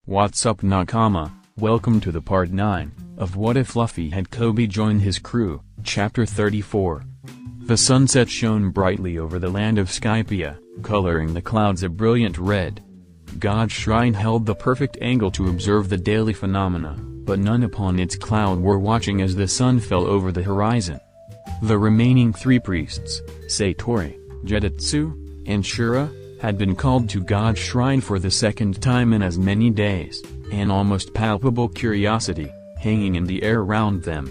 What's up Nakama, welcome to the part 9, of What If Luffy Had Coby Join His Crew, Chapter 34. The sunset shone brightly over the land of Skypiea, coloring the clouds a brilliant red. God's shrine held the perfect angle to observe the daily phenomena, but none upon its cloud were watching as the sun fell over the horizon. The remaining 3 priests, Satori, Zetsu, and Shura, had been called to God's shrine for the second time in as many days, an almost palpable curiosity, hanging in the air round them.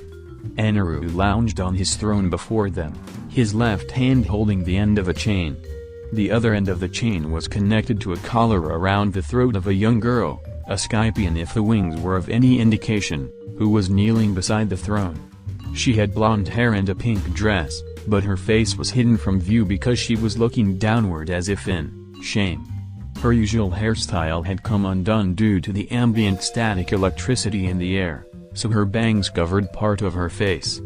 Eneru lounged on his throne before them, his left hand holding the end of a chain. The other end of the chain was connected to a collar around the throat of a young girl, a Skypian if the wings were of any indication, who was kneeling beside the throne. She had blonde hair and a pink dress, but her face was hidden from view because she was looking downward as if in shame. Her usual hairstyle had come undone due to the ambient static electricity in the air, so her bangs covered part of her face.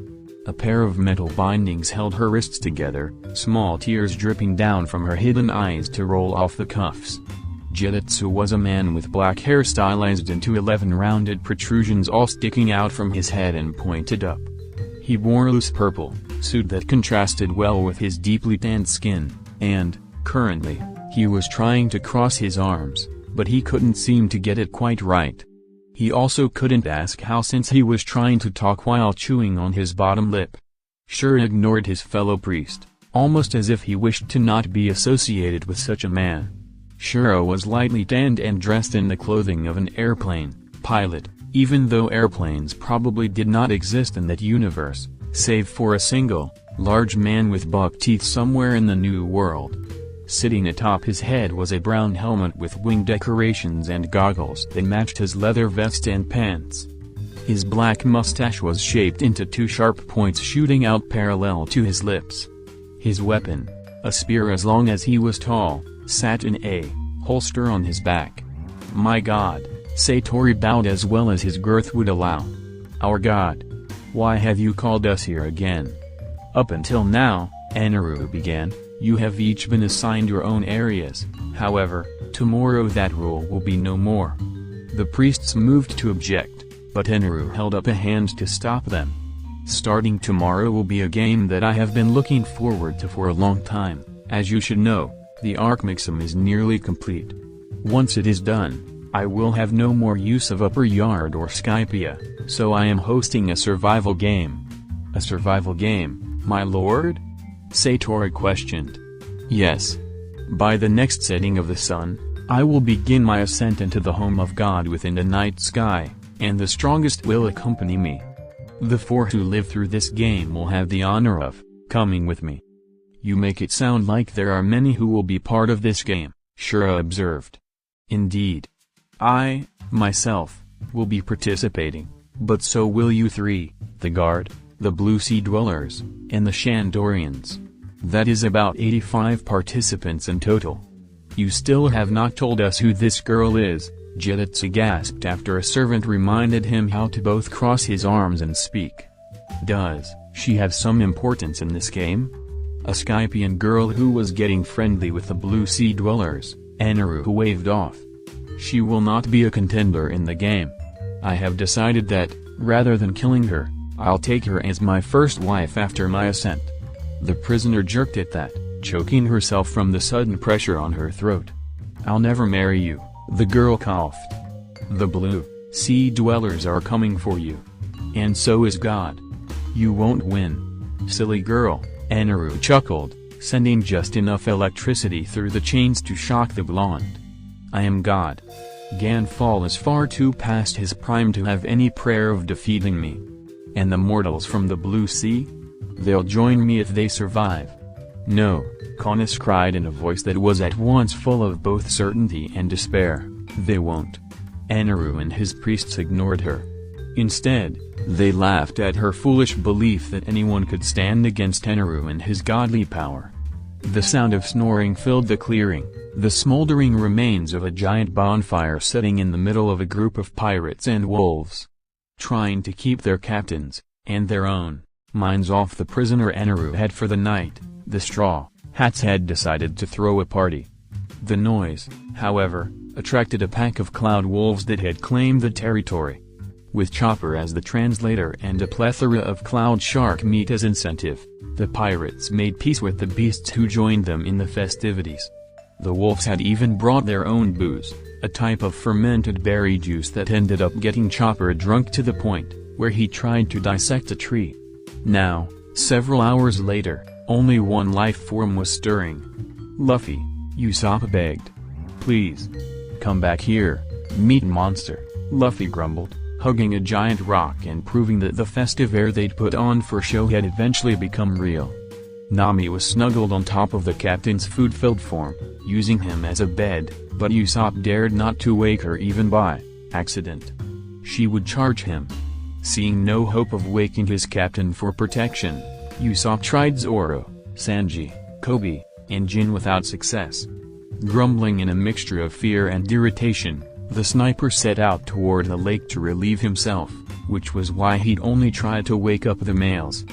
A pair of metal bindings held her wrists together, small tears dripping down from her hidden eyes to roll off the cuffs. Zetsu was a man with black hair stylized into 11 rounded protrusions all sticking out from his head and pointed up. He wore a loose purple suit that contrasted well with his deeply tanned skin, and, currently, he was trying to cross his arms, but he couldn't seem to get it quite right. He also couldn't ask how since he was trying to talk while chewing on his bottom lip. Shura ignored his fellow priest, almost as if he wished to not be associated with such a man. Shura was lightly tanned and dressed in the clothing of an airplane pilot, even though airplanes probably did not exist in that universe, save for a single, large man with buck teeth somewhere in the New World. Sitting atop his head was a brown helmet with wing decorations and goggles that matched his leather vest and pants. His black mustache was shaped into 2 sharp points shooting out parallel to his lips. His weapon, a spear as long as he was tall, sat in a holster on his back. "My god," Satori bowed as well as his girth would allow. "Our god. Why have you called us here again?" "Up until now," Eneru began, "you have each been assigned your own areas, however, tomorrow that rule will be no more." The priests moved to object, but Eneru held up a hand to stop them. "Starting tomorrow will be a game that I have been looking forward to for a long time. As you should know, the Arc Mixum is nearly complete. Once it is done, I will have no more use of Upper Yard or Skypiea, so I am hosting a survival game." "A survival game, my lord?" Satori questioned. "Yes. By the next setting of the sun, I will begin my ascent into the home of God within the night sky, and the strongest will accompany me. The 4 who live through this game will have the honor of coming with me." "You make it sound like there are many who will be part of this game," Shura observed. "Indeed. I, myself, will be participating, but so will you 3, the guard, the Blue Sea Dwellers, and the Shandorians. That is about 85 participants in total." "You still have not told us who this girl is," Zetsu gasped after a servant reminded him how to both cross his arms and speak. "Does she have some importance in this game?" "A Skypian girl who was getting friendly with the Blue Sea Dwellers," Eneru waved off. "She will not be a contender in the game. I have decided that, rather than killing her, I'll take her as my first wife after my ascent." The prisoner jerked at that, choking herself from the sudden pressure on her throat. "I'll never marry you," the girl coughed. "The Blue Sea Dwellers are coming for you. And so is God. You won't win." "Silly girl," Eneru chuckled, sending just enough electricity through the chains to shock the blonde. "I am God. Ganfall is far too past his prime to have any prayer of defeating me. And the mortals from the Blue Sea? They'll join me if they survive." "No," Canis cried in a voice that was at once full of both certainty and despair, "they won't." Eneru and his priests ignored her. Instead, they laughed at her foolish belief that anyone could stand against Eneru and his godly power. The sound of snoring filled the clearing, the smoldering remains of a giant bonfire sitting in the middle of a group of pirates and wolves. Trying to keep their captains, and their own, minds off the prisoner Eneru had for the night, the Straw Hats had decided to throw a party. The noise, however, attracted a pack of cloud wolves that had claimed the territory. With Chopper as the translator and a plethora of cloud shark meat as incentive, the pirates made peace with the beasts who joined them in the festivities. The wolves had even brought their own booze, a type of fermented berry juice that ended up getting Chopper drunk to the point where he tried to dissect a tree. Now, several hours later, only one life form was stirring. "Luffy," Usopp begged. "Please. Come back here, meat monster," Luffy grumbled, hugging a giant rock and proving that the festive air they'd put on for show had eventually become real. Nami was snuggled on top of the captain's food-filled form, using him as a bed, but Usopp dared not to wake her even by accident. She would charge him. Seeing no hope of waking his captain for protection, Usopp tried Zoro, Sanji, Koby, and Jin without success. Grumbling in a mixture of fear and irritation, the sniper set out toward the lake to relieve himself, which was why he'd only tried to wake up the males.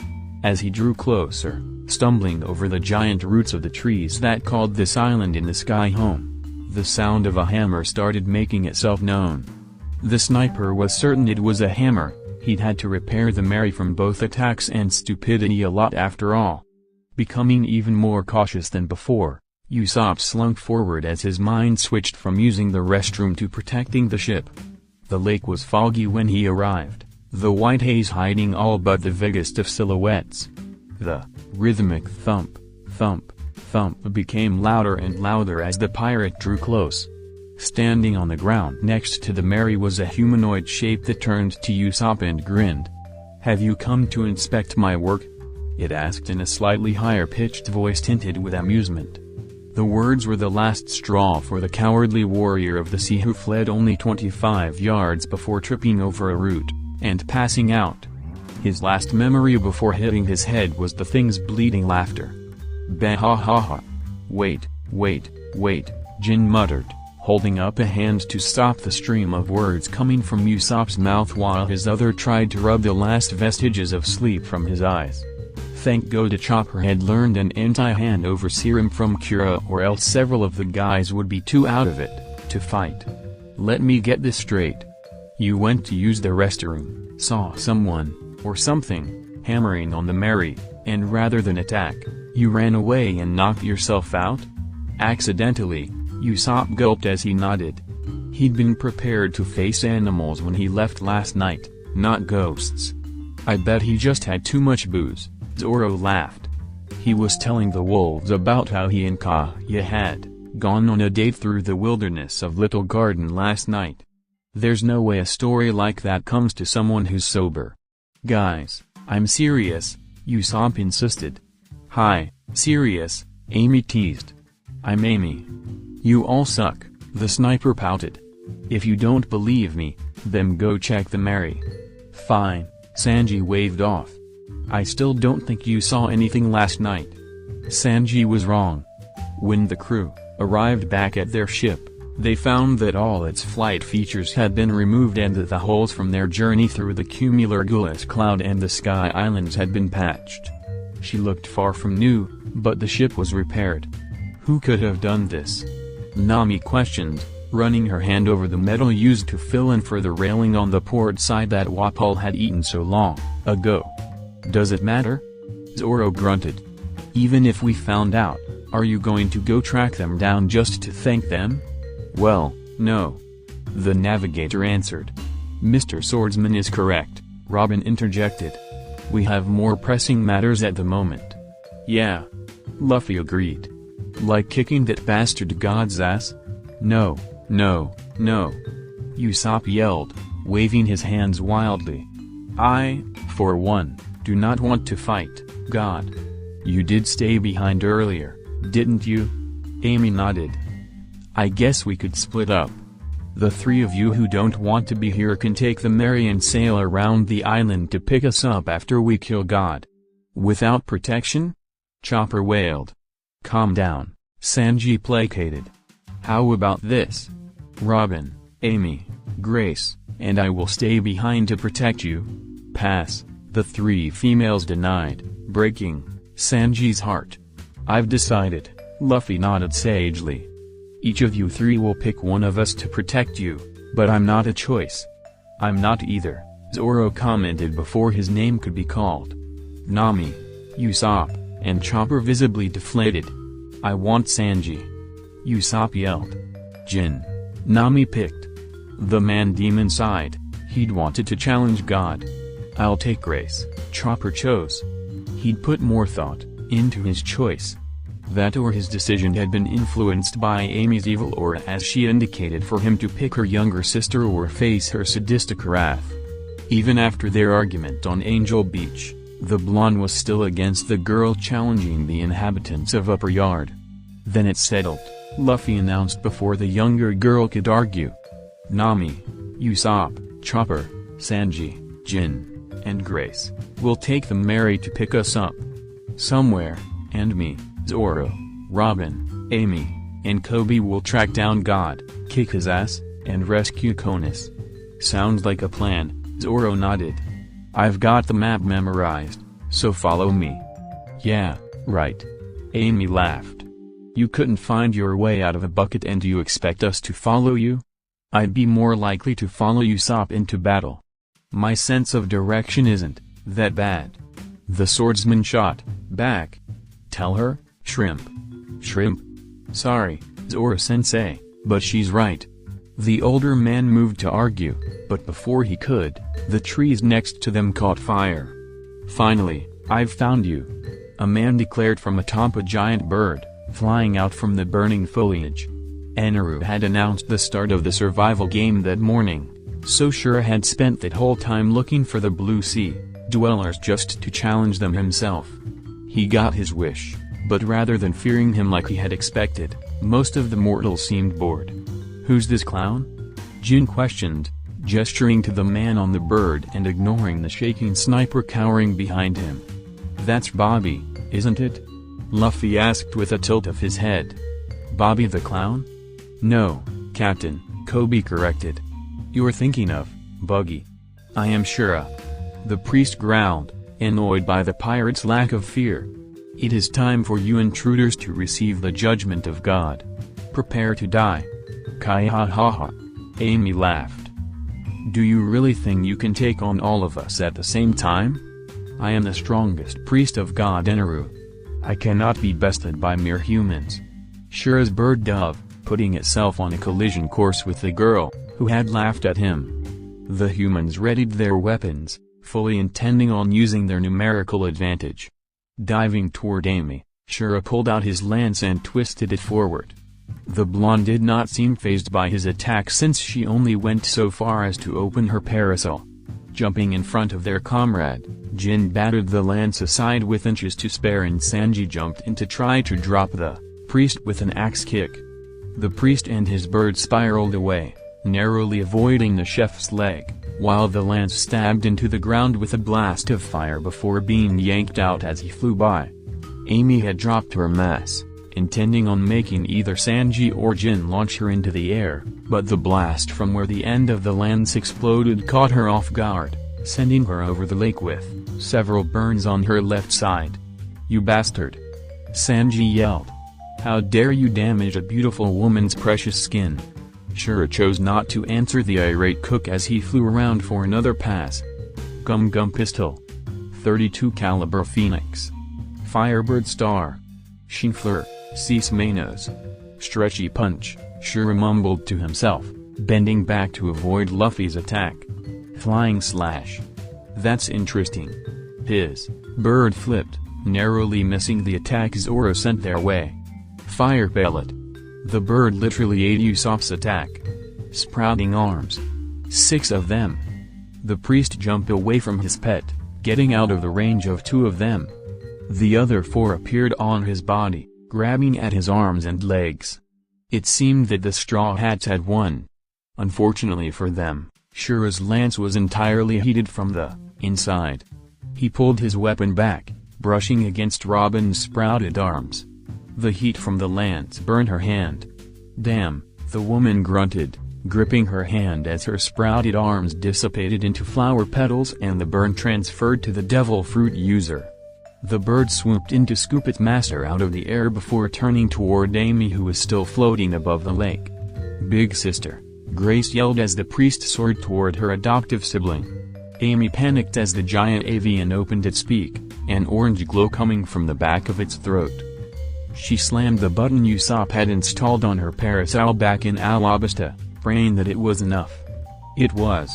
As he drew closer, stumbling over the giant roots of the trees that called this island in the sky home, the sound of a hammer started making itself known. The sniper was certain it was a hammer. He'd had to repair the Mary from both attacks and stupidity a lot after all. Becoming even more cautious than before, Usopp slunk forward as his mind switched from using the restroom to protecting the ship. The lake was foggy when he arrived, the white haze hiding all but the vaguest of silhouettes. The rhythmic thump, thump, thump became louder and louder as the pirate drew close. Standing on the ground next to the Mary was a humanoid shape that turned to Usopp and grinned. "Have you come to inspect my work?" it asked in a slightly higher-pitched voice tinted with amusement. The words were the last straw for the cowardly warrior of the sea who fled only 25 yards before tripping over a root and passing out. His last memory before hitting his head was the thing's bleating laughter. "Bah-ha-ha-ha. Wait, wait, wait," Jin muttered, holding up a hand to stop the stream of words coming from Usopp's mouth while his other tried to rub the last vestiges of sleep from his eyes. Thank God Chopper had learned an anti-handover serum from Kura, or else several of the guys would be too out of it to fight. "Let me get this straight. You went to use the restroom, saw someone, or something, hammering on the Mary, and rather than attack, you ran away and knocked yourself out?" "Accidentally," Usopp gulped as he nodded. He'd been prepared to face animals when he left last night, not ghosts. "I bet he just had too much booze," Zoro laughed. He was telling the wolves about how he and Kaya had gone on a date through the wilderness of Little Garden last night. There's no way a story like that comes to someone who's sober. "Guys, I'm serious," Usopp insisted. "Hi, serious," Amy teased. "I'm Amy." "You all suck," the sniper pouted. "If you don't believe me, then go check the Mary." "Fine," Sanji waved off. "I still don't think you saw anything last night." Sanji was wrong. When the crew arrived back at their ship, they found that all its flight features had been removed and that the holes from their journey through the cumulus cloud and the sky islands had been patched. She looked far from new, but the ship was repaired. Who could have done this? Nami questioned, running her hand over the metal used to fill in for the railing on the port side that Wapol had eaten so long ago. "Does it matter?" Zoro grunted. "Even if we found out, are you going to go track them down just to thank them?" "Well, no," the navigator answered. "Mr. Swordsman is correct," Robin interjected. "We have more pressing matters at the moment." "Yeah," Luffy agreed. "Like kicking that bastard God's ass?" "No, no, no," Usopp yelled, waving his hands wildly. "I, for one, do not want to fight God." "You did stay behind earlier, didn't you?" Amy nodded. "I guess we could split up. The three of you who don't want to be here can take the Mary and sail around the island to pick us up after we kill God." "Without protection?" Chopper wailed. "Calm down," Sanji placated. "How about this? Robin, Amy, Grace, and I will stay behind to protect you." "Pass," the three females denied, breaking Sanji's heart. "I've decided," Luffy nodded sagely. Each of you three will pick one of us to protect you, but I'm not a choice. I'm not either, Zoro commented before his name could be called. Nami, Usopp, and Chopper visibly deflated. I want Sanji. Usopp yelled. Jin. Nami picked. The man-demon sighed. He'd wanted to challenge God. I'll take Grace, Chopper chose. He'd put more thought into his choice. That or his decision had been influenced by Amy's evil aura as she indicated for him to pick her younger sister or face her sadistic wrath. Even after their argument on Angel Beach, the blonde was still against the girl challenging the inhabitants of Upper Yard. Then it settled, Luffy announced before the younger girl could argue. Nami, Usopp, Chopper, Sanji, Jin, and Grace, will take the Mary to pick us up. Somewhere, and me, Zoro, Robin, Amy, and Koby will track down God, kick his ass, and rescue Konis. Sounds like a plan, Zoro nodded. I've got the map memorized, so follow me. Yeah, right. Amy laughed. You couldn't find your way out of a bucket and you expect us to follow you? I'd be more likely to follow Usopp into battle. My sense of direction isn't that bad. The swordsman shot back. Tell her, Shrimp. Shrimp? Sorry, Zoro-sensei, but she's right. The older man moved to argue, but before he could, the trees next to them caught fire. Finally, I've found you. A man declared from atop a giant bird, flying out from the burning foliage. Eneru had announced the start of the survival game that morning, so Shura had spent that whole time looking for the Blue Sea dwellers just to challenge them himself. He got his wish, but rather than fearing him like he had expected, most of the mortals seemed bored. Who's this clown? Jin questioned, gesturing to the man on the bird and ignoring the shaking sniper cowering behind him. That's Bobby, isn't it? Luffy asked with a tilt of his head. Bobby the clown? No, Captain, Koby corrected. You're thinking of Buggy. I am Shura. The priest growled, annoyed by the pirate's lack of fear. It is time for you intruders to receive the judgment of God. Prepare to die. Kai ha ha ha. Amy laughed. Do you really think you can take on all of us at the same time? I am the strongest priest of God Eneru. I cannot be bested by mere humans. Shura's bird dove, putting itself on a collision course with the girl, who had laughed at him. The humans readied their weapons, fully intending on using their numerical advantage. Diving toward Amy, Shura pulled out his lance and twisted it forward. The blonde did not seem fazed by his attack since she only went so far as to open her parasol. Jumping in front of their comrade, Jin battered the lance aside with inches to spare and Sanji jumped in to try to drop the priest with an axe kick. The priest and his bird spiraled away, narrowly avoiding the chef's leg, while the lance stabbed into the ground with a blast of fire before being yanked out as he flew by. Amy had dropped her mace, intending on making either Sanji or Jin launch her into the air, but the blast from where the end of the lance exploded caught her off guard, sending her over the lake with several burns on her left side. You bastard! Sanji yelled. How dare you damage a beautiful woman's precious skin? Shura chose not to answer the irate cook as he flew around for another pass. Gum Gum Pistol. 32 caliber Phoenix. Firebird Star. Shinfleur, Cease Manos. Stretchy Punch, Shura mumbled to himself, bending back to avoid Luffy's attack. Flying Slash. That's interesting. His bird flipped, narrowly missing the attack Zoro sent their way. Fire Pellet. The bird literally ate Usopp's attack. Sprouting Arms. 6 of them. The priest jumped away from his pet, getting out of the range of 2 of them. The other 4 appeared on his body, grabbing at his arms and legs. It seemed that the Straw Hats had won. Unfortunately for them, Shura's lance was entirely heated from the inside. He pulled his weapon back, brushing against Robin's sprouted arms. The heat from the lance burned her hand. Damn, the woman grunted, gripping her hand as her sprouted arms dissipated into flower petals and the burn transferred to the devil fruit user. The bird swooped in to scoop its master out of the air before turning toward Amy, who was still floating above the lake. "Big sister," Grace yelled as the priest soared toward her adoptive sibling. Amy panicked as the giant avian opened its beak, an orange glow coming from the back of its throat. She slammed the button Usopp had installed on her parasol back in Alabasta, praying that it was enough. It was.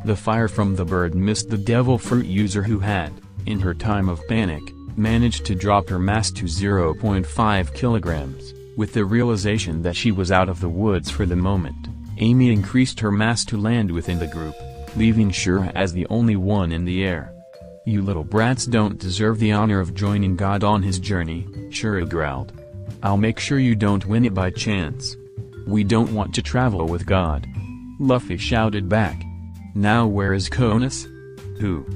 The fire from the bird missed the DevilFruit user, who had, in her time of panic, managed to drop her mass to 0.5 kilograms. With the realization that she was out of the woods for the moment, Amy increased her mass to land within the group, leaving Shura as the only one in the air. "You little brats don't deserve the honor of joining God on his journey," Shura growled. "I'll make sure you don't win it by chance. We don't want to travel with God." Luffy shouted back. "Now where is Conus?" "Who?"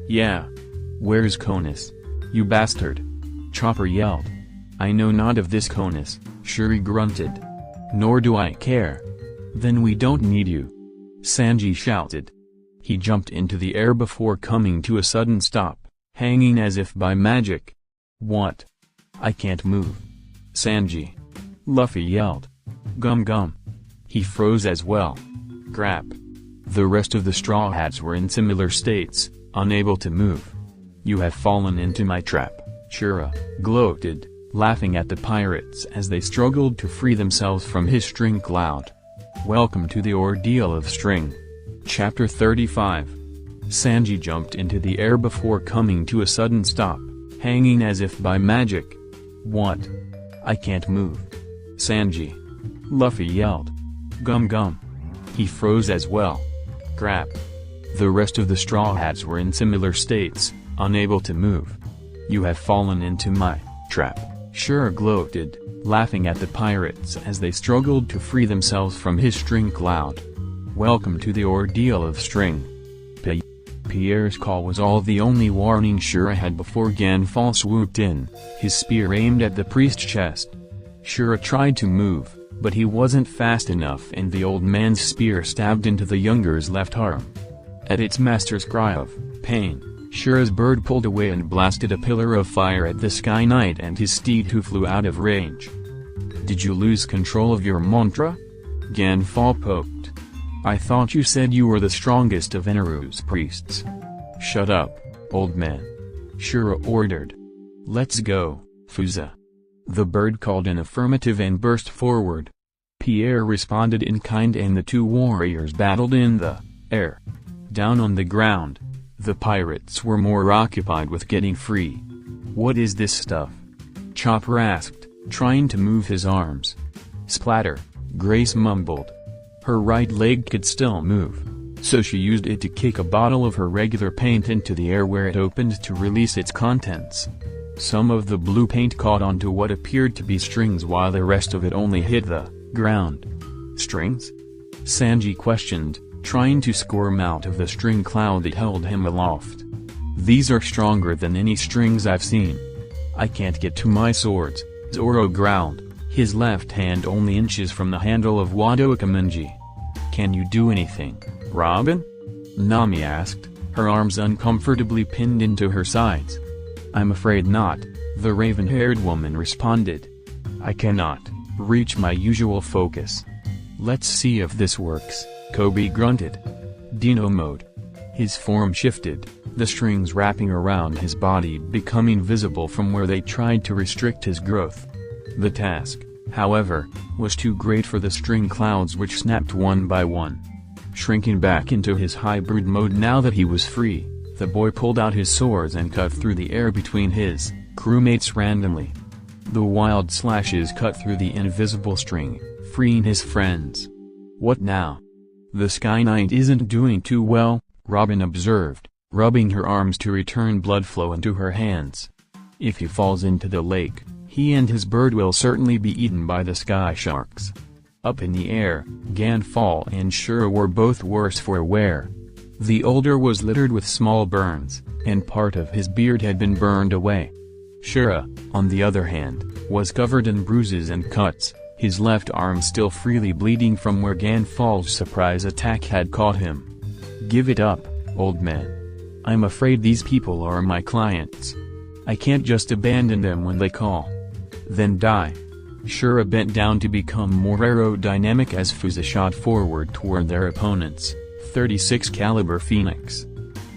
"Yeah. Where's Conus? You bastard!" Chopper yelled. "I know not of this Conus," Shuri grunted. "Nor do I care." "Then we don't need you," Sanji shouted. He jumped into the air before coming to a sudden stop, hanging as if by magic. "What? I can't move." "Sanji!" Luffy yelled. "Gum gum." He froze as well. Crap. The rest of the Straw Hats were in similar states, unable to move. "You have fallen into my trap," Shura gloated, laughing at the pirates as they struggled to free themselves from his string cloud. Welcome to the ordeal of string. Chapter 35. Sanji jumped into the air before coming to a sudden stop, hanging as if by magic. "What? I can't move." "Sanji!" Luffy yelled. "Gum gum." He froze as well. Crap. The rest of the Straw Hats were in similar states, unable to move. "You have fallen into my trap," Shura gloated, laughing at the pirates as they struggled to free themselves from his string cloud. Welcome to the ordeal of string. Pierre's call was all the only warning Shura had before Ganfall swooped in, his spear aimed at the priest's chest. Shura tried to move, but he wasn't fast enough and the old man's spear stabbed into the younger's left arm. At its master's cry of pain, Shura's bird pulled away and blasted a pillar of fire at the Sky Knight and his steed, who flew out of range. "Did you lose control of your mantra?" Ganfall poked. "I thought you said you were the strongest of Eneru's priests." "Shut up, old man," Shura ordered. "Let's go, Fuza." The bird called an affirmative and burst forward. Pierre responded in kind and the two warriors battled in the air. Down on the ground, the pirates were more occupied with getting free. "What is this stuff?" Chopper asked, trying to move his arms. "Splatter," Grace mumbled. Her right leg could still move, so she used it to kick a bottle of her regular paint into the air, where it opened to release its contents. Some of the blue paint caught onto what appeared to be strings, while the rest of it only hit the ground. "Strings?" Sanji questioned, trying to squirm out of the string cloud that held him aloft. "These are stronger than any strings I've seen. I can't get to my swords," Zoro growled, his left hand only inches from the handle of whatifluffy. "Can you do anything, Robin?" Nami asked, her arms uncomfortably pinned into her sides. "I'm afraid not," the raven-haired woman responded. "I cannot reach my usual focus." "Let's see if this works," Koby grunted. Dino mode. His form shifted, the strings wrapping around his body becoming visible from where they tried to restrict his growth. The task, however, was too great for the string clouds, which snapped one by one. Shrinking back into his hybrid mode now that he was free, the boy pulled out his swords and cut through the air between his crewmates randomly. The wild slashes cut through the invisible string, freeing his friends. "What now?" "The Sky Knight isn't doing too well," Robin observed, rubbing her arms to return blood flow into her hands. "If he falls into the lake, he and his bird will certainly be eaten by the sky sharks." Up in the air, Ganfall and Shura were both worse for wear. The older was littered with small burns, and part of his beard had been burned away. Shura, on the other hand, was covered in bruises and cuts, his left arm still freely bleeding from where Ganfall's surprise attack had caught him. "Give it up, old man. I'm afraid these people are my clients." I can't just abandon them when they call. Then die. Shura bent down to become more aerodynamic as Fusa shot forward toward their opponents, 36 caliber Phoenix.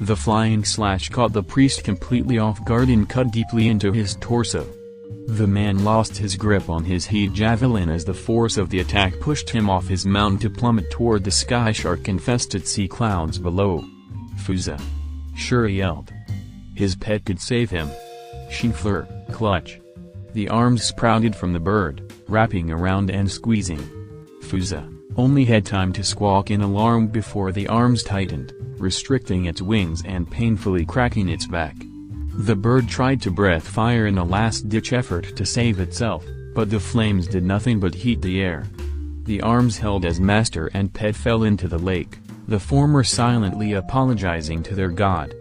The flying slash caught the priest completely off guard and cut deeply into his torso. The man lost his grip on his heat javelin as the force of the attack pushed him off his mount to plummet toward the sky shark-infested sea clouds below. Fusa! Shura yelled. His pet could save him. Shinfleur, clutch. The arms sprouted from the bird, wrapping around and squeezing. Fusa only had time to squawk in alarm before the arms tightened, restricting its wings and painfully cracking its back. The bird tried to breathe fire in a last-ditch effort to save itself, but the flames did nothing but heat the air. The arms held as master and pet fell into the lake, the former silently apologizing to their god.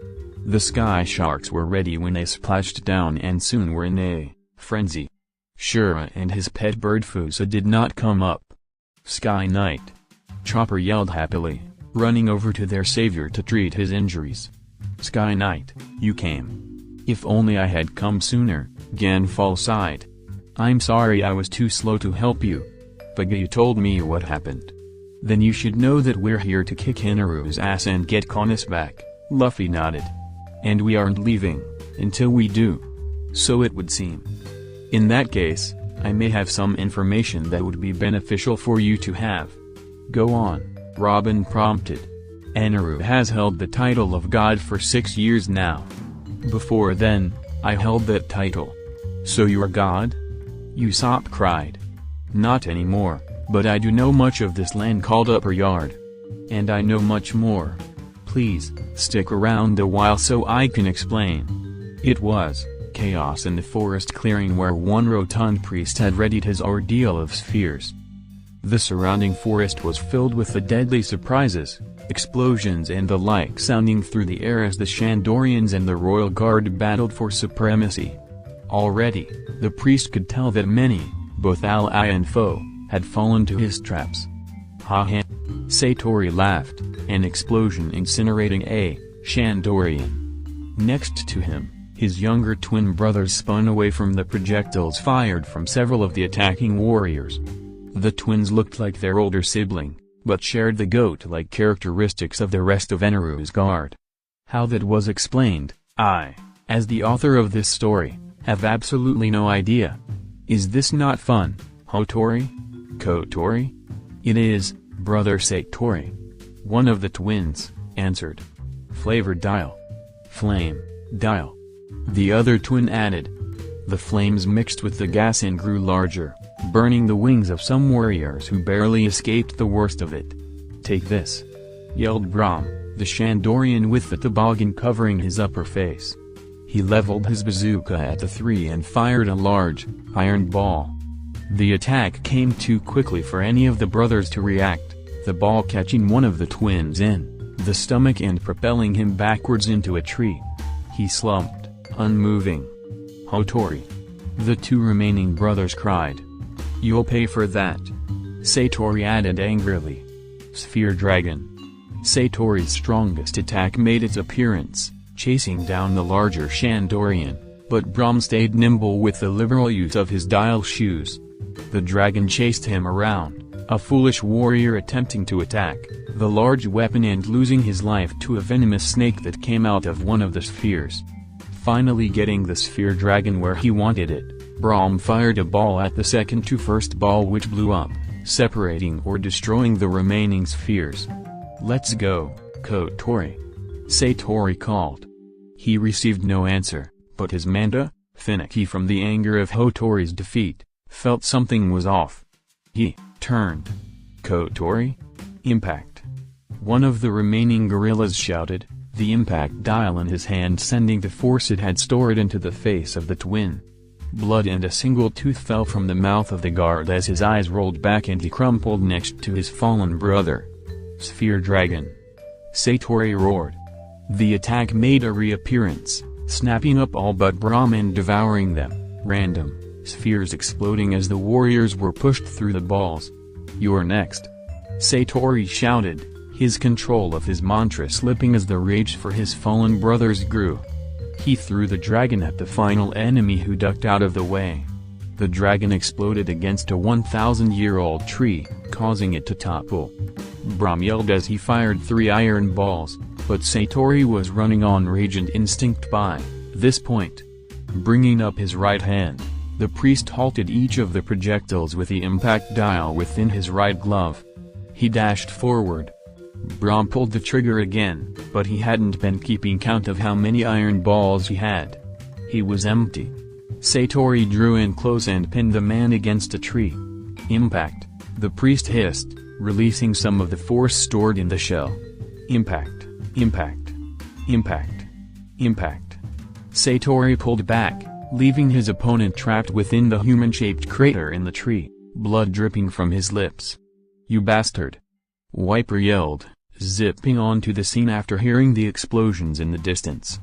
The sky sharks were ready when they splashed down and soon were in a frenzy. Shura and his pet bird Fusa did not come up. Sky Knight! Chopper yelled happily, running over to their savior to treat his injuries. Sky Knight, you came. If only I had come sooner, Ganfall sighed. I'm sorry I was too slow to help you. But you told me what happened. Then you should know that we're here to kick Eneru's ass and get Conus back, Luffy nodded. And we aren't leaving, until we do. So it would seem. In that case, I may have some information that would be beneficial for you to have. Go on, Robin prompted. Eneru has held the title of God for 6 years now. Before then, I held that title. So you're God? Usopp cried. Not anymore, but I do know much of this land called Upper Yard. And I know much more. Please, stick around a while so I can explain. It was chaos in the forest clearing where one rotund priest had readied his ordeal of spheres. The surrounding forest was filled with the deadly surprises, explosions and the like sounding through the air as the Shandorians and the Royal Guard battled for supremacy. Already, the priest could tell that many, both ally and foe, had fallen to his traps. Ha ha! Satori laughed, an explosion incinerating a Shandorian. Next to him, his younger twin brothers spun away from the projectiles fired from several of the attacking warriors. The twins looked like their older sibling, but shared the goat-like characteristics of the rest of Eneru's guard. How that was explained, I, as the author of this story, have absolutely no idea. Is this not fun, Hotori? Kotori? It is, brother Satori. One of the twins answered. Flavor dial. Flame, dial. The other twin added. The flames mixed with the gas and grew larger, burning the wings of some warriors who barely escaped the worst of it. Take this! Yelled Brahm, the Shandorian with the toboggan covering his upper face. He leveled his bazooka at the three and fired a large, iron ball. The attack came too quickly for any of the brothers to react, the ball catching one of the twins in the stomach and propelling him backwards into a tree. He slumped, unmoving. Hotori! The two remaining brothers cried. You'll pay for that. Satori added angrily. Sphere Dragon. Satori's strongest attack made its appearance, chasing down the larger Shandorian, but Brahm stayed nimble with the liberal use of his dial shoes. The dragon chased him around, a foolish warrior attempting to attack the large weapon and losing his life to a venomous snake that came out of one of the spheres. Finally getting the Sphere Dragon where he wanted it, Brahm fired a ball at the second to first ball which blew up, separating or destroying the remaining spheres. Let's go, Kotori! Satori called. He received no answer, but his manta, finicky from the anger of Hotori's defeat, felt something was off. He turned. Kotori? Impact! One of the remaining gorillas shouted, the impact dial in his hand sending the force it had stored into the face of the twin. Blood and a single tooth fell from the mouth of the guard as his eyes rolled back and he crumpled next to his fallen brother. Sphere Dragon! Satori roared. The attack made a reappearance, snapping up all but Brahm and devouring them, random spheres exploding as the warriors were pushed through the balls. You're next! Satori shouted, his control of his mantra slipping as the rage for his fallen brothers grew. He threw the dragon at the final enemy, who ducked out of the way. The dragon exploded against a 1,000-year-old tree, causing it to topple. Braum yelled as he fired 3 iron balls, but Satori was running on rage and instinct by this point. Bringing up his right hand, the priest halted each of the projectiles with the impact dial within his right glove. He dashed forward. Braum pulled the trigger again, but he hadn't been keeping count of how many iron balls he had. He was empty. Satori drew in close and pinned the man against a tree. Impact, the priest hissed, releasing some of the force stored in the shell. Impact, impact, impact, impact. Satori pulled back, leaving his opponent trapped within the human-shaped crater in the tree, blood dripping from his lips. "You bastard!" Wiper yelled, zipping onto the scene after hearing the explosions in the distance.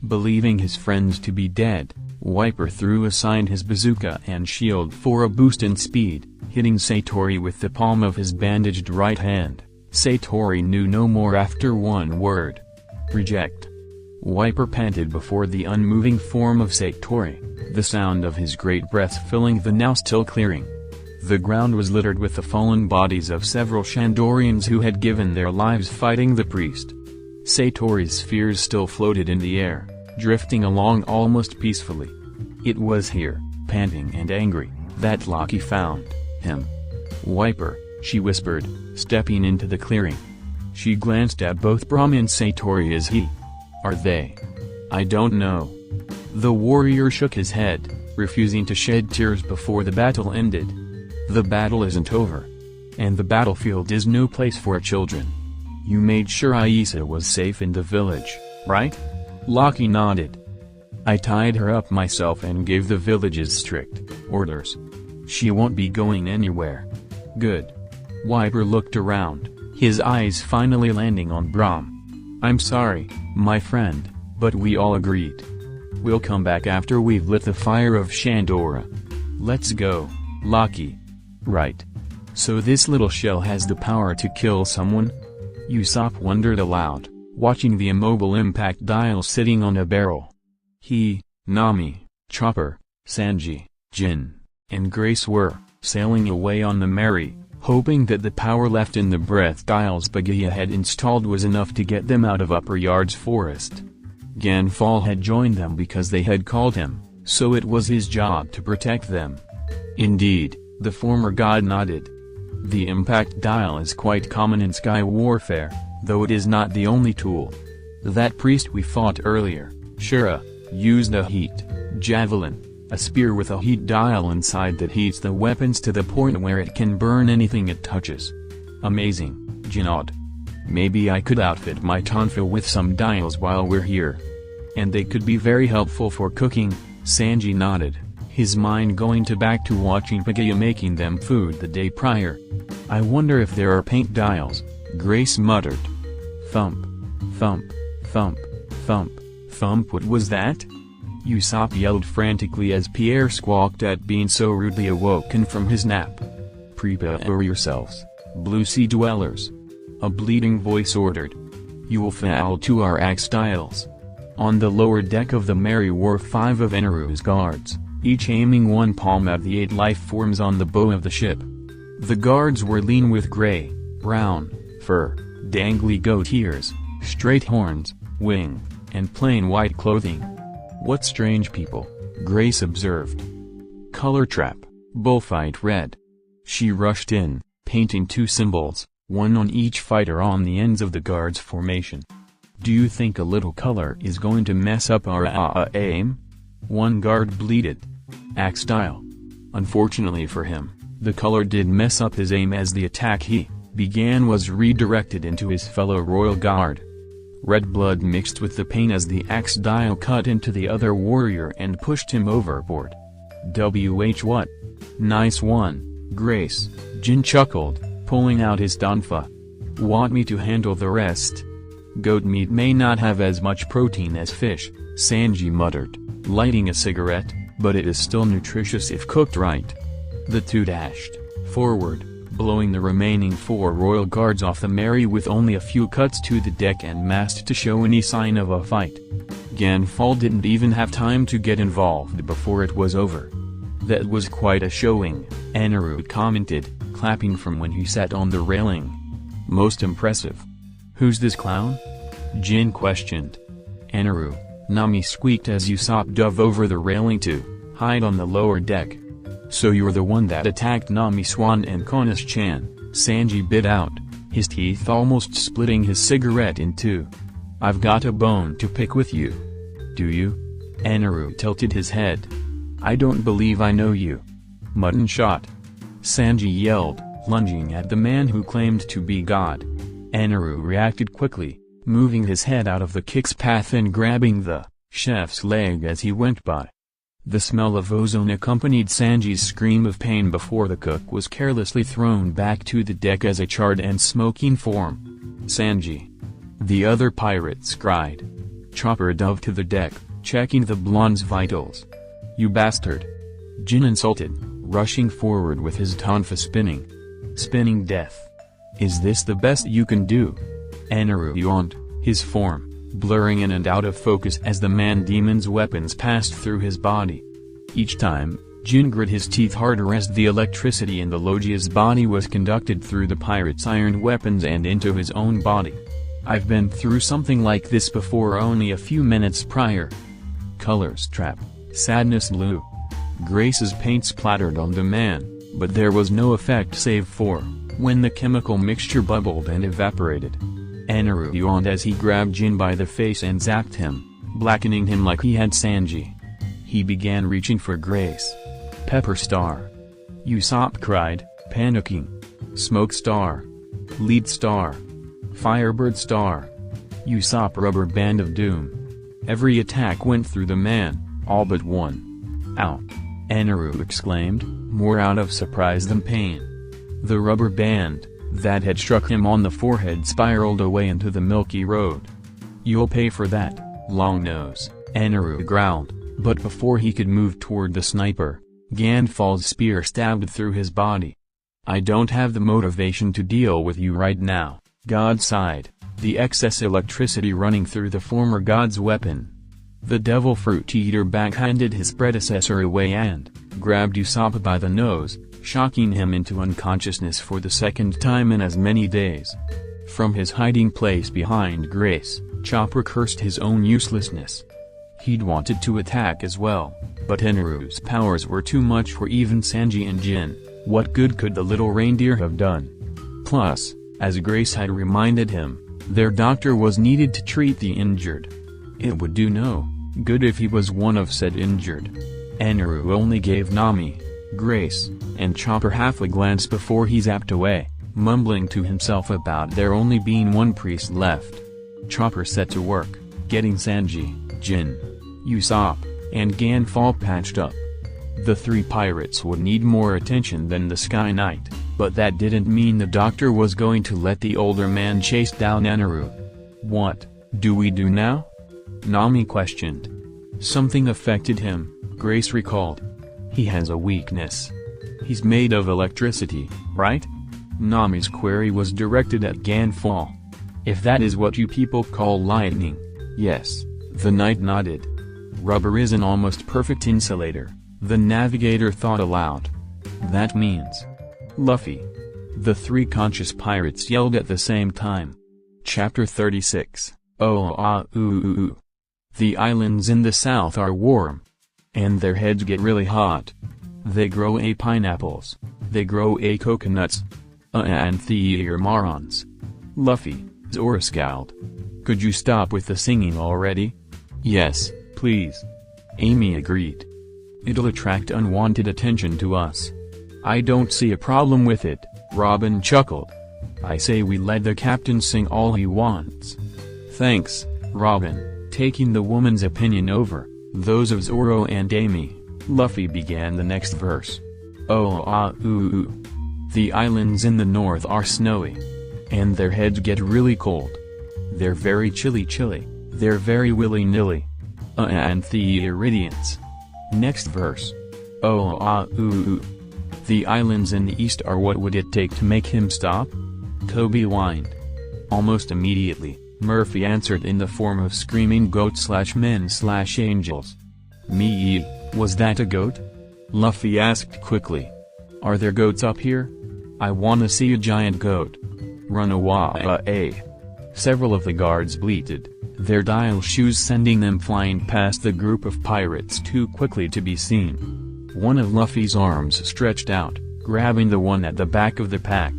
Believing his friends to be dead, Wiper threw aside his bazooka and shield for a boost in speed, hitting Satori with the palm of his bandaged right hand. Satori knew no more after one word. Reject. Wiper panted before the unmoving form of Satori, the sound of his great breath filling the now still clearing. The ground was littered with the fallen bodies of several Shandorians who had given their lives fighting the priest. Satori's spheres still floated in the air, drifting along almost peacefully. It was here, panting and angry, that Lucky found him. "Wiper," she whispered, stepping into the clearing. She glanced at both Braum and Satori as he. "Are they?" "I don't know." The warrior shook his head, refusing to shed tears before the battle ended. "The battle isn't over. And the battlefield is no place for children. You made sure Aisa was safe in the village, right?" Lucky nodded. "I tied her up myself and gave the village's strict orders. She won't be going anywhere." "Good." Wiper looked around, his eyes finally landing on Braum. "I'm sorry, my friend, but we all agreed. We'll come back after we've lit the fire of Shandora. Let's go, Lucky." "Right. So this little shell has the power to kill someone?" Usopp wondered aloud, watching the immobile impact dial sitting on a barrel. He, Nami, Chopper, Sanji, Jin, and Grace were sailing away on the Merry, hoping that the power left in the breath dials Bagheera had installed was enough to get them out of Upper Yards Forest. Ganfall had joined them because they had called him, so it was his job to protect them. Indeed, the former god nodded. The impact dial is quite common in sky warfare, though it is not the only tool. That priest we fought earlier, Shura, used a heat javelin, a spear with a heat dial inside that heats the weapons to the point where it can burn anything it touches. Amazing, Jinod. Maybe I could outfit my tonfa with some dials while we're here. And they could be very helpful for cooking, Sanji nodded, his mind going back to watching Bagheera making them food the day prior. "I wonder if there are paint dials," Grace muttered. Thump. Thump. Thump. Thump. Thump. What was that? Usopp yelled frantically as Pierre squawked at being so rudely awoken from his nap. "Prepare yourselves, Blue Sea Dwellers," a bleeding voice ordered. "You will fall to our axe dials." On the lower deck of the Merry were 5 of Eneru's guards, each aiming one palm at the 8 life forms on the bow of the ship. The guards were lean with gray, brown, fur, dangly goat ears, straight horns, wing, and plain white clothing. "What strange people," Grace observed. "Color trap, bullfight red." She rushed in, painting 2 symbols, one on each fighter on the ends of the guards' formation. "Do you think a little color is going to mess up our aim?" One guard bleated. "Axe style." Unfortunately for him, the color did mess up his aim as the attack he began was redirected into his fellow royal guard. Red blood mixed with the pain as the axe dial cut into the other warrior and pushed him overboard. What? Nice one, Grace, Jin chuckled, pulling out his tonfa. "Want me to handle the rest?" "Goat meat may not have as much protein as fish," Sanji muttered, lighting a cigarette, "but it is still nutritious if cooked right." The 2 dashed forward, blowing the remaining 4 royal guards off the Mary with only a few cuts to the deck and mast to show any sign of a fight. Ganfall didn't even have time to get involved before it was over. "That was quite a showing," Eneru commented, clapping from when he sat on the railing. "Most impressive." "Who's this clown?" Jin questioned. "Eneru," Nami squeaked as Usopp dove over the railing to hide on the lower deck. "So you're the one that attacked Nami Swan and Konosuke-chan," Sanji bit out, his teeth almost splitting his cigarette in two. "I've got a bone to pick with you." "Do you?" Eneru tilted his head. "I don't believe I know you." "Mutton shot!" Sanji yelled, lunging at the man who claimed to be God. Eneru reacted quickly, moving his head out of the kick's path and grabbing the chef's leg as he went by. The smell of ozone accompanied Sanji's scream of pain before the cook was carelessly thrown back to the deck as a charred and smoking form. "Sanji!" the other pirates cried. Chopper dove to the deck, checking the blonde's vitals. "You bastard!" Jin insulted, rushing forward with his tonfa spinning. "Spinning death. Is this the best you can do?" Eneru yawned, his form blurring in and out of focus as the man-demon's weapons passed through his body. Each time, Jin grit his teeth harder as the electricity in the Logia's body was conducted through the pirate's iron weapons and into his own body. "I've been through something like this before only a few minutes prior." Colors trap, sadness blue. Grace's paint splattered on the man, but there was no effect save for when the chemical mixture bubbled and evaporated. Eneru yawned as he grabbed Jin by the face and zapped him, blackening him like he had Sanji. He began reaching for Grace. "Pepper Star!" Usopp cried, panicking. "Smoke Star! Lead Star! Firebird Star!" Usopp rubber band of doom. Every attack went through the man, all but one. "Ow!" Eneru exclaimed, more out of surprise than pain. The rubber band that had struck him on the forehead spiraled away into the milky road. "You'll pay for that, Longnose," Eneru growled, but before he could move toward the sniper, Ganfall's spear stabbed through his body. "I don't have the motivation to deal with you right now," God sighed, the excess electricity running through the former god's weapon. The DevilFruit Eater backhanded his predecessor away and grabbed Usopp by the nose, shocking him into unconsciousness for the second time in as many days. From his hiding place behind Grace, Chopper cursed his own uselessness. He'd wanted to attack as well, but Eneru's powers were too much for even Sanji and Jin. What good could the little reindeer have done? Plus, as Grace had reminded him, their doctor was needed to treat the injured. It would do no good if he was one of said injured. Eneru only gave Nami, Grace, and Chopper half a glance before he zapped away, mumbling to himself about there only being one priest left. Chopper set to work, getting Sanji, Jin, Usopp, and Ganfall patched up. The 3 pirates would need more attention than the Sky Knight, but that didn't mean the doctor was going to let the older man chase down Eneru. "What do we do now?" Nami questioned. "Something affected him," Grace recalled. "He has a weakness. He's made of electricity, right?" Nami's query was directed at Ganfall. "If that is what you people call lightning, yes," the knight nodded. "Rubber is an almost perfect insulator," the navigator thought aloud. "That means Luffy." The 3 conscious pirates yelled at the same time. Chapter 36. Oh ah ooh ooh ooh. The islands in the south are warm, and their heads get really hot. They grow pineapples, they grow coconuts. And the morons. Luffy, Zoro scowled. "Could you stop with the singing already?" "Yes, please." Amy agreed. "It'll attract unwanted attention to us." "I don't see a problem with it," Robin chuckled. "I say we let the captain sing all he wants." "Thanks, Robin," taking the woman's opinion over those of Zoro and Amy. Luffy began the next verse. "Oh ah ooh ooh. The islands in the north are snowy, and their heads get really cold. They're very chilly, they're very willy-nilly. And the Iridians." Next verse. "Oh ah ooh ooh. The islands in the east are what would it take to make him stop? Koby whined. Almost immediately, Murphy answered in the form of screaming goat/men/angels. Me, was that a goat? Luffy asked quickly. Are there goats up here? I wanna see a giant goat. Run away. Several of the guards bleated, their dial shoes sending them flying past the group of pirates too quickly to be seen. One of Luffy's arms stretched out, grabbing the one at the back of the pack.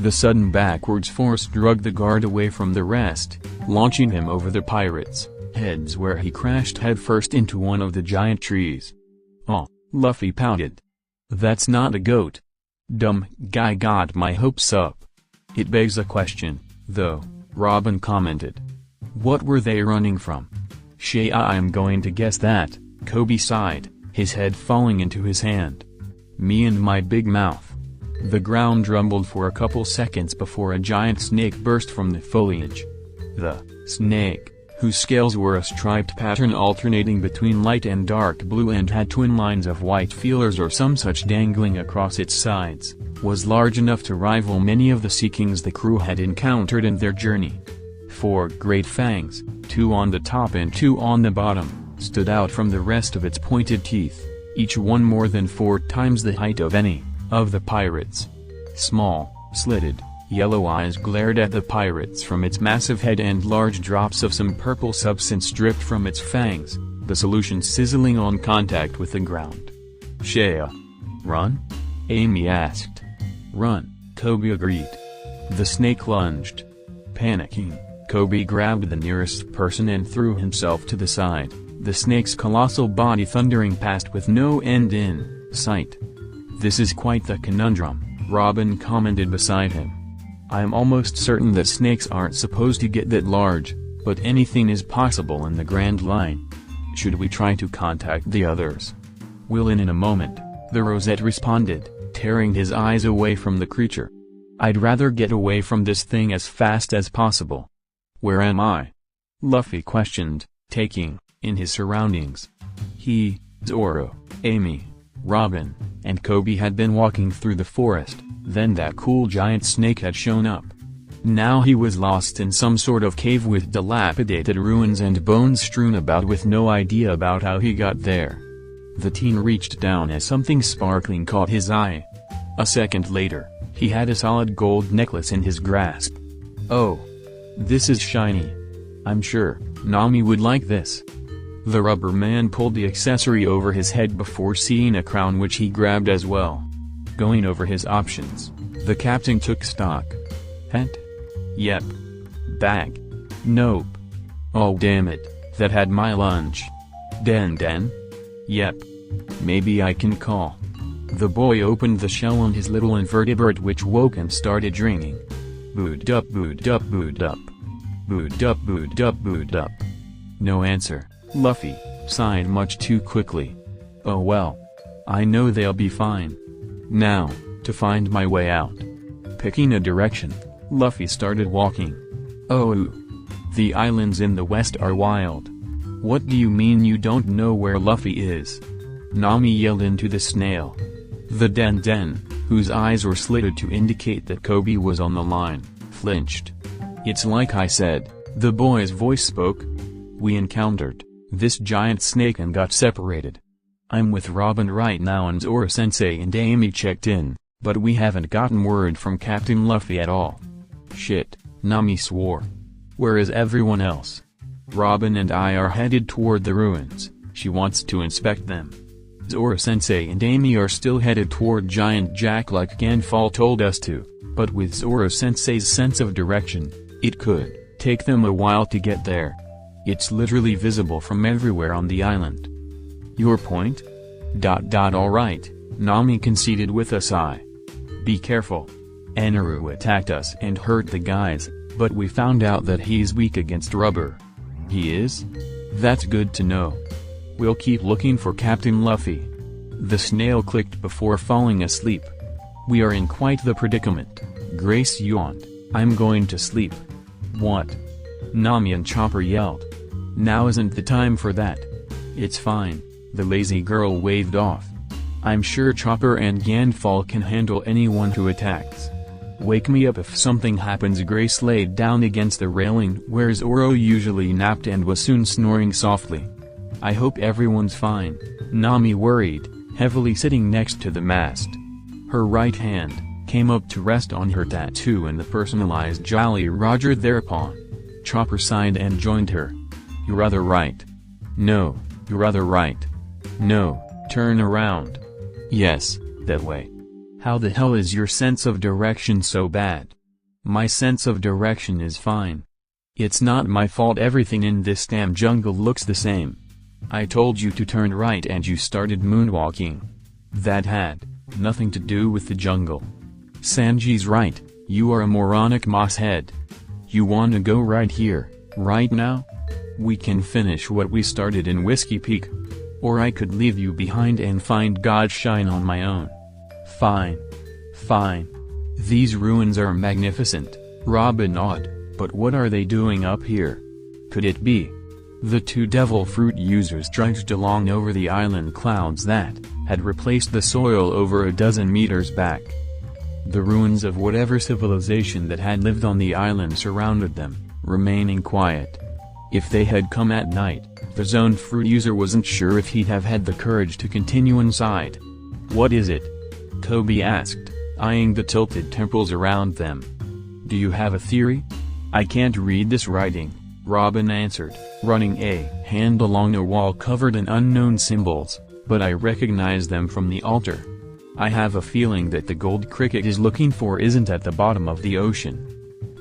The sudden backwards force dragged the guard away from the rest, launching him over the pirates' heads where he crashed headfirst into one of the giant trees. Oh, Luffy pouted. That's not a goat. Dumb guy got my hopes up. It begs a question, though, Robin commented. What were they running from? I'm going to guess that, Koby sighed, his head falling into his hand. Me and my big mouth. The ground rumbled for a couple seconds before a giant snake burst from the foliage. The snake, whose scales were a striped pattern alternating between light and dark blue and had twin lines of white feelers or some such dangling across its sides, was large enough to rival many of the sea kings the crew had encountered in their journey. 4 great fangs, 2 on the top and 2 on the bottom, stood out from the rest of its pointed teeth, each one more than 4 times the height of any of the pirates. Small, slitted, yellow eyes glared at the pirates from its massive head and large drops of some purple substance dripped from its fangs, the solution sizzling on contact with the ground. Run? Amy asked. Run, Koby agreed. The snake lunged. Panicking, Koby grabbed the nearest person and threw himself to the side, the snake's colossal body thundering past with no end in sight. This is quite the conundrum, Robin commented beside him. I'm almost certain that snakes aren't supposed to get that large, but anything is possible in the Grand Line. Should we try to contact the others? We'll in a moment, the Rosette responded, tearing his eyes away from the creature. I'd rather get away from this thing as fast as possible. Where am I? Luffy questioned, taking in his surroundings. He, Zoro, Amy, Robin, and Koby had been walking through the forest, then that cool giant snake had shown up. Now he was lost in some sort of cave with dilapidated ruins and bones strewn about with no idea about how he got there. The teen reached down as something sparkling caught his eye. A second later, he had a solid gold necklace in his grasp. Oh. This is shiny. I'm sure Nami would like this. The rubber man pulled the accessory over his head before seeing a crown which he grabbed as well. Going over his options, the captain took stock. Hat? Yep. Bag? Nope. Oh damn it, that had my lunch. Den? Yep. Maybe I can call. The boy opened the shell on his little invertebrate which woke and started ringing. Boot up, boot up, boot up. Boot up, boot up, boot up. No answer. Luffy sighed much too quickly. Oh well. I know they'll be fine. Now, to find my way out. Picking a direction, Luffy started walking. Oh. The islands in the west are wild. What do you mean you don't know where Luffy is? Nami yelled into the snail. The Den, whose eyes were slitted to indicate that Koby was on the line, flinched. It's like I said, the boy's voice spoke. We encountered this giant snake and got separated. I'm with Robin right now and Zoro-sensei and Amy checked in, but we haven't gotten word from Captain Luffy at all. Shit, Nami swore. Where is everyone else? Robin and I are headed toward the ruins, she wants to inspect them. Zoro-sensei and Amy are still headed toward Giant Jack like Ganfall told us to, but with Zoro-sensei's sense of direction, it could take them a while to get there. It's literally visible from everywhere on the island. Your point? Alright, Nami conceded with a sigh. Be careful. Eneru attacked us and hurt the guys, but we found out that he's weak against rubber. He is? That's good to know. We'll keep looking for Captain Luffy. The snail clicked before falling asleep. We are in quite the predicament. Grace yawned. I'm going to sleep. What? Nami and Chopper yelled. Now isn't the time for that. It's fine, the lazy girl waved off. I'm sure Chopper and Ganfall can handle anyone who attacks. Wake me up if something happens. Grace laid down against the railing where Zoro usually napped and was soon snoring softly. I hope everyone's fine, Nami worried, heavily sitting next to the mast. Her right hand came up to rest on her tattoo and the personalized Jolly Roger thereupon. Chopper sighed and joined her. You're rather right. No, you're rather right. No, turn around. Yes, that way. How the hell is your sense of direction so bad? My sense of direction is fine. It's not my fault everything in this damn jungle looks the same. I told you to turn right and you started moonwalking. That had nothing to do with the jungle. Sanji's right, you are a moronic mosshead. You wanna go right here, right now? We can finish what we started in Whiskey Peak. Or I could leave you behind and find God's shine on my own. Fine. Fine. These ruins are magnificent, Robin awed, but what are they doing up here? Could it be? The two DevilFruit users trudged along over the island clouds that had replaced the soil over a dozen meters back. The ruins of whatever civilization that had lived on the island surrounded them, remaining quiet. If they had come at night, the Zone Fruit user wasn't sure if he'd have had the courage to continue inside. What is it? Koby asked, eyeing the tilted temples around them. Do you have a theory? I can't read this writing, Robin answered, running a hand along a wall covered in unknown symbols, but I recognize them from the altar. I have a feeling that the gold cricket is looking for isn't at the bottom of the ocean.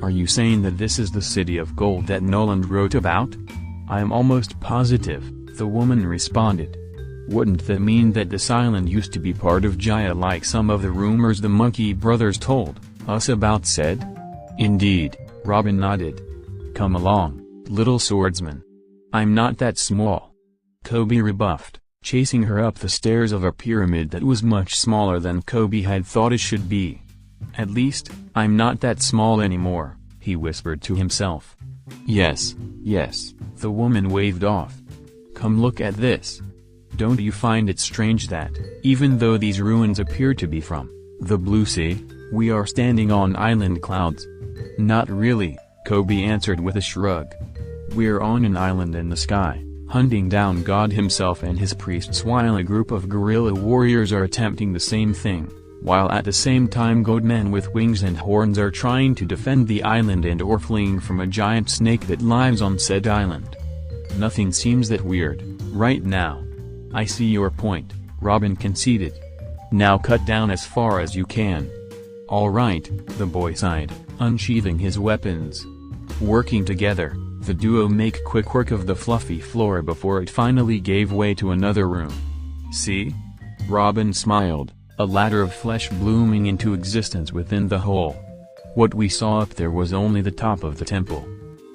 Are you saying that this is the city of gold that Noland wrote about? I'm almost positive, the woman responded. Wouldn't that mean that this island used to be part of Jaya like some of the rumors the Monkey Brothers told us about said? Indeed, Robin nodded. Come along, little swordsman. I'm not that small. Koby rebuffed, chasing her up the stairs of a pyramid that was much smaller than Koby had thought it should be. At least, I'm not that small anymore, he whispered to himself. Yes, yes, the woman waved off. Come look at this. Don't you find it strange that, even though these ruins appear to be from the blue sea, we are standing on island clouds? Not really, Koby answered with a shrug. We're on an island in the sky, hunting down God himself and his priests while a group of guerrilla warriors are attempting the same thing, while at the same time goat men with wings and horns are trying to defend the island and or fleeing from a giant snake that lives on said island. Nothing seems that weird, right now. I see your point, Robin conceded. Now cut down as far as you can. All right, the boy sighed, unsheathing his weapons. Working together, the duo make quick work of the fluffy floor before it finally gave way to another room. See? Robin smiled, a ladder of flesh blooming into existence within the hole. What we saw up there was only the top of the temple.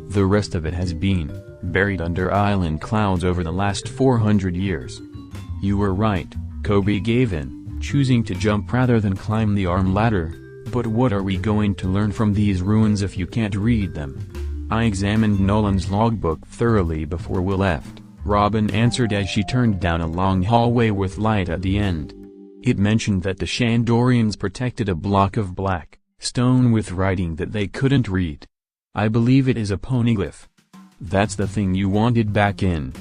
The rest of it has been buried under island clouds over the last 400 years. You were right, Koby gave in, choosing to jump rather than climb the arm ladder. But what are we going to learn from these ruins if you can't read them? I examined Nolan's logbook thoroughly before we left, Robin answered as she turned down a long hallway with light at the end. It mentioned that the Shandorians protected a block of black stone with writing that they couldn't read. I believe it is a Poneglyph. That's the thing you wanted back in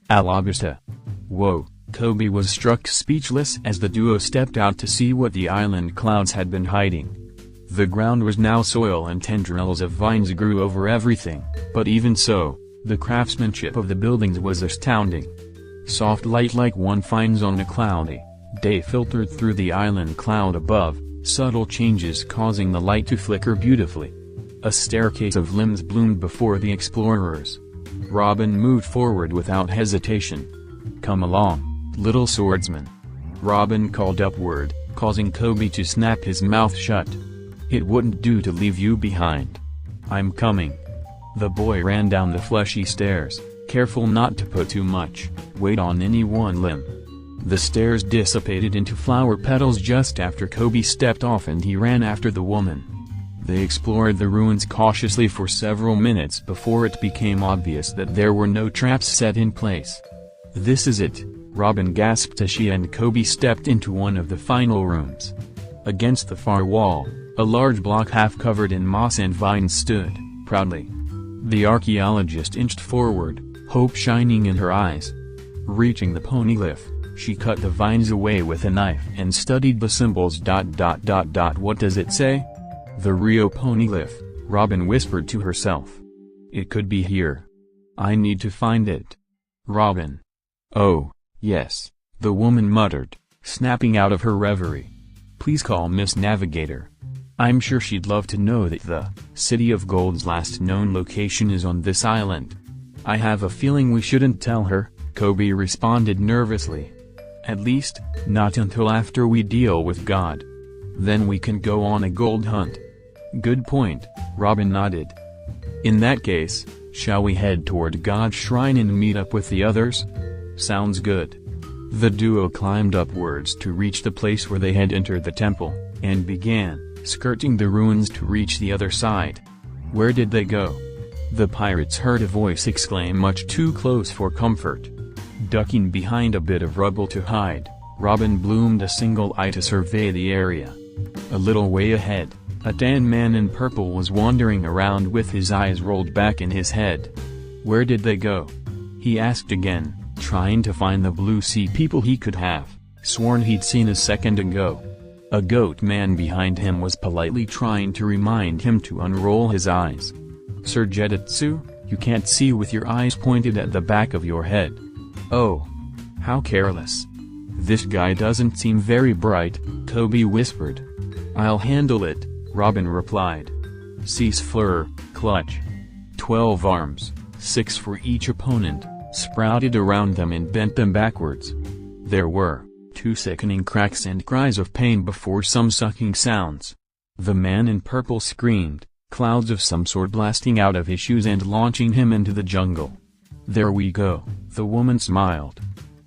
Alabasta. Whoa, Koby was struck speechless as the duo stepped out to see what the island clouds had been hiding. The ground was now soil and tendrils of vines grew over everything, but even so, the craftsmanship of the buildings was astounding. Soft light like one finds on a cloudy day filtered through the island cloud above, subtle changes causing the light to flicker beautifully. A staircase of limbs bloomed before the explorers. Robin moved forward without hesitation. Come along, little swordsman. Robin called upward, causing Koby to snap his mouth shut. It wouldn't do to leave you behind. I'm coming. The boy ran down the fleshy stairs, careful not to put too much weight on any one limb. The stairs dissipated into flower petals just after Koby stepped off and he ran after the woman. They explored the ruins cautiously for several minutes before it became obvious that there were no traps set in place. This is it, Robin gasped as she and Koby stepped into one of the final rooms. Against the far wall, a large block half covered in moss and vines stood, proudly. The archaeologist inched forward, hope shining in her eyes. Reaching the Poneglyph, she cut the vines away with a knife and studied the symbols. What does it say? The Rio Poneglyph, Robin whispered to herself. It could be here. I need to find it. Robin. Oh, yes, the woman muttered, snapping out of her reverie. Please call Miss Navigator. I'm sure she'd love to know that the City of Gold's last known location is on this island. I have a feeling we shouldn't tell her, Koby responded nervously. At least, not until after we deal with God. Then we can go on a gold hunt. Good point, Robin nodded. In that case, shall we head toward God's shrine and meet up with the others? Sounds good. The duo climbed upwards to reach the place where they had entered the temple, and began skirting the ruins to reach the other side. Where did they go? The pirates heard a voice exclaim much too close for comfort. Ducking behind a bit of rubble to hide, Robin bloomed a single eye to survey the area. A little way ahead, a tan man in purple was wandering around with his eyes rolled back in his head. Where did they go? He asked again, trying to find the blue sea people he could have sworn he'd seen a second ago. A goat man behind him was politely trying to remind him to unroll his eyes. Sir Jeditsu, you can't see with your eyes pointed at the back of your head. Oh. How careless. This guy doesn't seem very bright, Koby whispered. I'll handle it, Robin replied. Cease fleur, clutch. 12 arms, 6 for each opponent, sprouted around them and bent them backwards. There were 2 sickening cracks and cries of pain before some sucking sounds. The man in purple screamed, clouds of some sort blasting out of his shoes and launching him into the jungle. There we go, the woman smiled.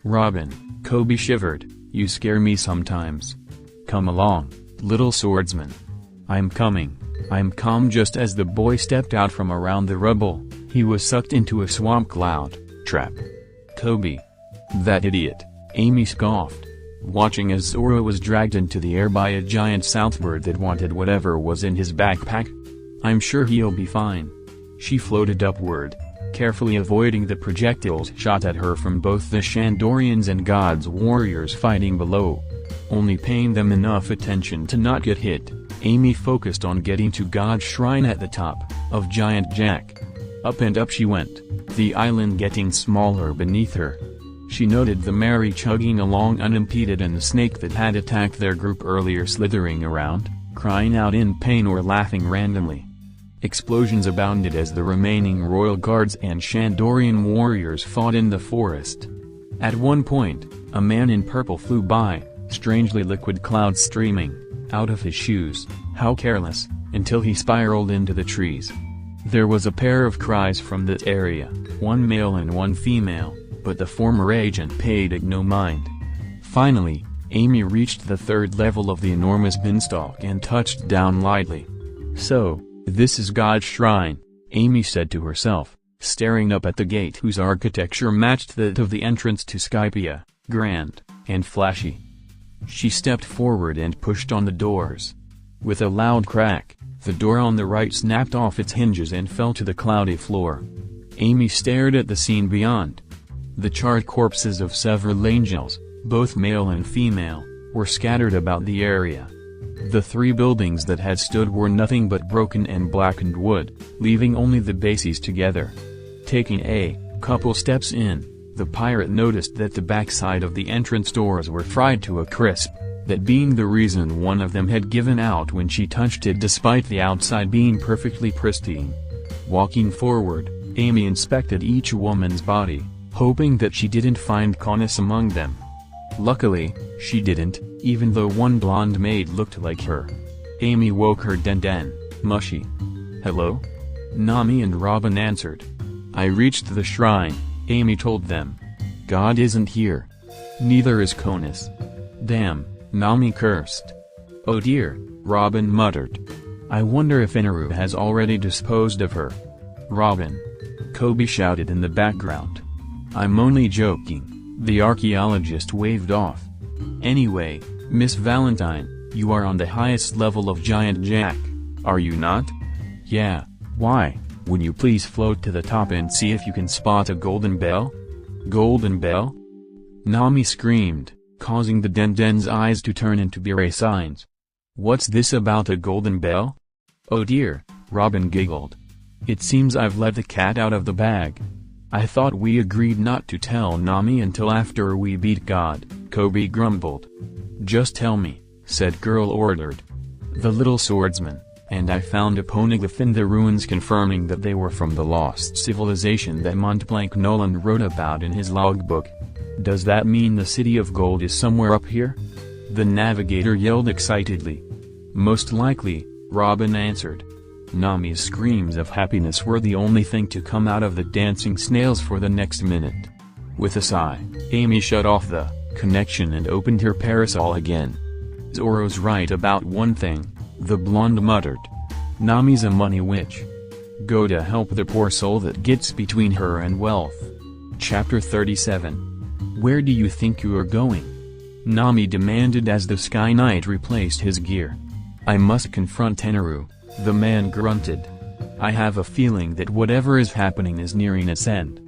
Robin, Koby shivered, you scare me sometimes. Come along, little swordsman. I'm coming. I'm calm. Just as the boy stepped out from around the rubble, he was sucked into a swamp cloud trap. Koby. That idiot, Amy scoffed, watching as Zoro was dragged into the air by a giant southbird that wanted whatever was in his backpack. I'm sure he'll be fine. She floated upward, carefully avoiding the projectiles shot at her from both the Shandorians and God's warriors fighting below. Only paying them enough attention to not get hit, Amy focused on getting to God's shrine at the top of Giant Jack. Up and up she went, the island getting smaller beneath her. She noted the Mary chugging along unimpeded and the snake that had attacked their group earlier slithering around, crying out in pain or laughing randomly. Explosions abounded as the remaining royal guards and Shandorian warriors fought in the forest. At one point, a man in purple flew by, strangely liquid clouds streaming out of his shoes. How careless, until he spiraled into the trees. There was a pair of cries from that area, one male and one female, but the former agent paid it no mind. Finally, Amy reached the 3rd level of the enormous beanstalk and touched down lightly. So, this is God's shrine, Amy said to herself, staring up at the gate whose architecture matched that of the entrance to Skypia, grand and flashy. She stepped forward and pushed on the doors. With a loud crack, the door on the right snapped off its hinges and fell to the cloudy floor. Amy stared at the scene beyond. The charred corpses of several angels, both male and female, were scattered about the area. The 3 buildings that had stood were nothing but broken and blackened wood, leaving only the bases together. Taking a couple steps in, the pirate noticed that the backside of the entrance doors were fried to a crisp, that being the reason one of them had given out when she touched it despite the outside being perfectly pristine. Walking forward, Amy inspected each woman's body, hoping that she didn't find Conus among them. Luckily, she didn't, even though one blonde maid looked like her. Amy woke her den, mushy. Hello? Nami and Robin answered. I reached the shrine, Amy told them. God isn't here. Neither is Conus. Damn, Nami cursed. Oh dear, Robin muttered. I wonder if Eneru has already disposed of her. Robin. Koby shouted in the background. I'm only joking, The archaeologist waved off. "Anyway, Miss Valentine, you are on the highest level of Giant Jack, are you not?" "Yeah, why? Would you please float to the top and see if you can spot a golden bell?" "Golden bell?" Nami screamed, causing the Den-Den's eyes to turn into beret signs. "What's this about a golden bell?" "Oh dear," Robin giggled. "It seems I've let the cat out of the bag. I thought we agreed not to tell Nami until after we beat God," Koby grumbled. "Just tell me," said Girl ordered. "The little swordsman, and I found a poneglyph in the ruins confirming that they were from the lost civilization that Montblanc Nolan wrote about in his logbook. Does that mean the City of Gold is somewhere up here?" The navigator yelled excitedly. "Most likely," Robin answered. Nami's screams of happiness were the only thing to come out of the dancing snails for the next minute. With a sigh, Amy shut off the connection and opened her parasol again. "Zoro's right about one thing," the blonde muttered. "Nami's a money witch. Go to help the poor soul that gets between her and wealth." Chapter 37. "Where do you think you are going?" Nami demanded as the Sky Knight replaced his gear. "I must confront Eneru," the man grunted. "I have a feeling that whatever is happening is nearing its end."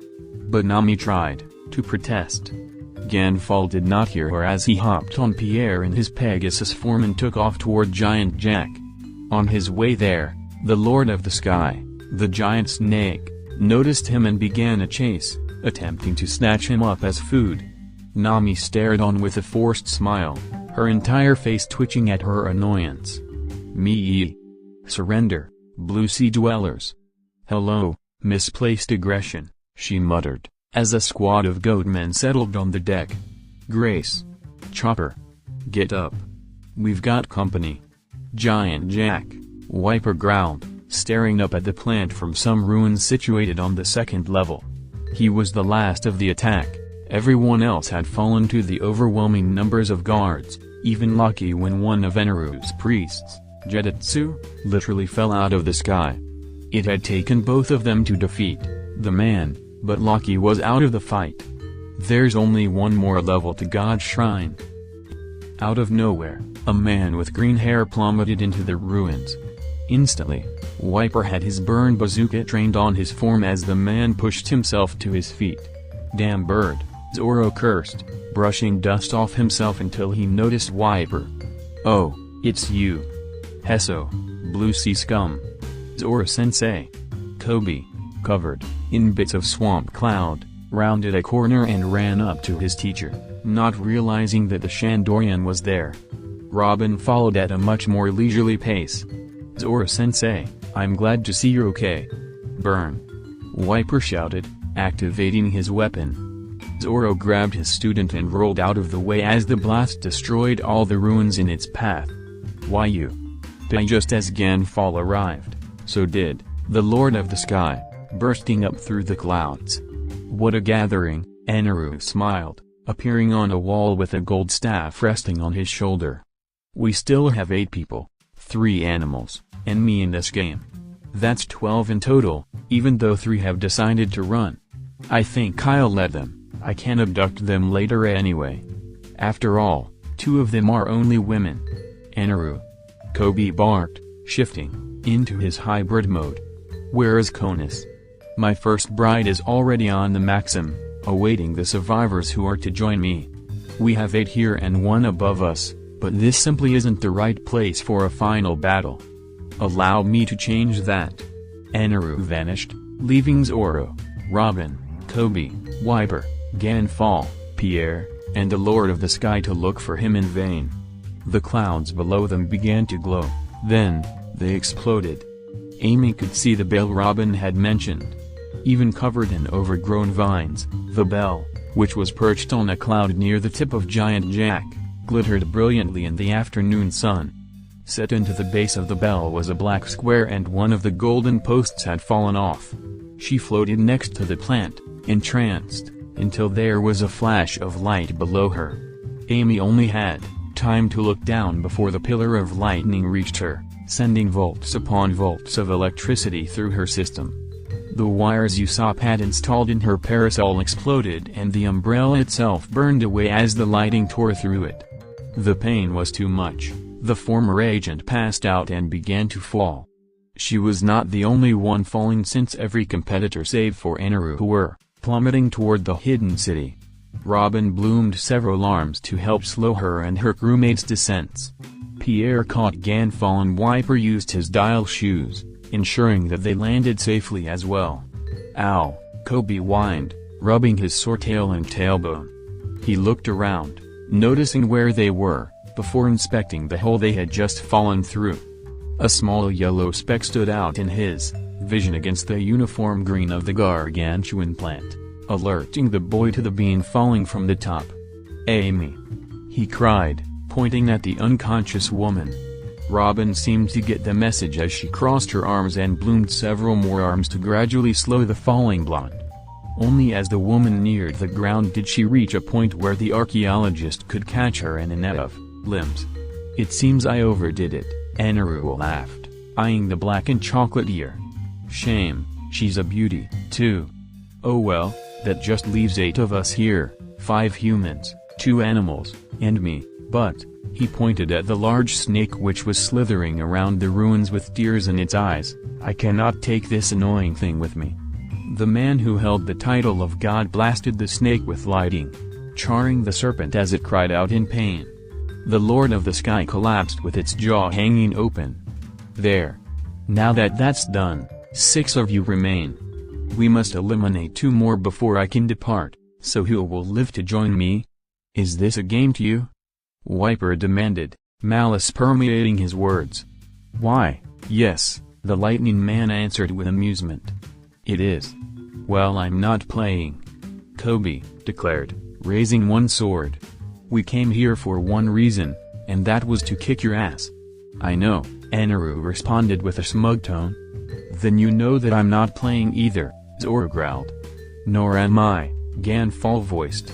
But Nami tried to protest. Ganfall did not hear her as he hopped on Pierre in his Pegasus form and took off toward Giant Jack. On his way there, the Lord of the Sky, the giant snake, noticed him and began a chase, attempting to snatch him up as food. Nami stared on with a forced smile, her entire face twitching at her annoyance. "Me. Surrender, Blue Sea Dwellers." "Hello, misplaced aggression," she muttered, as a squad of goatmen settled on the deck. "Grace. Chopper. Get up. We've got company." Giant Jack, Wiper growled, staring up at the plant from some ruins situated on the second level. He was the last of the attack. Everyone else had fallen to the overwhelming numbers of guards, even Lucky when one of Eneru's priests, Jeditsu, literally fell out of the sky. It had taken both of them to defeat the man, but Lucky was out of the fight. "There's only one more level to God's shrine." Out of nowhere, a man with green hair plummeted into the ruins. Instantly, Wiper had his burn bazooka trained on his form as the man pushed himself to his feet. "Damn bird," Zoro cursed, brushing dust off himself until he noticed Wiper. "Oh, it's you. Hesso, Blue Sea Scum." Zoro-sensei. Koby, covered in bits of swamp cloud, rounded a corner and ran up to his teacher, not realizing that the Shandorian was there. Robin followed at a much more leisurely pace. "Zoro-sensei, I'm glad to see you're okay." "Burn!" Wiper shouted, activating his weapon. Zoro grabbed his student and rolled out of the way as the blast destroyed all the ruins in its path. "Why you?" Just as Ganfall arrived, so did the Lord of the Sky, bursting up through the clouds. "What a gathering," Eneru smiled, appearing on a wall with a gold staff resting on his shoulder. "We still have 8 people, 3 animals, and me in this game. That's 12 in total, even though 3 have decided to run. I think I'll let them, I can abduct them later anyway. After all, 2 of them are only women." Eneru. Koby barked, shifting into his hybrid mode. "Where is Conus?" "My first bride is already on the Maxim, awaiting the survivors who are to join me. We have 8 here and 1 above us, but this simply isn't the right place for a final battle. Allow me to change that." Eneru vanished, leaving Zoro, Robin, Koby, Wiper, Ganfall, Pierre, and the Lord of the Sky to look for him in vain. The clouds below them began to glow, then, they exploded. Amy could see the bell Robin had mentioned. Even covered in overgrown vines, the bell, which was perched on a cloud near the tip of Giant Jack, glittered brilliantly in the afternoon sun. Set into the base of the bell was a black square and one of the golden posts had fallen off. She floated next to the plant, entranced, until there was a flash of light below her. Amy only had time to look down before the pillar of lightning reached her, sending volts upon volts of electricity through her system. The wires Usopp had installed in her parasol exploded and the umbrella itself burned away as the lightning tore through it. The pain was too much. The former agent passed out and began to fall. She was not the only one falling, since every competitor save for Eneru were plummeting toward the hidden city. Robin bloomed several arms to help slow her and her crewmates' descents. Pierre caught Ganfall and Wiper used his dial shoes, ensuring that they landed safely as well. Ow, Koby whined, rubbing his sore tail and tailbone. He looked around, noticing where they were, before inspecting the hole they had just fallen through. A small yellow speck stood out in his vision against the uniform green of the gargantuan plant, alerting the boy to the beam falling from the top. "Amy!" he cried, pointing at the unconscious woman. Robin seemed to get the message as she crossed her arms and bloomed several more arms to gradually slow the falling blonde. Only as the woman neared the ground did she reach a point where the archaeologist could catch her in a net of limbs. "It seems I overdid it," Eneru laughed, eyeing the black and chocolate ear. "Shame, she's a beauty, too. Oh well, that just leaves 8 of us here, 5 humans, 2 animals, and me, but," he pointed at the large snake which was slithering around the ruins with tears in its eyes, "I cannot take this annoying thing with me." The man who held the title of god blasted the snake with lightning, charring the serpent as it cried out in pain. The Lord of the Sky collapsed with its jaw hanging open. "There. Now that that's done, 6 of you remain. We must eliminate 2 more before I can depart, so who will live to join me? Is this a game to you?" Wiper demanded, malice permeating his words. "Why, yes," the lightning man answered with amusement. "It is." "Well, I'm not playing," Koby declared, raising one sword. "We came here for one reason, and that was to kick your ass." "I know," Eneru responded with a smug tone. "Then you know that I'm not playing either," Zoro growled. "Nor am I," Ganfall voiced.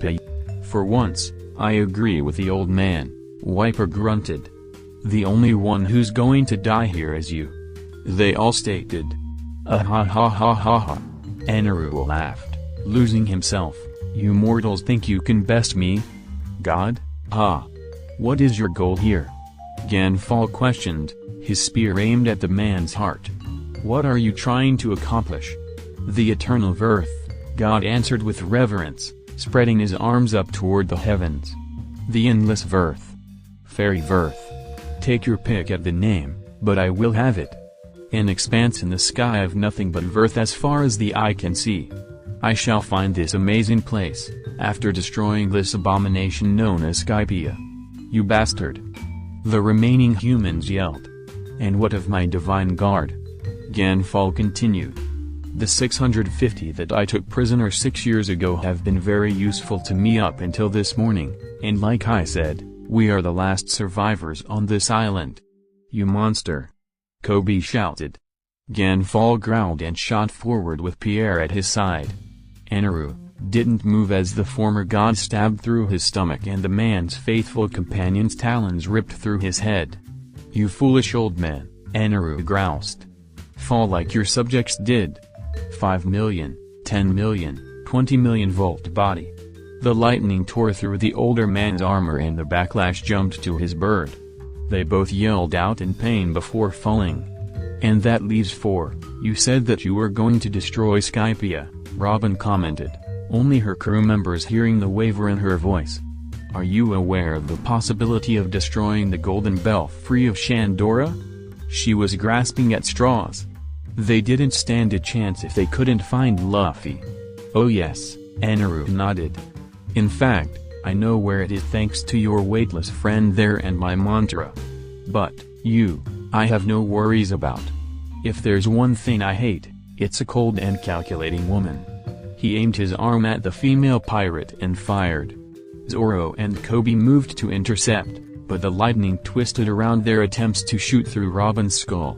"Pay. For once, I agree with the old man," Wiper grunted. "The only one who's going to die here is you," they all stated. "Ah ha ha ha ha ha," Eneru laughed, losing himself. "You mortals think you can best me? God? Ha! What is your goal here?" Ganfall questioned, his spear aimed at the man's heart. "What are you trying to accomplish?" "The eternal Verth," God answered with reverence, spreading his arms up toward the heavens. "The endless Verth. Fairy Verth. Take your pick at the name, but I will have it. An expanse in the sky of nothing but Verth as far as the eye can see. I shall find this amazing place, after destroying this abomination known as Skypiea." "You bastard!" the remaining humans yelled. "And what of my divine guard?" Ganfall continued. "The 650 that I took prisoner 6 years ago have been very useful to me up until this morning, and like I said, we are the last survivors on this island." "You monster!" Koby shouted. Ganfall growled and shot forward with Pierre at his side. Eneru didn't move as the former god stabbed through his stomach and the man's faithful companion's talons ripped through his head. "You foolish old man," Eneru groused. "Fall like your subjects did. 5 million, 10 million, 20 million volt body." The lightning tore through the older man's armor and the backlash jumped to his bird. They both yelled out in pain before falling. "And that leaves 4, you said that you were going to destroy Skypiea," Robin commented, only her crew members hearing the waver in her voice. "Are you aware of the possibility of destroying the Golden Belfry of Shandora?" She was grasping at straws. They didn't stand a chance if they couldn't find Luffy. "Oh yes," Eneru nodded. "In fact, I know where it is thanks to your weightless friend there and my mantra. But, you, I have no worries about. If there's one thing I hate, it's a cold and calculating woman." He aimed his arm at the female pirate and fired. Zoro and Koby moved to intercept, but the lightning twisted around their attempts to shoot through Robin's skull.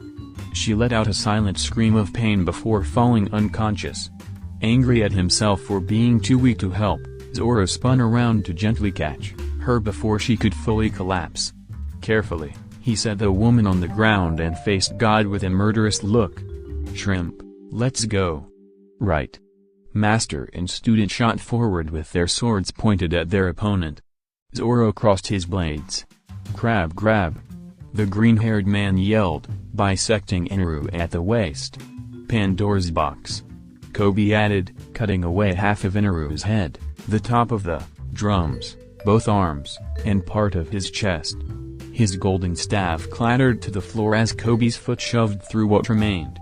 She let out a silent scream of pain before falling unconscious. Angry at himself for being too weak to help, Zoro spun around to gently catch her before she could fully collapse. Carefully, he set the woman on the ground and faced God with a murderous look. "Shrimp," Let's go. Right. Master and student shot forward with their swords pointed at their opponent. Zoro crossed his blades. Grab, grab. The green-haired man yelled, bisecting Eneru at the waist. Pandora's box. Koby added, cutting away half of Eneru's head, the top of the drums, both arms, and part of his chest. His golden staff clattered to the floor as Koby's foot shoved through what remained.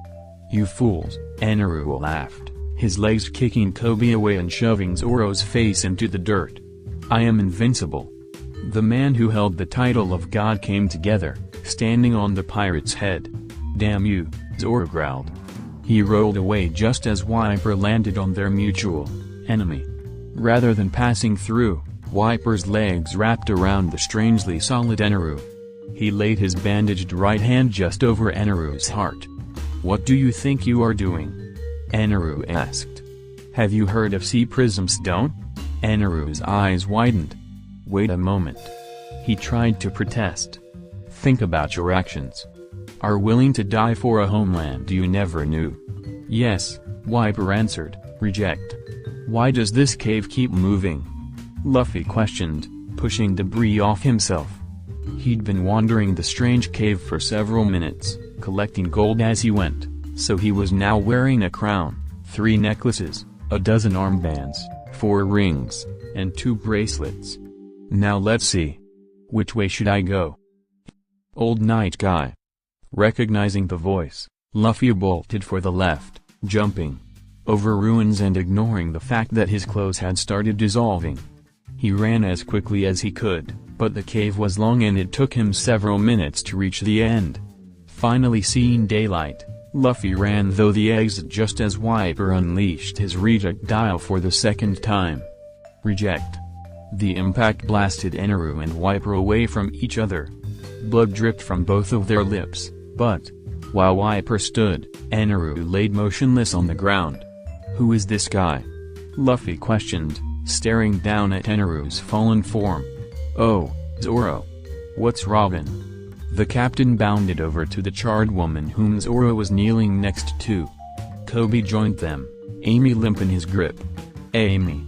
You fools, Eneru laughed, his legs kicking Koby away and shoving Zoro's face into the dirt. I am invincible. The man who held the title of God came together, standing on the pirate's head. Damn you, Zoro growled. He rolled away just as Wiper landed on their mutual enemy. Rather than passing through, Wiper's legs wrapped around the strangely solid Eneru. He laid his bandaged right hand just over Eneru's heart. What do you think you are doing? Eneru asked. Have you heard of sea prism stone? Eneru's eyes widened. Wait a moment. He tried to protest. Think about your actions. Are willing to die for a homeland you never knew. Yes, Wiper answered, reject. Why does this cave keep moving? Luffy questioned, pushing debris off himself. He'd been wandering the strange cave for several minutes, collecting gold as he went, so he was now wearing a crown, 3 necklaces, a dozen armbands, 4 rings, and 2 bracelets. Now let's see. Which way should I go? Old night guy. Recognizing the voice, Luffy bolted for the left, jumping over ruins and ignoring the fact that his clothes had started dissolving. He ran as quickly as he could, but the cave was long and it took him several minutes to reach the end. Finally seeing daylight, Luffy ran through the exit just as Wiper unleashed his reject dial for the second time. Reject. The impact blasted Eneru and Wiper away from each other. Blood dripped from both of their lips, but, while Wiper stood, Eneru laid motionless on the ground. Who is this guy? Luffy questioned, staring down at Eneru's fallen form. Oh, Zoro. What's Robin? The captain bounded over to the charred woman whom Zoro was kneeling next to. Koby joined them, Amy limp in his grip. Amy.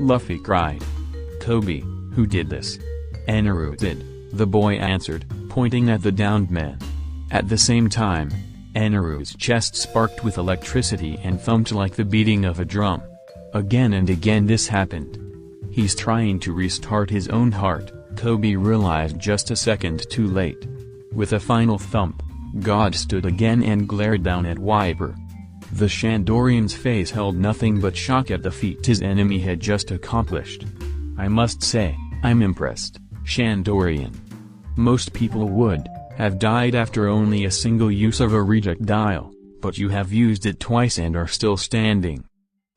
Luffy cried. Koby, who did this? Eneru did, the boy answered, pointing at the downed man. At the same time, Eneru's chest sparked with electricity and thumped like the beating of a drum. Again and again this happened. He's trying to restart his own heart, Koby realized just a second too late. With a final thump, God stood again and glared down at Wiper. The Shandorian's face held nothing but shock at the feat his enemy had just accomplished. I must say, I'm impressed, Shandorian. Most people would have died after only a single use of a reject dial, but you have used it twice and are still standing.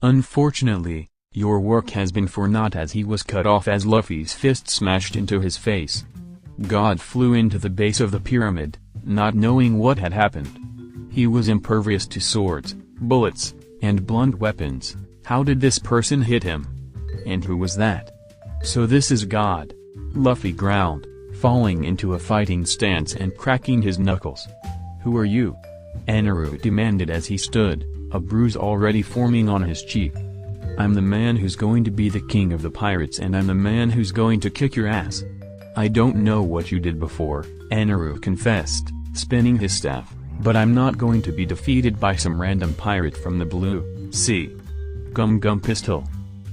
Unfortunately, your work has been for naught as he was cut off as Luffy's fist smashed into his face. God flew into the base of the pyramid, not knowing what had happened. He was impervious to swords, bullets, and blunt weapons. How did this person hit him? And who was that? So this is God. Luffy growled, falling into a fighting stance and cracking his knuckles. Who are you? Eneru demanded as he stood, a bruise already forming on his cheek. I'm the man who's going to be the king of the pirates and I'm the man who's going to kick your ass. I don't know what you did before, Eneru confessed, spinning his staff, but I'm not going to be defeated by some random pirate from the blue sea. Gum Gum Pistol.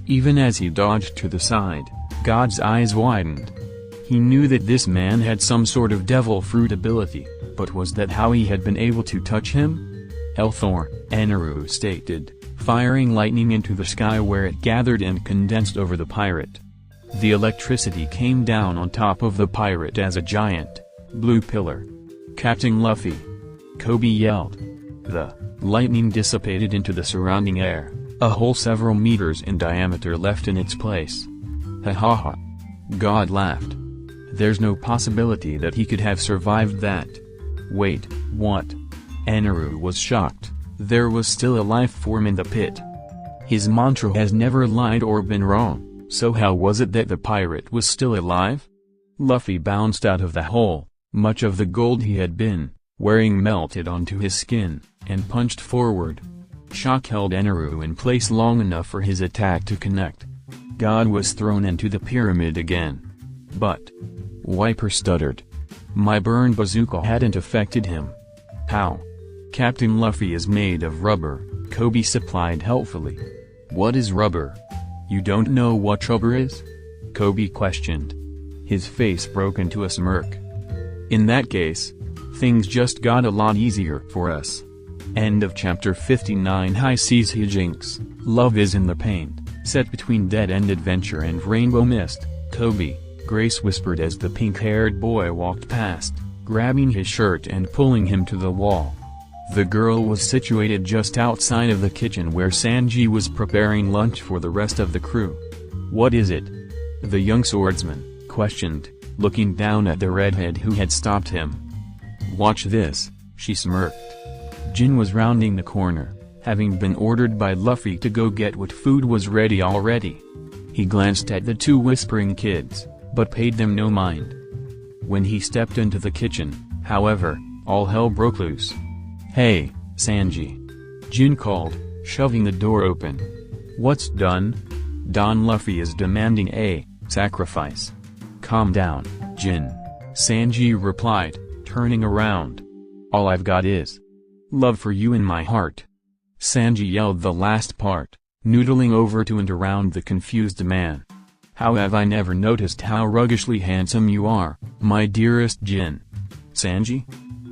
Even as he dodged to the side, God's eyes widened. He knew that this man had some sort of devil fruit ability, but was that how he had been able to touch him? Elthor, Eneru stated, firing lightning into the sky where it gathered and condensed over the pirate. The electricity came down on top of the pirate as a giant, blue pillar. Captain Luffy! Koby yelled. The lightning dissipated into the surrounding air, a hole several meters in diameter left in its place. Ha ha ha. God laughed. There's no possibility that he could have survived that. Wait, what? Eneru was shocked. There was still a life form in the pit. His mantra has never lied or been wrong, so how was it that the pirate was still alive? Luffy bounced out of the hole, much of the gold he had been wearing melted onto his skin, and punched forward. Shock held Eneru in place long enough for his attack to connect. God was thrown into the pyramid again. But Wiper stuttered. My burn bazooka hadn't affected him. How? Captain Luffy is made of rubber, Koby supplied helpfully. What is rubber? You don't know what rubber is? Koby questioned. His face broke into a smirk. In that case, things just got a lot easier for us. End of chapter 59. High seas hijinks, love is in the paint, set between Dead End Adventure and Rainbow Mist, Koby, Grace whispered as the pink-haired boy walked past, grabbing his shirt and pulling him to the wall. The girl was situated just outside of the kitchen where Sanji was preparing lunch for the rest of the crew. What is it? The young swordsman questioned, looking down at the redhead who had stopped him. Watch this, she smirked. Jin was rounding the corner, having been ordered by Luffy to go get what food was ready already. He glanced at the two whispering kids, but paid them no mind. When he stepped into the kitchen, however, all hell broke loose. Hey, Sanji. Jin called, shoving the door open. What's done? Don Luffy is demanding a sacrifice. Calm down, Jin. Sanji replied, turning around. All I've got is love for you in my heart. Sanji yelled the last part, noodling over to and around the confused man. How have I never noticed how ruggishly handsome you are, my dearest Jin? Sanji?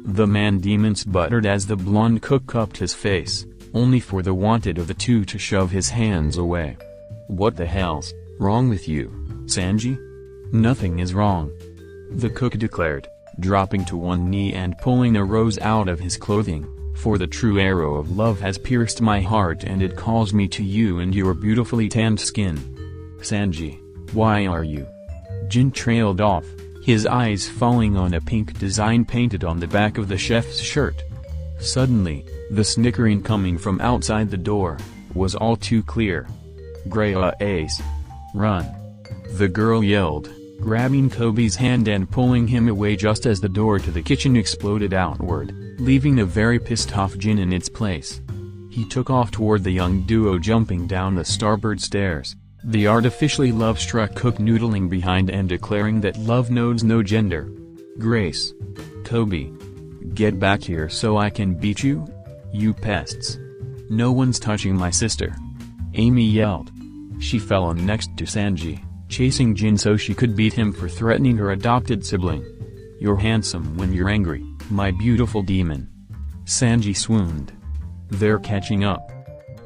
The man demon sputtered as the blonde cook cupped his face, only for the wanted of the two to shove his hands away. What the hell's wrong with you, Sanji? Nothing is wrong, the cook declared, dropping to one knee and pulling a rose out of his clothing, for the true arrow of love has pierced my heart and it calls me to you and your beautifully tanned skin. Sanji, why are you? Jin trailed off, his eyes falling on a pink design painted on the back of the chef's shirt. Suddenly, the snickering coming from outside the door was all too clear. Great ace. Run. The girl yelled, grabbing Koby's hand and pulling him away just as the door to the kitchen exploded outward, leaving a very pissed-off Jin in its place. He took off toward the young duo jumping down the starboard stairs, the artificially love-struck cook noodling behind and declaring that love knows no gender. Grace. Koby. Get back here so I can beat you? You pests. No one's touching my sister. Amy yelled. She fell on next to Sanji, chasing Jin so she could beat him for threatening her adopted sibling. You're handsome when you're angry, my beautiful demon. Sanji swooned. They're catching up.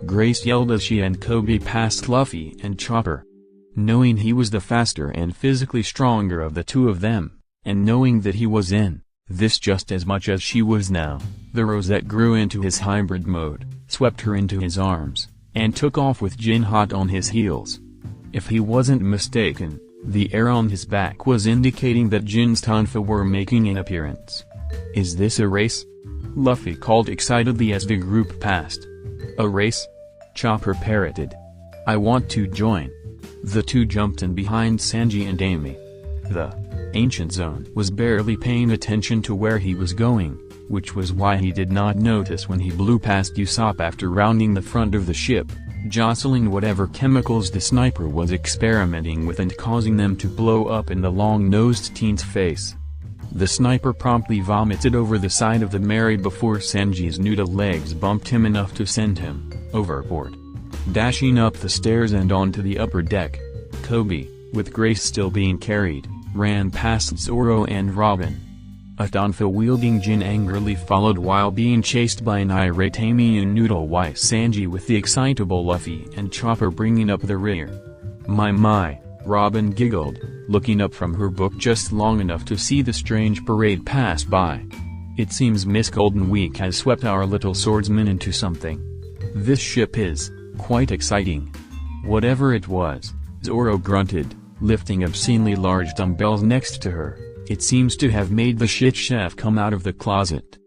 Grace yelled as she and Koby passed Luffy and Chopper. Knowing he was the faster and physically stronger of the two of them, and knowing that he was in this just as much as she was now, the rosette grew into his hybrid mode, swept her into his arms, and took off with Jin hot on his heels. If he wasn't mistaken, the air on his back was indicating that Jin's tonfa were making an appearance. Is this a race? Luffy called excitedly as the group passed. A race? Chopper parroted. I want to join. The two jumped in behind Sanji and Amy. The Ancient Zone was barely paying attention to where he was going, which was why he did not notice when he blew past Usopp after rounding the front of the ship, jostling whatever chemicals the sniper was experimenting with and causing them to blow up in the long-nosed teen's face. The sniper promptly vomited over the side of the Mary before Sanji's noodle legs bumped him enough to send him overboard. Dashing up the stairs and onto the upper deck, Koby, with Grace still being carried, ran past Zoro and Robin. A tonfa-wielding Jin angrily followed while being chased by an irate Amy and Noodle White Sanji with the excitable Luffy and Chopper bringing up the rear. My, Robin giggled, looking up from her book just long enough to see the strange parade pass by. It seems Miss Golden Week has swept our little swordsman into something. This ship is quite exciting. Whatever it was, Zoro grunted, lifting obscenely large dumbbells next to her. It seems to have made the shit chef come out of the closet.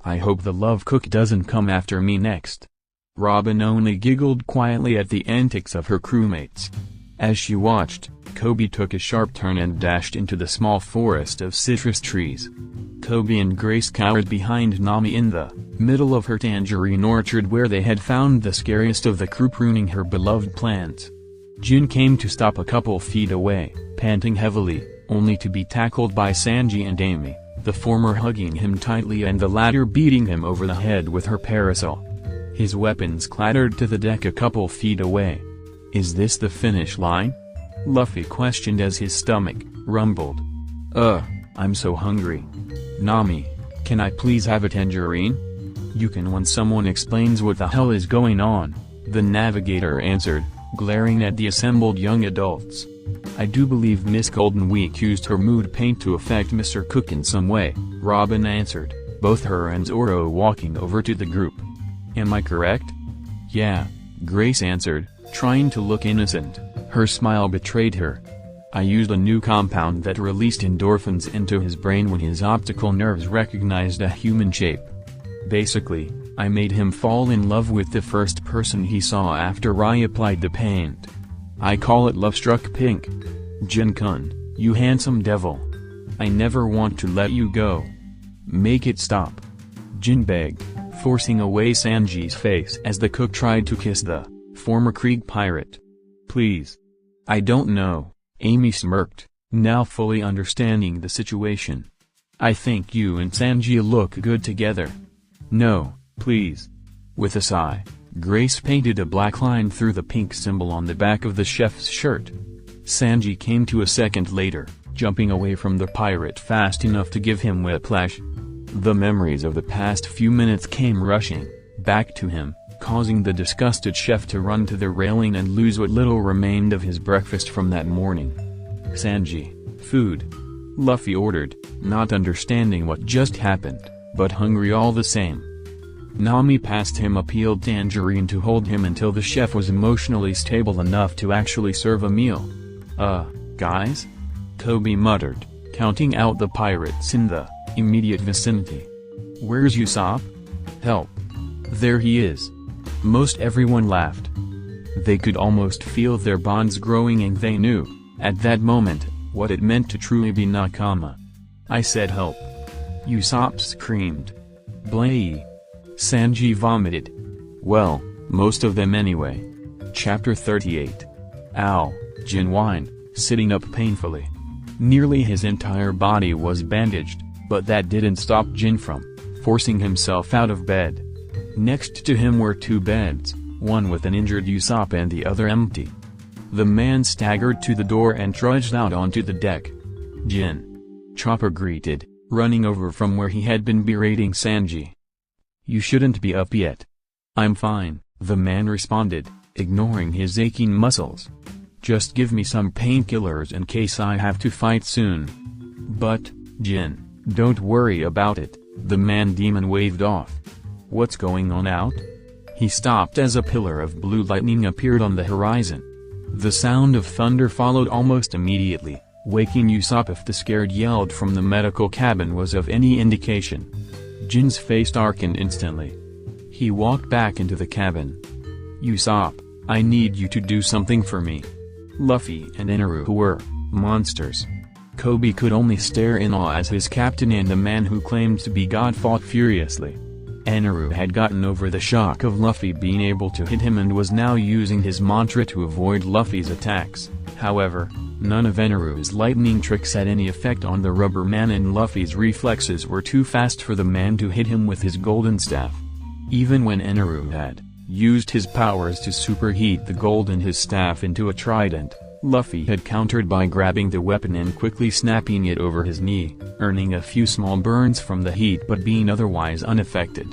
I hope the love cook doesn't come after me next. Robin only giggled quietly at the antics of her crewmates. As she watched, Koby took a sharp turn and dashed into the small forest of citrus trees. Koby and Grace cowered behind Nami in the middle of her tangerine orchard where they had found the scariest of the crew pruning her beloved plants. Jin came to stop a couple feet away, panting heavily, only to be tackled by Sanji and Amy, the former hugging him tightly and the latter beating him over the head with her parasol. His weapons clattered to the deck a couple feet away. "Is this the finish line?" Luffy questioned as his stomach rumbled. I'm so hungry. Nami, can I please have a tangerine?" "You can when someone explains what the hell is going on," the navigator answered, glaring at the assembled young adults. "I do believe Miss Golden Week used her mood paint to affect Mr. Cook in some way," Robin answered, both her and Zoro walking over to the group. "Am I correct?" "Yeah," Grace answered, trying to look innocent. Her smile betrayed her. "I used a new compound that released endorphins into his brain when his optical nerves recognized a human shape. Basically, I made him fall in love with the first person he saw after I applied the paint. I call it love-struck pink. Jin-kun, you handsome devil. I never want to let you go. Make it stop." Jin begged, forcing away Sanji's face as the cook tried to kiss the former Krieg pirate. "Please. I don't know," Amy smirked, now fully understanding the situation. "I think you and Sanji look good together." "No, please." With a sigh, Grace painted a black line through the pink symbol on the back of the chef's shirt. Sanji came to a second later, jumping away from the pirate fast enough to give him whiplash. The memories of the past few minutes came rushing back to him, causing the disgusted chef to run to the railing and lose what little remained of his breakfast from that morning. "Sanji, food," Luffy ordered, not understanding what just happened, but hungry all the same. Nami passed him a peeled tangerine to hold him until the chef was emotionally stable enough to actually serve a meal. Guys?" Koby muttered, counting out the pirates in the immediate vicinity. "Where's Usopp? Help. There he is." Most everyone laughed. They could almost feel their bonds growing and they knew, at that moment, what it meant to truly be Nakama. "I said help." Usopp screamed. "Bleh." Sanji vomited. "Well, most of them anyway." Chapter 38. Ow, Jin whined, sitting up painfully. Nearly his entire body was bandaged, but that didn't stop Jin from forcing himself out of bed. Next to him were two beds, one with an injured Usopp and the other empty. The man staggered to the door and trudged out onto the deck. "Jin." Chopper greeted, running over from where he had been berating Sanji. "You shouldn't be up yet." "I'm fine," the man responded, ignoring his aching muscles. "Just give me some painkillers in case I have to fight soon." "But, Jin, don't worry about it," the man demon waved off. "What's going on out?" He stopped as a pillar of blue lightning appeared on the horizon. The sound of thunder followed almost immediately, waking Usopp if the scared yelled from the medical cabin was of any indication. Jin's face darkened instantly. He walked back into the cabin. "Usopp, I need you to do something for me." Luffy and Eneru were monsters. Koby could only stare in awe as his captain and the man who claimed to be God fought furiously. Eneru had gotten over the shock of Luffy being able to hit him and was now using his mantra to avoid Luffy's attacks. However, none of Eneru's lightning tricks had any effect on the rubber man and Luffy's reflexes were too fast for the man to hit him with his golden staff. Even when Eneru had used his powers to superheat the gold in his staff into a trident, Luffy had countered by grabbing the weapon and quickly snapping it over his knee, earning a few small burns from the heat but being otherwise unaffected.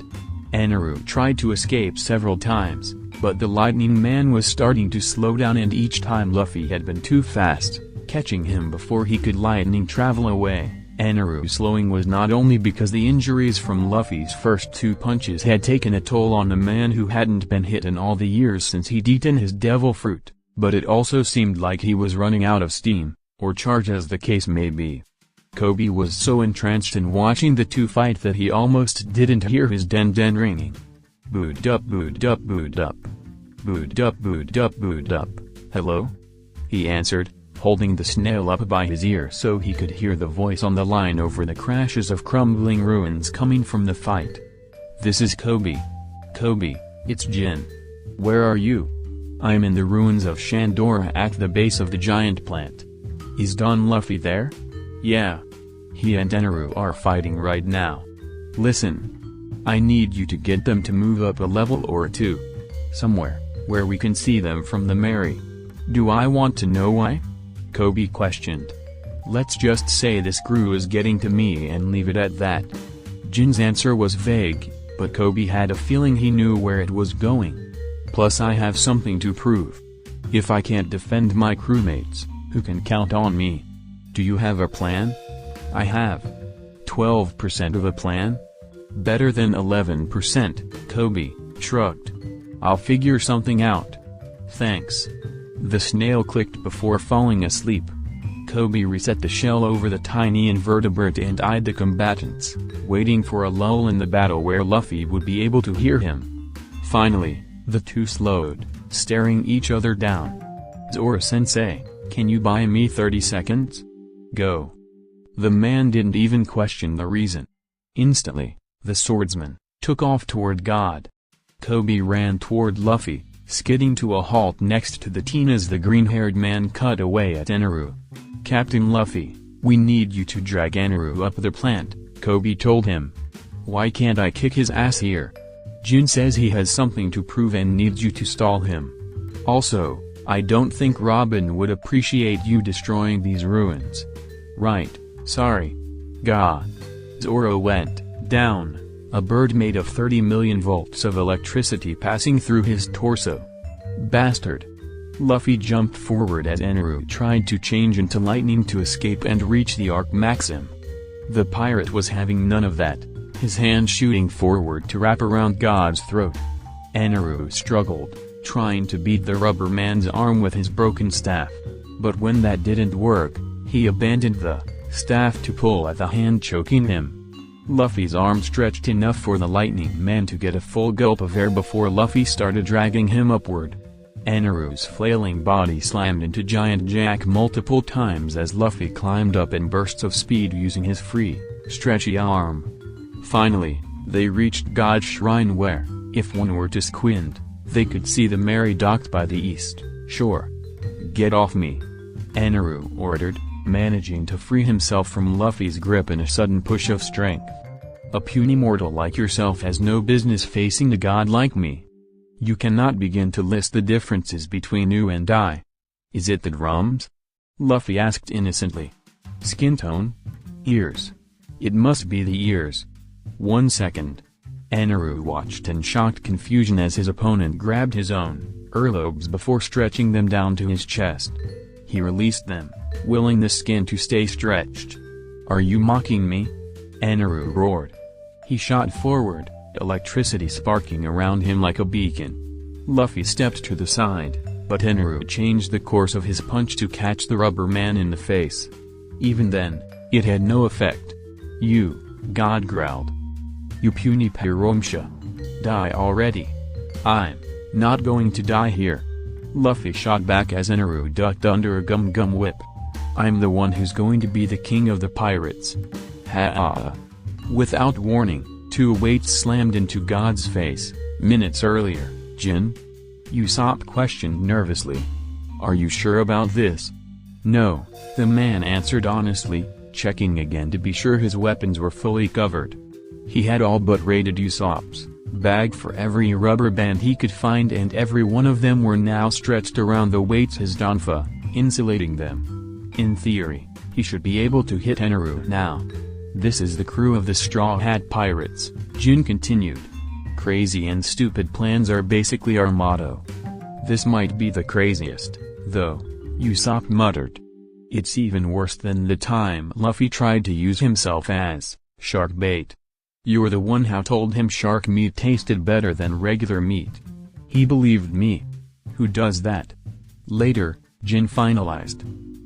Eneru tried to escape several times, but the lightning man was starting to slow down and each time Luffy had been too fast, catching him before he could lightning travel away. Eneru's slowing was not only because the injuries from Luffy's first two punches had taken a toll on the man who hadn't been hit in all the years since he'd eaten his devil fruit, but it also seemed like he was running out of steam, or charge as the case may be. Koby was so entranced in watching the two fight that he almost didn't hear his den ringing. "Booed up, booed up, booed up. Booed up, booed up, booed up. Hello?" he answered, holding the snail up by his ear so he could hear the voice on the line over the crashes of crumbling ruins coming from the fight. "This is Koby. Koby, it's Jin. Where are you?" "I'm in the ruins of Shandora at the base of the giant plant." "Is Don Luffy there?" "Yeah. He and Eneru are fighting right now. Listen. I need you to get them to move up a level or two. Somewhere, where we can see them from the Mary." "Do I want to know why?" Koby questioned. "Let's just say this crew is getting to me and leave it at that." Jin's answer was vague, but Koby had a feeling he knew where it was going. "Plus I have something to prove. If I can't defend my crewmates, who can count on me? Do you have a plan?" "I have." 12% of a plan? Better than 11%, Koby shrugged. "I'll figure something out. Thanks." The snail clicked before falling asleep. Koby reset the shell over the tiny invertebrate and eyed the combatants, waiting for a lull in the battle where Luffy would be able to hear him. Finally, the two slowed, staring each other down. "Zoro-sensei, can you buy me 30 seconds? Go." The man didn't even question the reason. Instantly, the swordsman took off toward God. Koby ran toward Luffy, skidding to a halt next to the teen as the green-haired man cut away at Eneru. "Captain Luffy, we need you to drag Eneru up the plant," Koby told him. "Why can't I kick his ass here? Jin says he has something to prove and needs you to stall him. Also, I don't think Robin would appreciate you destroying these ruins." "Right, sorry." God. Zoro went down, a bird made of 30 million volts of electricity passing through his torso. "Bastard." Luffy jumped forward as Eneru tried to change into lightning to escape and reach the arc maxim. The pirate was having none of that, his hand shooting forward to wrap around God's throat. Eneru struggled, trying to beat the rubber man's arm with his broken staff. But when that didn't work, he abandoned the staff to pull at the hand choking him. Luffy's arm stretched enough for the lightning man to get a full gulp of air before Luffy started dragging him upward. Eneru's flailing body slammed into Giant Jack multiple times as Luffy climbed up in bursts of speed using his free, stretchy arm. Finally, they reached God's shrine where, if one were to squint, they could see the Mary docked by the east shore. "Get off me," Eneru ordered, managing to free himself from Luffy's grip in a sudden push of strength. "A puny mortal like yourself has no business facing a god like me. You cannot begin to list the differences between you and I. Is it the drums?" Luffy asked innocently. "Skin tone? Ears. It must be the ears. 1 second. Eneru watched in shocked confusion as his opponent grabbed his own earlobes before stretching them down to his chest. He released them, willing the skin to stay stretched. "Are you mocking me?" Eneru roared. He shot forward, electricity sparking around him like a beacon. Luffy stepped to the side, but Eneru changed the course of his punch to catch the rubber man in the face. Even then, it had no effect. "You," God growled. "You puny Piromsha. Die already." "I'm not going to die here." Luffy shot back as Eneru ducked under a gum-gum whip. "I'm the one who's going to be the king of the pirates." Ha-ah. Without warning, two weights slammed into God's face. Minutes earlier, Jin? Usopp questioned nervously. "Are you sure about this?" "No," the man answered honestly, checking again to be sure his weapons were fully covered. He had all but raided Usopp's bag for every rubber band he could find, and every one of them were now stretched around the weights his donfa, insulating them. In theory, he should be able to hit Eneru now. "This is the crew of the Straw Hat Pirates," Jin continued. "Crazy and stupid plans are basically our motto. This might be the craziest, though," Usopp muttered. "It's even worse than the time Luffy tried to use himself as shark bait. You're the one who told him shark meat tasted better than regular meat. He believed me. Who does that?" Later, Jin finalized.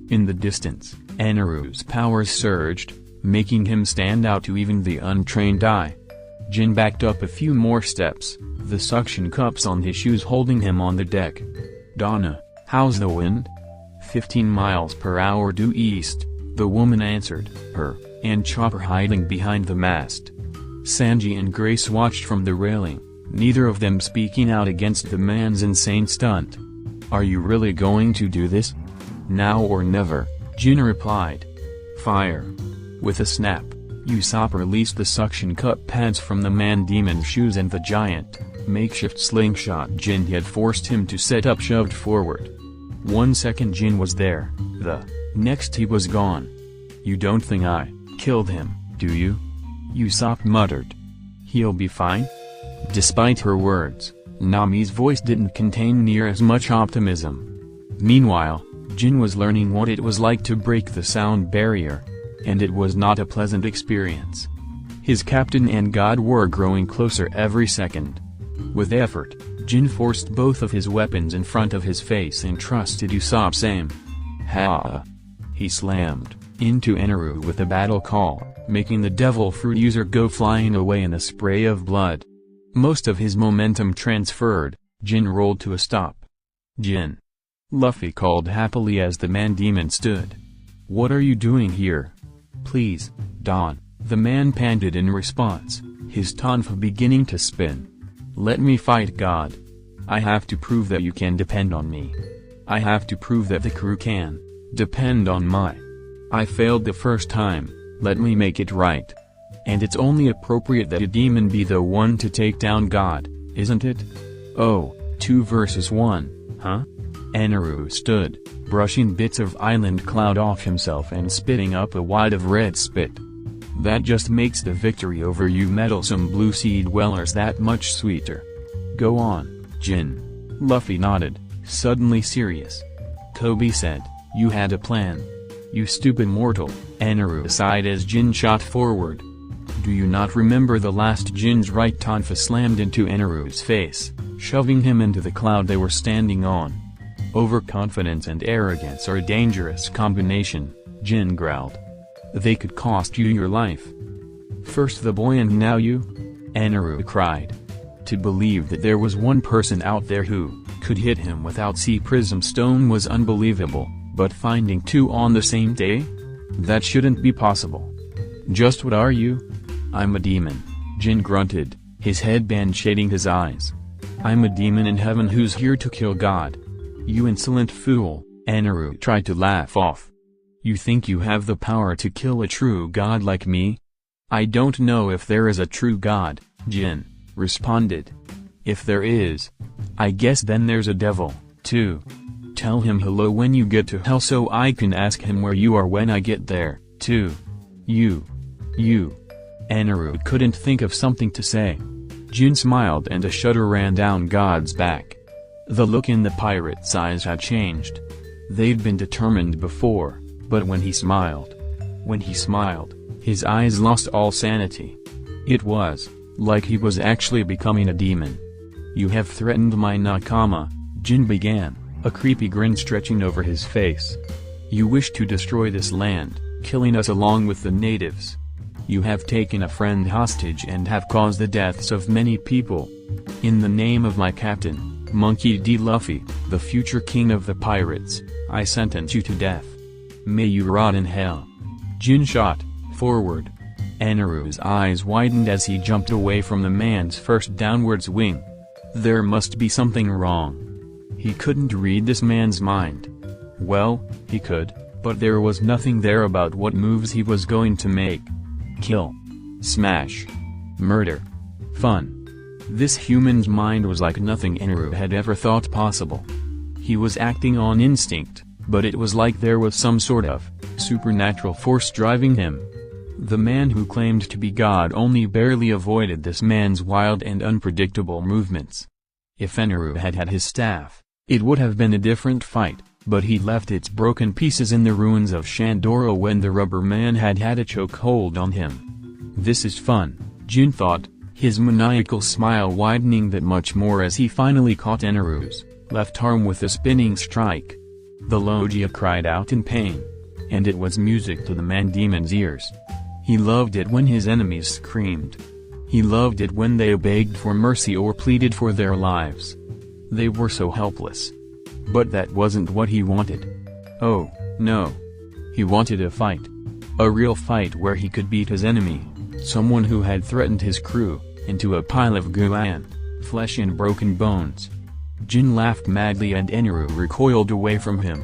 In the distance, Eneru's powers surged, making him stand out to even the untrained eye. Jin backed up a few more steps, the suction cups on his shoes holding him on the deck. "Donna, how's the wind?" 15 miles per hour due east, the woman answered her, and Chopper hiding behind the mast. Sanji and Grace watched from the railing, neither of them speaking out against the man's insane stunt. "Are you really going to do this? Now or never," Jin replied. "Fire." With a snap, Usopp released the suction cup pads from the man-demon shoes, and the giant, makeshift slingshot Jin had forced him to set up shoved forward. 1 second Jin was there, the next he was gone. "You don't think I killed him, do you?" Usopp muttered. "He'll be fine?" Despite her words, Nami's voice didn't contain near as much optimism. Meanwhile, Jin was learning what it was like to break the sound barrier. And it was not a pleasant experience. His captain and God were growing closer every second. With effort, Jin forced both of his weapons in front of his face and trusted Usopp's aim. Ha! He slammed into Eneru with a battle call, making the DevilFruit user go flying away in a spray of blood. Most of his momentum transferred, Jin rolled to a stop. "Jin!" Luffy called happily as the man-demon stood. "What are you doing here?" "Please, Don," the man panted in response, his tonfa beginning to spin. "Let me fight God. I have to prove that you can depend on me. I have to prove that the crew can depend on I failed the first time, let me make it right. And it's only appropriate that a demon be the one to take down God, isn't it?" "Oh, 2 versus 1, huh?" Eneru stood, brushing bits of island cloud off himself and spitting up a wad of red spit. "That just makes the victory over you meddlesome blue sea dwellers that much sweeter. Go on, Jin." Luffy nodded, suddenly serious. Koby said, "You had a plan. You stupid mortal," Eneru sighed as Jin shot forward. "Do you not remember the last?" Jin's right tonfa slammed into Eneru's face, shoving him into the cloud they were standing on. "Overconfidence and arrogance are a dangerous combination," Jin growled. "They could cost you your life." "First the boy and now you?" Eneru cried. To believe that there was one person out there who could hit him without Sea Prism Stone was unbelievable, but finding 2 on the same day? That shouldn't be possible. "Just what are you?" "I'm a demon," Jin grunted, his headband shading his eyes. "I'm a demon in heaven who's here to kill God." "You insolent fool," Eneru tried to laugh off. "You think you have the power to kill a true god like me?" "I don't know if there is a true god," Jin responded. "If there is, I guess then there's a devil, too. Tell him hello when you get to hell so I can ask him where you are when I get there, too." You. Eneru couldn't think of something to say. Jin smiled and a shudder ran down God's back. The look in the pirate's eyes had changed. They'd been determined before, but when he smiled, his eyes lost all sanity. It was like he was actually becoming a demon. "You have threatened my nakama," Jin began, a creepy grin stretching over his face. "You wish to destroy this land, killing us along with the natives. You have taken a friend hostage and have caused the deaths of many people. In the name of my captain, Monkey D. Luffy, the future king of the pirates, I sentence you to death. May you rot in hell." Jin shot forward. Eneru's eyes widened as he jumped away from the man's first downward swing. There must be something wrong. He couldn't read this man's mind. Well, he could, but there was nothing there about what moves he was going to make. Kill. Smash. Murder. Fun. This human's mind was like nothing Eneru had ever thought possible. He was acting on instinct, but it was like there was some sort of supernatural force driving him. The man who claimed to be God only barely avoided this man's wild and unpredictable movements. If Eneru had had his staff, it would have been a different fight, but he left its broken pieces in the ruins of Shandora when the rubber man had a chokehold on him. This is fun, Jin thought, his maniacal smile widening that much more as he finally caught Eneru's left arm with a spinning strike. The Logia cried out in pain. And it was music to the man-demon's ears. He loved it when his enemies screamed. He loved it when they begged for mercy or pleaded for their lives. They were so helpless. But that wasn't what he wanted. Oh, no. He wanted a fight. A real fight where he could beat his enemy, someone who had threatened his crew, into a pile of goo and flesh and broken bones. Jin laughed madly and Eneru recoiled away from him.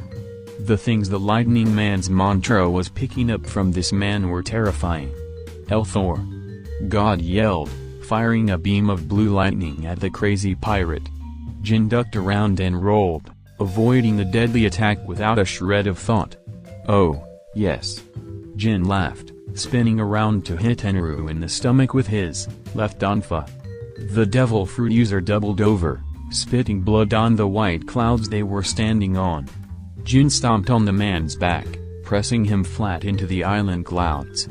The things the lightning man's mantra was picking up from this man were terrifying. Elthor. God yelled, firing a beam of blue lightning at the crazy pirate. Jin ducked around and rolled, avoiding the deadly attack without a shred of thought. Oh, yes. Jin laughed, spinning around to hit Eneru in the stomach with his left danfa. The DevilFruit user doubled over, spitting blood on the white clouds they were standing on. Jin stomped on the man's back, pressing him flat into the island clouds.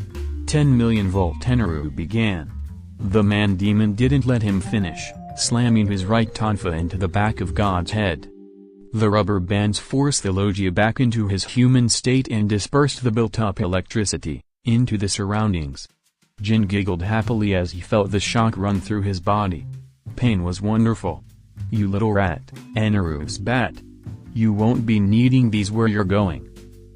10 million volt Eneru began. The man-demon didn't let him finish, slamming his right tonfa into the back of God's head. The rubber bands forced the Logia back into his human state and dispersed the built-up electricity into the surroundings. Jin giggled happily as he felt the shock run through his body. Pain was wonderful. You little rat, Eneru spat. You won't be needing these where you're going.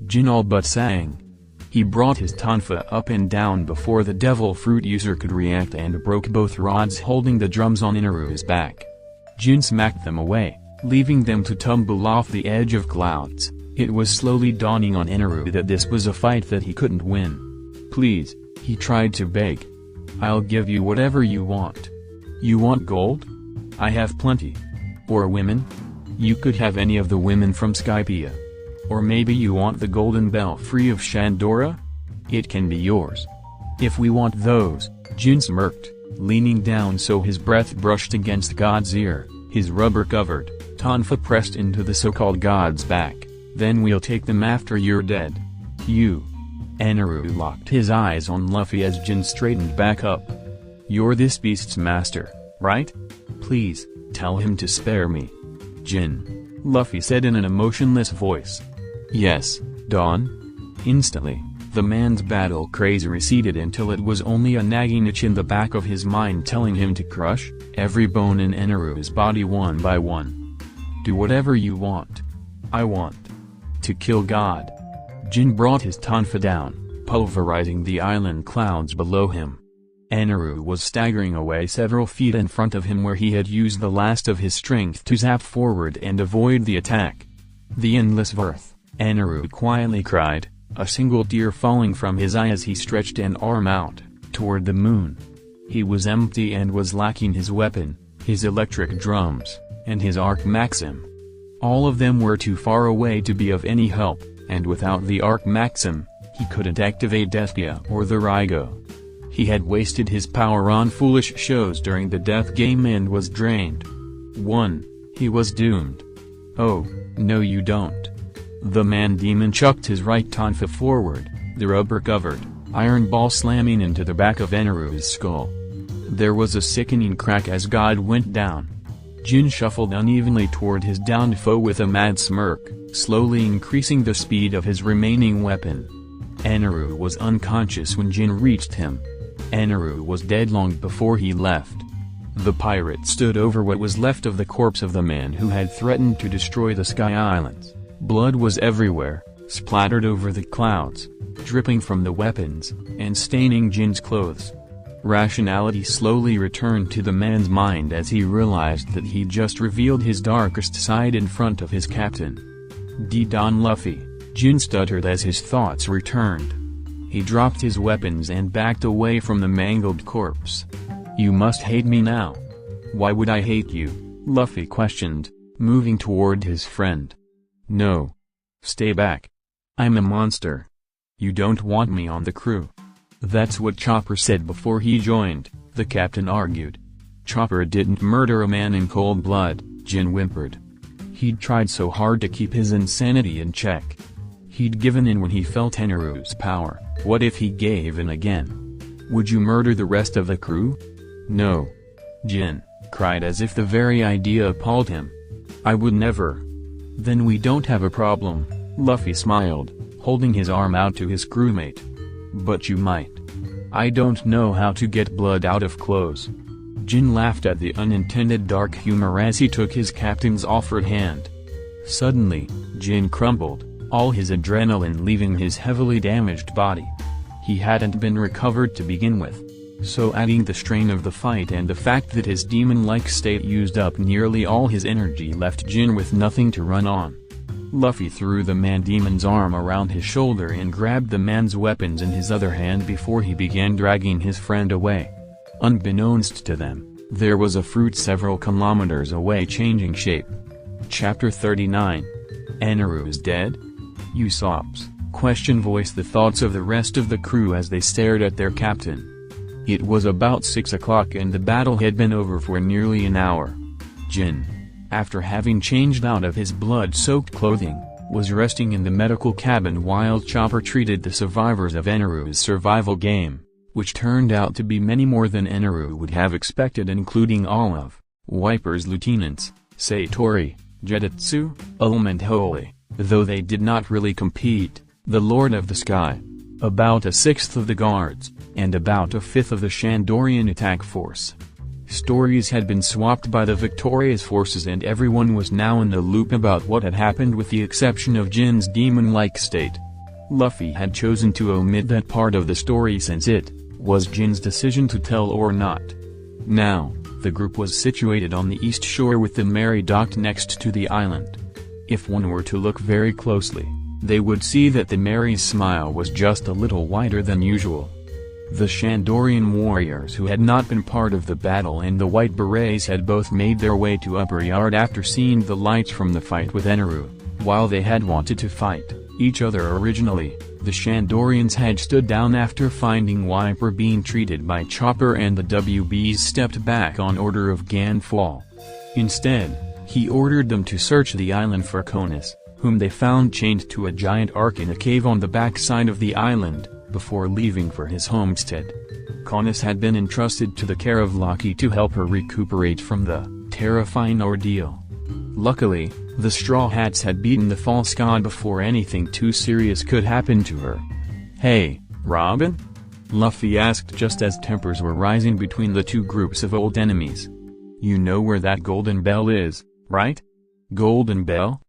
Jin all but sang. He brought his tonfa up and down before the DevilFruit user could react and broke both rods holding the drums on Eneru's back. Jin smacked them away, leaving them to tumble off the edge of clouds. It was slowly dawning on Eneru that this was a fight that he couldn't win. Please, he tried to beg. I'll give you whatever you want. You want gold? I have plenty. Or women? You could have any of the women from Skypiea. Or maybe you want the golden belfry of Shandora? It can be yours. If we want those, Jin smirked, leaning down so his breath brushed against God's ear, his rubber-covered tonfa pressed into the so-called God's back. Then we'll take them after you're dead. You. Eneru locked his eyes on Luffy as Jin straightened back up. You're this beast's master, right? Please, tell him to spare me. Jin. Luffy said in an emotionless voice. Yes, Dawn? Instantly, the man's battle craze receded until it was only a nagging itch in the back of his mind telling him to crush every bone in Eneru's body one by one. Do whatever you want. I want to kill God. Jin brought his tonfa down, pulverizing the island clouds below him. Eneru was staggering away several feet in front of him where he had used the last of his strength to zap forward and avoid the attack. The endless worth, Eneru quietly cried, a single tear falling from his eye as he stretched an arm out toward the moon. He was empty and was lacking his weapon, his electric drums, and his arc maxim. All of them were too far away to be of any help, and without the arc maxim, he couldn't activate Despia or the Rygo. He had wasted his power on foolish shows during the death game and was drained. 1. He was doomed. Oh, no you don't. The man-demon chucked his right tonfa forward, the rubber-covered iron ball slamming into the back of Eneru's skull. There was a sickening crack as God went down. Jin shuffled unevenly toward his downed foe with a mad smirk, slowly increasing the speed of his remaining weapon. Eneru was unconscious when Jin reached him. Eneru was dead long before he left. The pirate stood over what was left of the corpse of the man who had threatened to destroy the Sky Islands. Blood was everywhere, splattered over the clouds, dripping from the weapons, and staining Jin's clothes. Rationality slowly returned to the man's mind as he realized that he'd just revealed his darkest side in front of his captain. Don Luffy, Jin stuttered as his thoughts returned. He dropped his weapons and backed away from the mangled corpse. You must hate me now. Why would I hate you? Luffy questioned, moving toward his friend. No. Stay back. I'm a monster. You don't want me on the crew. That's what Chopper said before he joined, the captain argued. Chopper didn't murder a man in cold blood, Jin whimpered. He'd tried so hard to keep his insanity in check. He'd given in when he felt Eneru's power. What if he gave in again? Would you murder the rest of the crew? No. Jin cried as if the very idea appalled him. I would never. Then we don't have a problem, Luffy smiled, holding his arm out to his crewmate. But you might. I don't know how to get blood out of clothes. Jin laughed at the unintended dark humor as he took his captain's offered hand. Suddenly, Jin crumbled, all his adrenaline leaving his heavily damaged body. He hadn't been recovered to begin with. So adding the strain of the fight and the fact that his demon-like state used up nearly all his energy left Jin with nothing to run on. Luffy threw the man-demon's arm around his shoulder and grabbed the man's weapons in his other hand before he began dragging his friend away. Unbeknownst to them, there was a fruit several kilometers away changing shape. Chapter 39. Eneru is dead? Usopp's question voiced the thoughts of the rest of the crew as they stared at their captain. It was about 6 o'clock and the battle had been over for nearly an hour. Jin, after having changed out of his blood-soaked clothing, was resting in the medical cabin while Chopper treated the survivors of Eneru's survival game, which turned out to be many more than Eneru would have expected, including all of Wiper's lieutenants, Satori, Zetsu, Ulm and Holy, though they did not really compete, the Lord of the Sky, about a sixth of the guards, and about a fifth of the Shandorian attack force. Stories had been swapped by the victorious forces and everyone was now in the loop about what had happened with the exception of Jin's demon-like state. Luffy had chosen to omit that part of the story since it was Jin's decision to tell or not. Now, the group was situated on the east shore with the Mary docked next to the island. If one were to look very closely, they would see that the Mary's smile was just a little wider than usual. The Shandorian warriors who had not been part of the battle and the White Berets had both made their way to Upper Yard after seeing the lights from the fight with Eneru. While they had wanted to fight each other originally, the Shandorians had stood down after finding Wiper being treated by Chopper and the WBs stepped back on order of Ganfall. Instead, he ordered them to search the island for Konis, whom they found chained to a giant ark in a cave on the backside of the island, before leaving for his homestead. Konis had been entrusted to the care of Lucky to help her recuperate from the terrifying ordeal. Luckily, the Straw Hats had beaten the false god before anything too serious could happen to her. "Hey, Robin?" Luffy asked just as tempers were rising between the two groups of old enemies. "You know where that golden bell is, right?" "Golden bell?"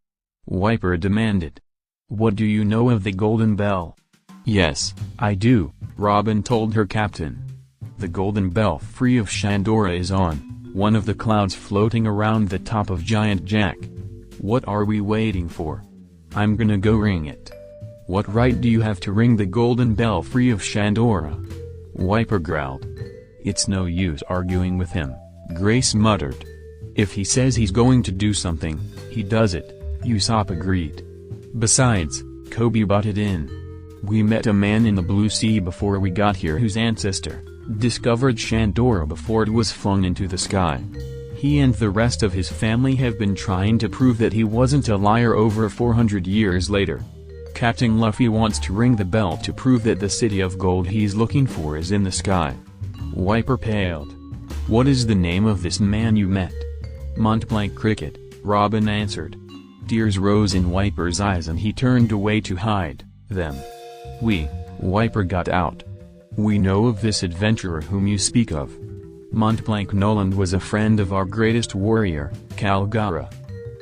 Wiper demanded. "What do you know of the golden bell?" "Yes, I do," Robin told her captain. "The golden belfry of Shandora is on one of the clouds floating around the top of Giant Jack. What are we waiting for? I'm gonna go ring it." "What right do you have to ring the golden belfry of Shandora?" Wiper growled. "It's no use arguing with him," Grace muttered. "If he says he's going to do something, he does it," Usopp agreed. "Besides," Koby butted in, "we met a man in the Blue Sea before we got here whose ancestor discovered Shandora before it was flung into the sky. He and the rest of his family have been trying to prove that he wasn't a liar over 400 years later. Captain Luffy wants to ring the bell to prove that the city of gold he's looking for is in the sky." Wiper paled. "What is the name of this man you met?" "Montblanc Cricket," Robin answered. Tears rose in Wiper's eyes and he turned away to hide them. Wiper got out. "We know of this adventurer whom you speak of. Montblanc Noland was a friend of our greatest warrior, Calgara."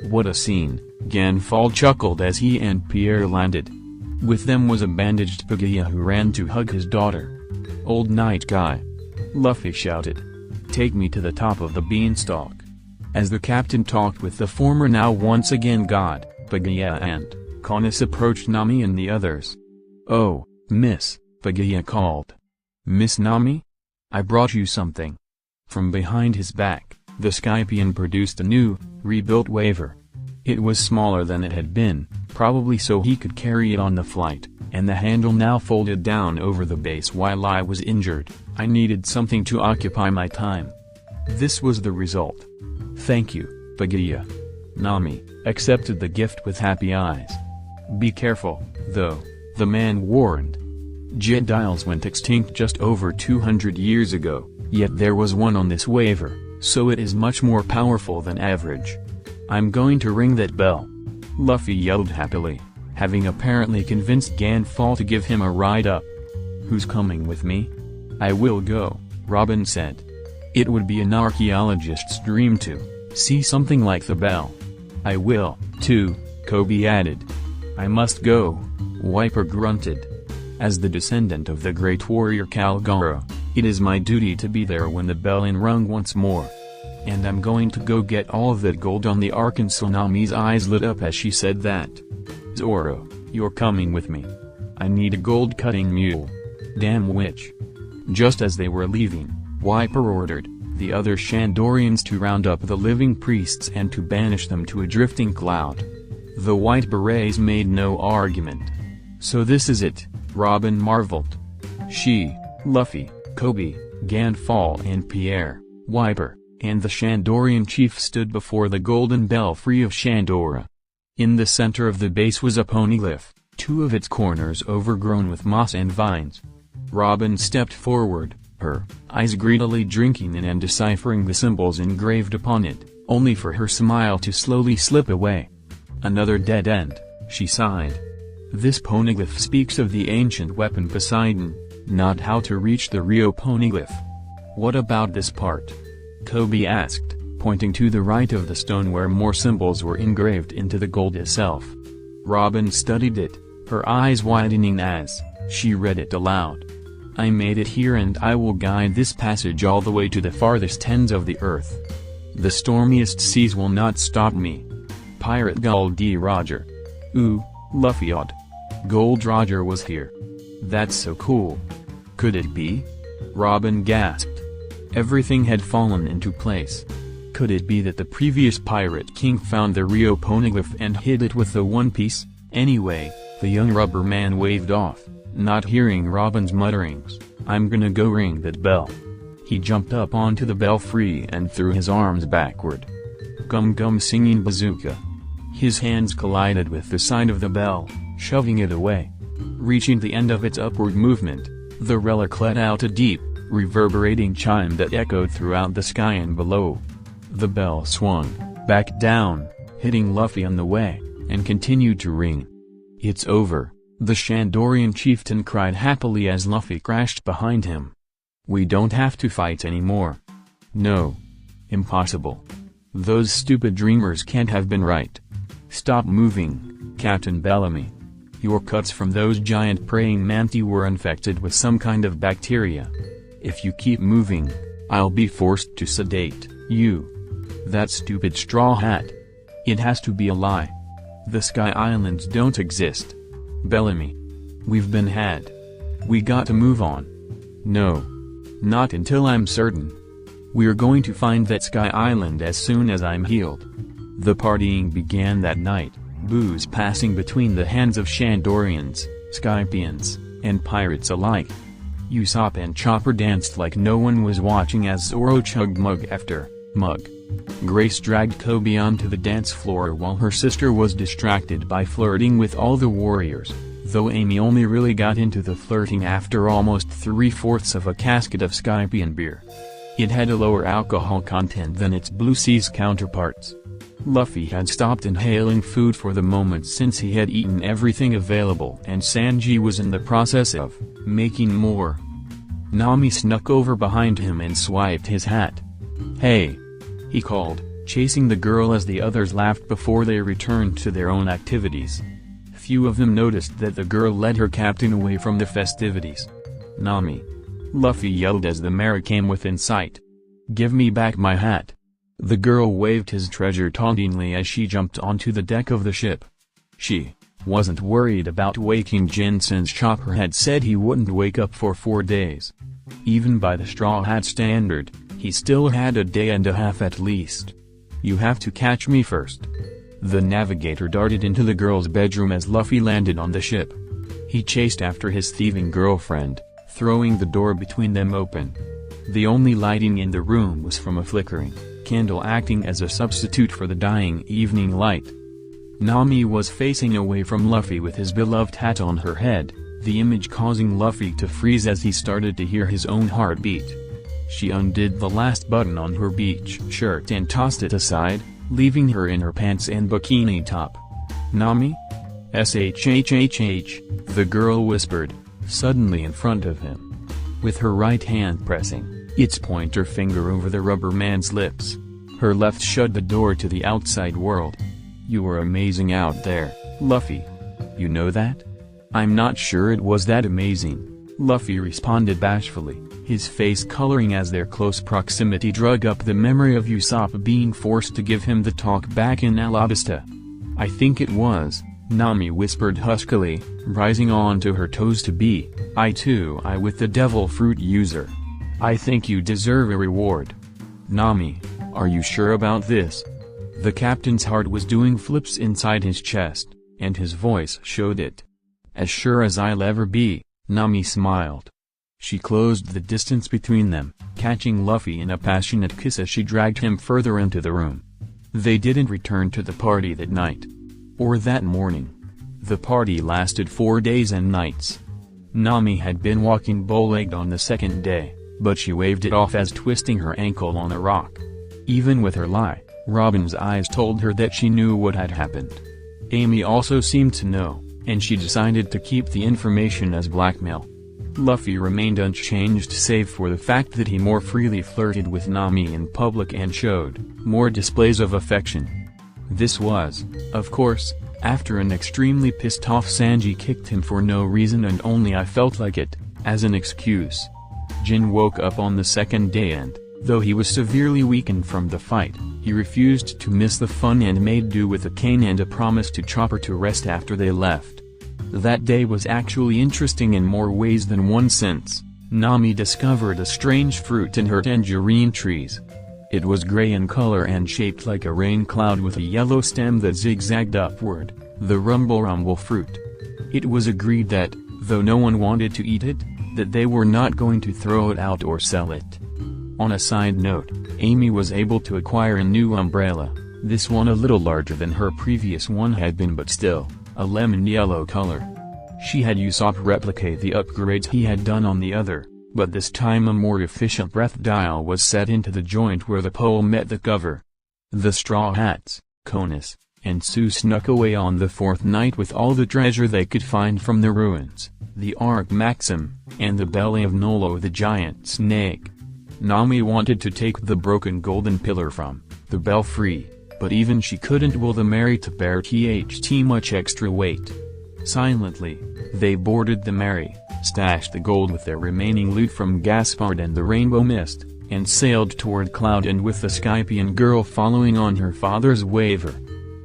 "What a scene," Ganfall chuckled as he and Pierre landed. With them was a bandaged Pagaya who ran to hug his daughter. "Old night guy," Luffy shouted. "Take me to the top of the beanstalk." As the captain talked with the former now once again god, Pagaya and Konis approached Nami and the others. "Oh, Miss," Pagaya called. "Miss Nami? I brought you something." From behind his back, the Skypian produced a new, rebuilt waver. It was smaller than it had been, probably so he could carry it on the flight, and the handle now folded down over the base. "While I was injured, I needed something to occupy my time. This was the result." "Thank you, Pagaya." Nami accepted the gift with happy eyes. "Be careful, though," the man warned. Jet dials went extinct just over 200 years ago, yet there was one on this waver, so it is much more powerful than average. "I'm going to ring that bell," Luffy yelled happily, having apparently convinced Ganfall to give him a ride up. "Who's coming with me?" "I will go," Robin said. "It would be an archaeologist's dream to see something like the bell." "I will, too," Koby added. I must go, Wiper grunted. As the descendant of the great warrior Kalgaro, it is my duty to be there when the bell is rung once more. And I'm going to go get all of that gold on the Arkansas. Nami's eyes lit up as she said that. Zoro, you're coming with me. I need a gold-cutting mule. Damn witch. Just as they were leaving, Wiper ordered the other Shandorians to round up the living priests and to banish them to a drifting cloud. The White Berets made no argument. So this is it, Robin marveled. She, Luffy, Coby, Ganfall and Pierre, Wiper, and the Shandorian chief stood before the golden belfry of Shandora. In the center of the base was a poneglyph, two of its corners overgrown with moss and vines. Robin stepped forward, her eyes greedily drinking in and deciphering the symbols engraved upon it, only for her smile to slowly slip away. Another dead end, she sighed. This poneglyph speaks of the ancient weapon Poseidon, not how to reach the Rio poneglyph. What about this part? Coby asked, pointing to the right of the stone where more symbols were engraved into the gold itself. Robin studied it, her eyes widening as she read it aloud. I made it here and I will guide this passage all the way to the farthest ends of the earth. The stormiest seas will not stop me. Pirate Gold D. Roger. Ooh, Luffy odd. Gold Roger was here. That's so cool. Could it be? Robin gasped. Everything had fallen into place. Could it be that the previous Pirate King found the Rio poneglyph and hid it with the One Piece? Anyway, the young rubber man waved off, not hearing Robin's mutterings. I'm gonna go ring that bell. He jumped up onto the belfry and threw his arms backward. Gum gum singing bazooka. His hands collided with the side of the bell, shoving it away. Reaching the end of its upward movement, the relic let out a deep, reverberating chime that echoed throughout the sky and below. The bell swung back down, hitting Luffy on the way, and continued to ring. It's over, the Shandorian chieftain cried happily as Luffy crashed behind him. We don't have to fight anymore. No. Impossible. Those stupid dreamers can't have been right. Stop moving, Captain Bellamy. Your cuts from those giant praying mantis were infected with some kind of bacteria. If you keep moving, I'll be forced to sedate you. That stupid straw hat. It has to be a lie. The Sky Islands don't exist. Bellamy. We've been had. We got to move on. No. Not until I'm certain. We're going to find that Sky Island as soon as I'm healed. The partying began that night, booze passing between the hands of Shandorians, Skypians, and pirates alike. Usopp and Chopper danced like no one was watching as Zoro chugged mug after mug. Grace dragged Coby onto the dance floor while her sister was distracted by flirting with all the warriors, though Amy only really got into the flirting after almost 3/4 of a casket of Skypian beer. It had a lower alcohol content than its Blue Seas counterparts. Luffy had stopped inhaling food for the moment since he had eaten everything available and Sanji was in the process of making more. Nami snuck over behind him and swiped his hat. Hey! He called, chasing the girl as the others laughed before they returned to their own activities. Few of them noticed that the girl led her captain away from the festivities. Nami! Luffy yelled as the mare came within sight. Give me back my hat. The girl waved his treasure tauntingly as she jumped onto the deck of the ship. She wasn't worried about waking Jin since Chopper had said he wouldn't wake up for 4 days. Even by the Straw Hat standard, he still had a day and a half at least. You have to catch me first. The navigator darted into the girl's bedroom as Luffy landed on the ship. He chased after his thieving girlfriend, throwing the door between them open. The only lighting in the room was from a flickering candle acting as a substitute for the dying evening light. Nami was facing away from Luffy with his beloved hat on her head, the image causing Luffy to freeze as he started to hear his own heartbeat. She undid the last button on her beach shirt and tossed it aside, leaving her in her pants and bikini top. Nami? Shhhh, the girl whispered, suddenly in front of him. With her right hand pressing its pointer finger over the rubber man's lips, her left shut the door to the outside world. You were amazing out there, Luffy. You know that? I'm not sure it was that amazing, Luffy responded bashfully, his face coloring as their close proximity drug up the memory of Usopp being forced to give him the talk back in Alabasta. I think it was, Nami whispered huskily, rising onto her toes to be, I with the devil fruit user. I think you deserve a reward. Nami, are you sure about this? The captain's heart was doing flips inside his chest, and his voice showed it. As sure as I'll ever be, Nami smiled. She closed the distance between them, catching Luffy in a passionate kiss as she dragged him further into the room. They didn't return to the party that night. Or that morning. The party lasted 4 days and nights. Nami had been walking bow-legged on the second day, but she waved it off as twisting her ankle on a rock. Even with her lie, Robin's eyes told her that she knew what had happened. Amy also seemed to know, and she decided to keep the information as blackmail. Luffy remained unchanged save for the fact that he more freely flirted with Nami in public and showed more displays of affection. This was, of course, after an extremely pissed-off Sanji kicked him for no reason and only I felt like it, as an excuse. Jin woke up on the second day and, though he was severely weakened from the fight, he refused to miss the fun and made do with a cane and a promise to Chopper to rest after they left. That day was actually interesting in more ways than one since Nami discovered a strange fruit in her tangerine trees. It was gray in color and shaped like a rain cloud with a yellow stem that zigzagged upward, the rumble fruit. It was agreed that, though no one wanted to eat it, that they were not going to throw it out or sell it. On a side note, Amy was able to acquire a new umbrella, this one a little larger than her previous one had been but still, a lemon yellow color. She had Usopp replicate the upgrades he had done on the other, but this time a more efficient breath dial was set into the joint where the pole met the cover. The Straw Hats, Conus, and Sue snuck away on the fourth night with all the treasure they could find from the ruins, the Arc Maxim, and the belly of Nolo the giant snake. Nami wanted to take the broken golden pillar from the belfry, but even she couldn't will the Mary to bear much extra weight. Silently, they boarded the Mary, stashed the gold with their remaining loot from Gaspard and the Rainbow Mist, and sailed toward Cloud End with the Skypian girl following on her father's waiver.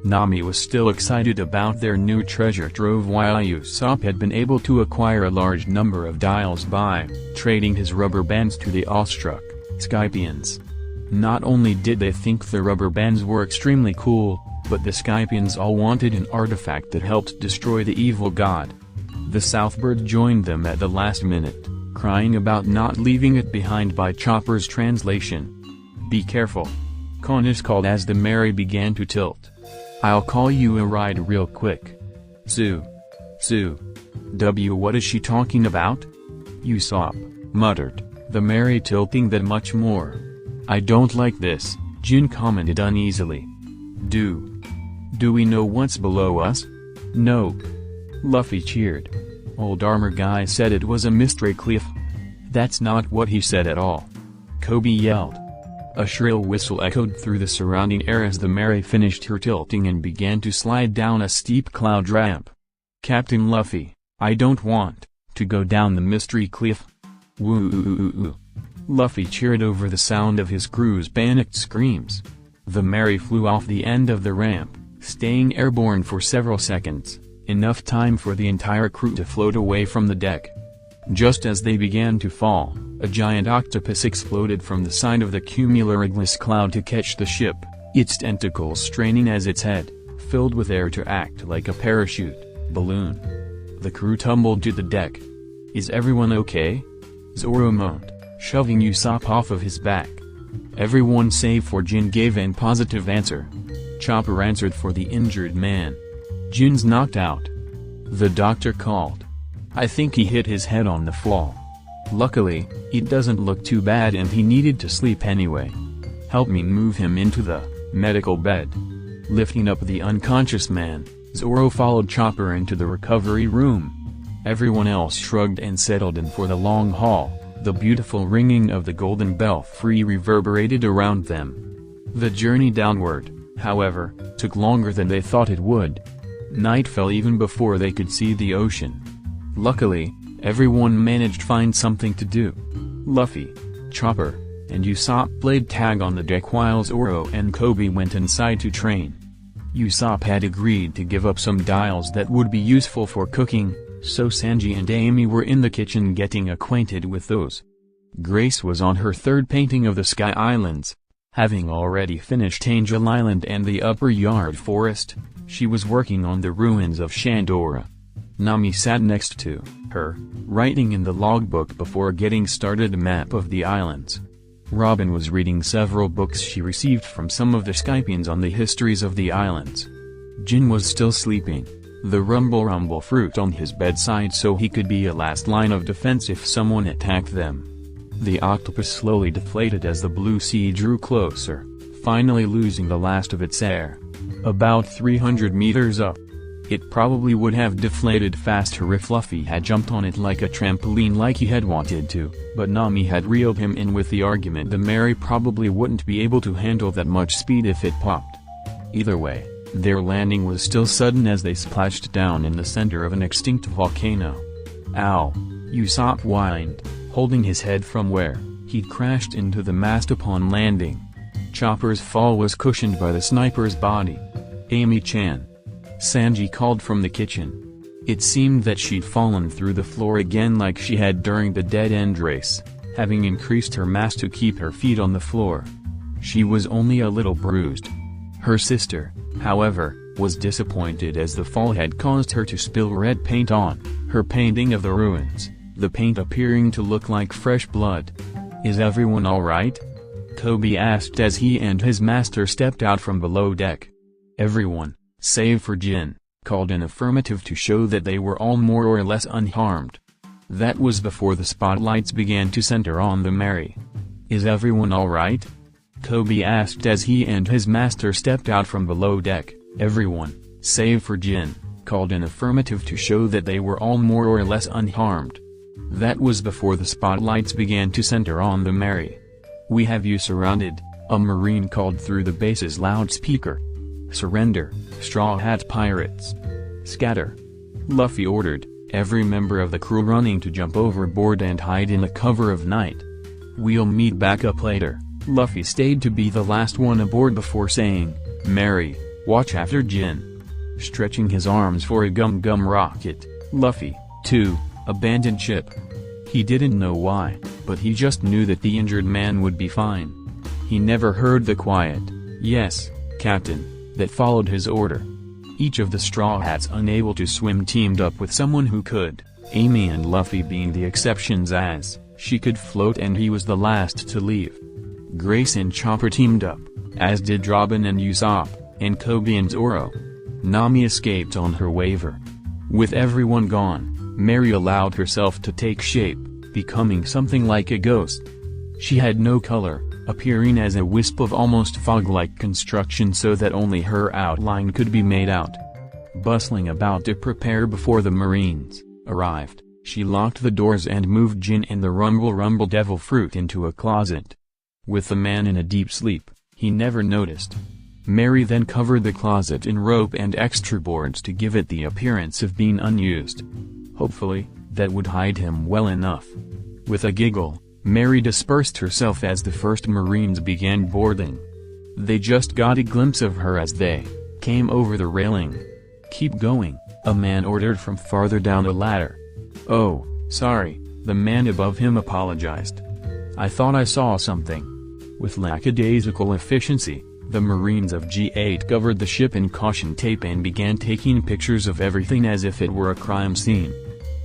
Nami was still excited about their new treasure trove while Usopp had been able to acquire a large number of dials by trading his rubber bands to the awestruck Skypians. Not only did they think the rubber bands were extremely cool, but the Skypians all wanted an artifact that helped destroy the evil god. The Southbird joined them at the last minute, crying about not leaving it behind by Chopper's translation. "Be careful," Conus called as the Mary began to tilt. "I'll call you a ride real quick." Sue, what is she talking about?" Usopp muttered, the Mary tilting that much more. "I don't like this," Jin commented uneasily. Do we know what's below us?" "Nope." Luffy cheered. "Old armor guy said it was a mystery cliff." "That's not what he said at all," Koby yelled. A shrill whistle echoed through the surrounding air as the Mary finished her tilting and began to slide down a steep cloud ramp. "Captain Luffy, I don't want to go down the mystery cliff." "Woo-oo-oo-oo." Luffy cheered over the sound of his crew's panicked screams. The Mary flew off the end of the ramp, staying airborne for several seconds, enough time for the entire crew to float away from the deck. Just as they began to fall, a giant octopus exploded from the side of the cumulonimbus cloud to catch the ship, its tentacles straining as its head, filled with air to act like a parachute balloon. The crew tumbled to the deck. "Is everyone okay?" Zoro moaned, shoving Usopp off of his back. Everyone save for Jin gave an positive answer. Chopper answered for the injured man. "Jin's knocked out," the doctor called. "I think he hit his head on the floor. Luckily, it doesn't look too bad and he needed to sleep anyway. Help me move him into the medical bed." Lifting up the unconscious man, Zoro followed Chopper into the recovery room. Everyone else shrugged and settled in for the long haul. The beautiful ringing of the golden belfry reverberated around them. The journey downward, however, took longer than they thought it would. Night fell even before they could see the ocean. Luckily, everyone managed to find something to do. Luffy, Chopper, and Usopp played tag on the deck while Zoro and Koby went inside to train. Usopp had agreed to give up some dials that would be useful for cooking, so Sanji and Amy were in the kitchen getting acquainted with those. Grace was on her third painting of the Sky Islands. Having already finished Angel Island and the Upper Yard Forest, she was working on the ruins of Shandora. Nami sat next to her, writing in the logbook before getting started a map of the islands. Robin was reading several books she received from some of the Skypians on the histories of the islands. Jin was still sleeping, the rumble fruit on his bedside so he could be a last line of defense if someone attacked them. The octopus slowly deflated as the blue sea drew closer, finally losing the last of its air. About 300 meters up. It probably would have deflated faster if Luffy had jumped on it like a trampoline like he had wanted to, but Nami had reeled him in with the argument the Mary probably wouldn't be able to handle that much speed if it popped. Either way, their landing was still sudden as they splashed down in the center of an extinct volcano. Ow! Usopp whined, holding his head from where he'd crashed into the mast upon landing. Chopper's fall was cushioned by the sniper's body. Amy-chan. Sanji called from the kitchen. It seemed that she'd fallen through the floor again like she had during the dead-end race, having increased her mass to keep her feet on the floor. She was only a little bruised. Her sister, however, was disappointed as the fall had caused her to spill red paint on her painting of the ruins, the paint appearing to look like fresh blood. "Is everyone alright?" Koby asked as he and his master stepped out from below deck. Everyone, save for Jin, called an affirmative to show that they were all more or less unharmed. That was before the spotlights began to center on the Mary. "Is everyone alright?" Koby asked as he and his master stepped out from below deck. Everyone, save for Jin, called an affirmative to show that they were all more or less unharmed. That was before the spotlights began to center on the Mary. "We have you surrounded," a Marine called through the base's loudspeaker. "Surrender, Straw Hat Pirates. Scatter," Luffy ordered, every member of the crew running to jump overboard and hide in the cover of night. "We'll meet back up later." Luffy stayed to be the last one aboard before saying, "Mary, watch after Jin." Stretching his arms for a gum-gum rocket, Luffy, too, abandoned ship. He didn't know why, but he just knew that the injured man would be fine. He never heard the quiet, "Yes, Captain," that followed his order. Each of the Straw Hats unable to swim teamed up with someone who could, Amy and Luffy being the exceptions as she could float and he was the last to leave. Grace and Chopper teamed up, as did Robin and Usopp, and Koby and Zoro. Nami escaped on her waiver. With everyone gone, Mary allowed herself to take shape, becoming something like a ghost. She had no color, appearing as a wisp of almost fog-like construction so that only her outline could be made out. Bustling about to prepare before the Marines arrived, she locked the doors and moved Jin and the Rumble DevilFruit into a closet. With the man in a deep sleep, he never noticed. Mary then covered the closet in rope and extra boards to give it the appearance of being unused. Hopefully, that would hide him well enough. With a giggle, Mary dispersed herself as the first Marines began boarding. They just got a glimpse of her as they came over the railing. "Keep going," a man ordered from farther down the ladder. "Oh, sorry," the man above him apologized. "I thought I saw something." With lackadaisical efficiency, the Marines of G8 covered the ship in caution tape and began taking pictures of everything as if it were a crime scene.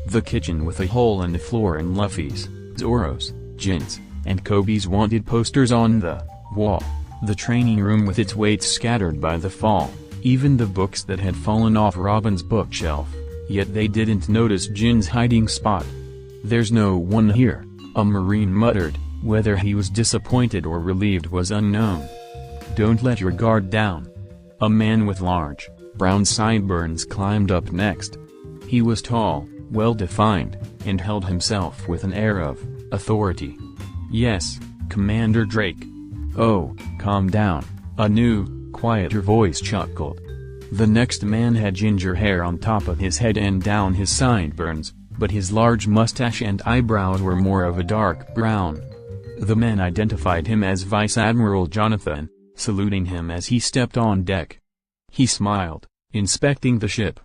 The kitchen with a hole in the floor and Luffy's, Zoro's, Jin's, and Koby's wanted posters on the wall. The training room with its weights scattered by the fall, even the books that had fallen off Robin's bookshelf, yet they didn't notice Jin's hiding spot. "There's no one here," a Marine muttered, whether he was disappointed or relieved was unknown. "Don't let your guard down." A man with large, brown sideburns climbed up next. He was tall, well-defined, and held himself with an air of authority. "Yes, Commander Drake." "Oh, calm down," a new, quieter voice chuckled. The next man had ginger hair on top of his head and down his sideburns, but his large mustache and eyebrows were more of a dark brown. The men identified him as Vice Admiral Jonathan, saluting him as he stepped on deck. He smiled, inspecting the ship.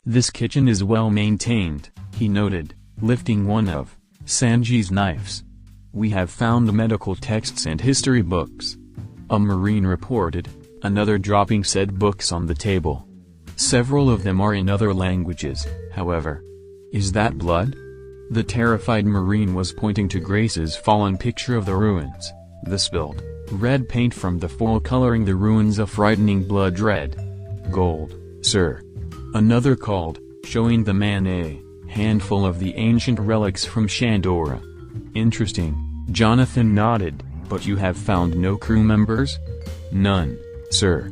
"This kitchen is well maintained," he noted, lifting one of Sanji's knives. "We have found medical texts and history books." A Marine reported, another dropping said books on the table. "Several of them are in other languages, however." "Is that blood?" The terrified Marine was pointing to Grace's fallen picture of the ruins, the spilled red paint from the foil coloring the ruins a frightening blood red. "Gold, sir." Another called, showing the man a handful of the ancient relics from Shandora. "Interesting," Jonathan nodded, "but you have found no crew members?" "None, sir."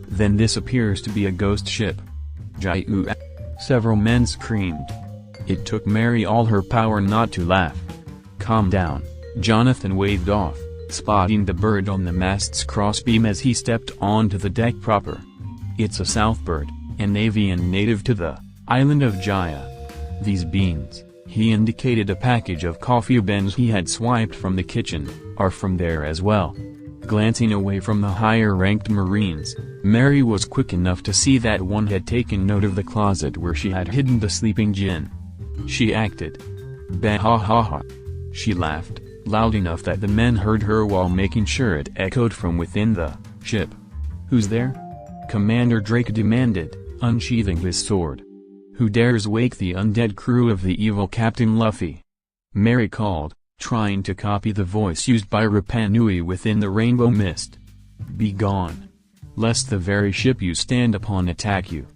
"Then this appears to be a ghost ship." "Jiu!" Several men screamed. It took Mary all her power not to laugh. "Calm down," Jonathan waved off, spotting the bird on the mast's crossbeam as he stepped onto the deck proper. "It's a southbird, an avian native to the island of Jaya. These beans," he indicated a package of coffee beans he had swiped from the kitchen, "are from there as well." Glancing away from the higher-ranked Marines, Mary was quick enough to see that one had taken note of the closet where she had hidden the sleeping djinn. She acted. "Bah-ha-ha-ha." She laughed, loud enough that the men heard her while making sure it echoed from within the ship. "Who's there?" Commander Drake demanded, unsheathing his sword. "Who dares wake the undead crew of the evil Captain Luffy?" Mary called, trying to copy the voice used by Rapa Nui within the rainbow mist. "Be gone. Lest the very ship you stand upon attack you.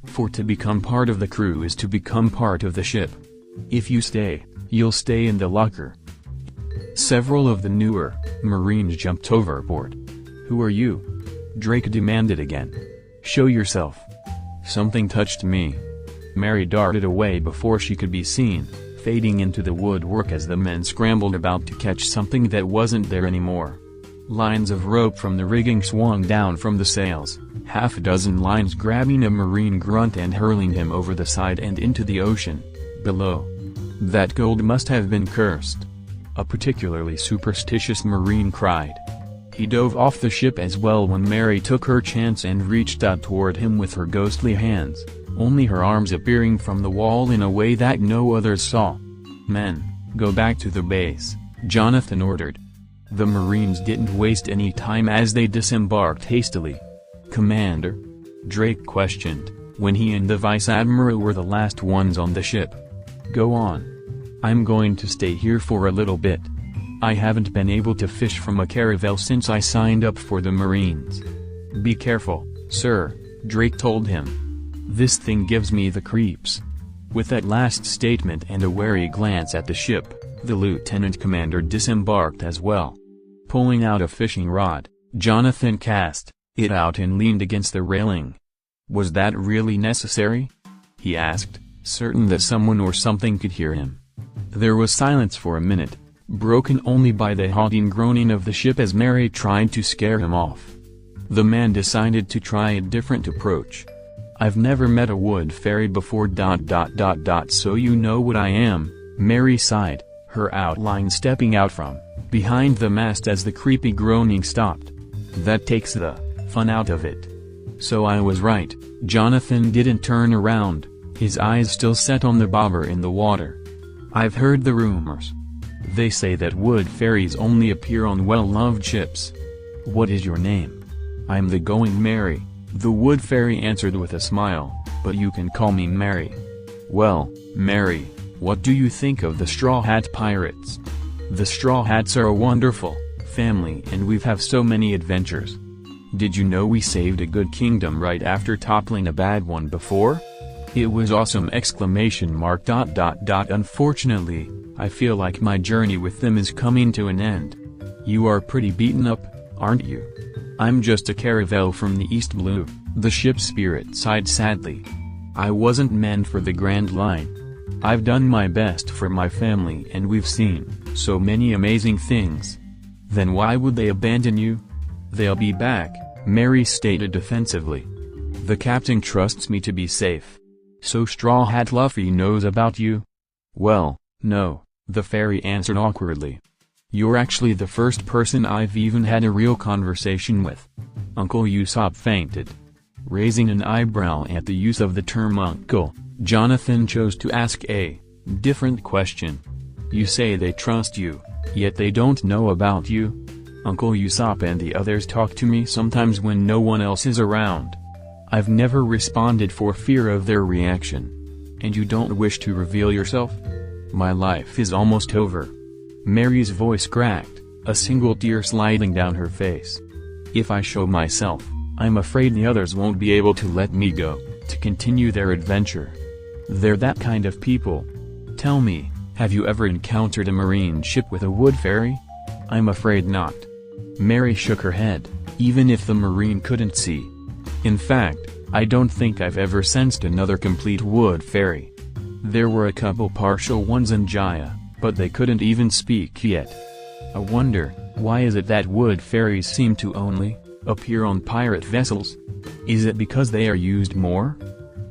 For to become part of the crew is to become part of the ship. If you stay, you'll stay in the locker." Several of the newer Marines jumped overboard. "Who are you?" Drake demanded again. "Show yourself." "Something touched me." Mary darted away before she could be seen, fading into the woodwork as the men scrambled about to catch something that wasn't there anymore. Lines of rope from the rigging swung down from the sails, half a dozen lines grabbing a Marine grunt and hurling him over the side and into the ocean below. "That gold must have been cursed," a particularly superstitious Marine cried. He dove off the ship as well when Mary took her chance and reached out toward him with her ghostly hands, only her arms appearing from the wall in a way that no others saw. "Men, go back to the base," Jonathan ordered. The Marines didn't waste any time as they disembarked hastily. "Commander?" Drake questioned, when he and the Vice Admiral were the last ones on the ship. "Go on. I'm going to stay here for a little bit. I haven't been able to fish from a caravel since I signed up for the Marines." "Be careful, sir," Drake told him. "This thing gives me the creeps." With that last statement and a wary glance at the ship, the lieutenant commander disembarked as well. Pulling out a fishing rod, Jonathan cast it out and leaned against the railing. "Was that really necessary?" he asked, certain that someone or something could hear him. There was silence for a minute, broken only by the haunting groaning of the ship as Mary tried to scare him off. The man decided to try a different approach. "I've never met a wood fairy before ... so you know what I am," Mary sighed, her outline stepping out from behind the mast as the creepy groaning stopped. "That takes the fun out of it." "So I was right." Jonathan didn't turn around, his eyes still set on the bobber in the water. "I've heard the rumors. They say that wood fairies only appear on well-loved ships. What is your name?" "I'm the Going Mary," the wood fairy answered with a smile, "but you can call me Mary." "Well, Mary, what do you think of the Straw Hat Pirates?" "The Straw Hats are a wonderful family and we've have so many adventures. Did you know we saved a good kingdom right after toppling a bad one before? It was awesome!" Unfortunately, I feel like my journey with them is coming to an end. You are pretty beaten up, aren't you?" "I'm just a caravel from the East Blue," the ship's spirit sighed sadly. "I wasn't meant for the Grand Line. I've done my best for my family and we've seen so many amazing things." "Then why would they abandon you?" "They'll be back," Mary stated defensively. The captain trusts me to be safe. So Straw Hat Luffy knows about you? Well, no, the fairy answered awkwardly. You're actually the first person I've even had a real conversation with. Uncle Usopp fainted. Raising an eyebrow at the use of the term uncle, Jonathan chose to ask a different question. You say they trust you, yet they don't know about you? Uncle Usopp and the others talk to me sometimes when no one else is around. I've never responded for fear of their reaction. And you don't wish to reveal yourself? My life is almost over. Mary's voice cracked, a single tear sliding down her face. If I show myself, I'm afraid the others won't be able to let me go, to continue their adventure. They're that kind of people. Tell me, have you ever encountered a marine ship with a wood fairy? I'm afraid not. Mary shook her head, even if the marine couldn't see. In fact, I don't think I've ever sensed another complete wood fairy. There were a couple partial ones in Jaya, but they couldn't even speak yet. I wonder, why is it that wood fairies seem to only appear on pirate vessels? Is it because they are used more?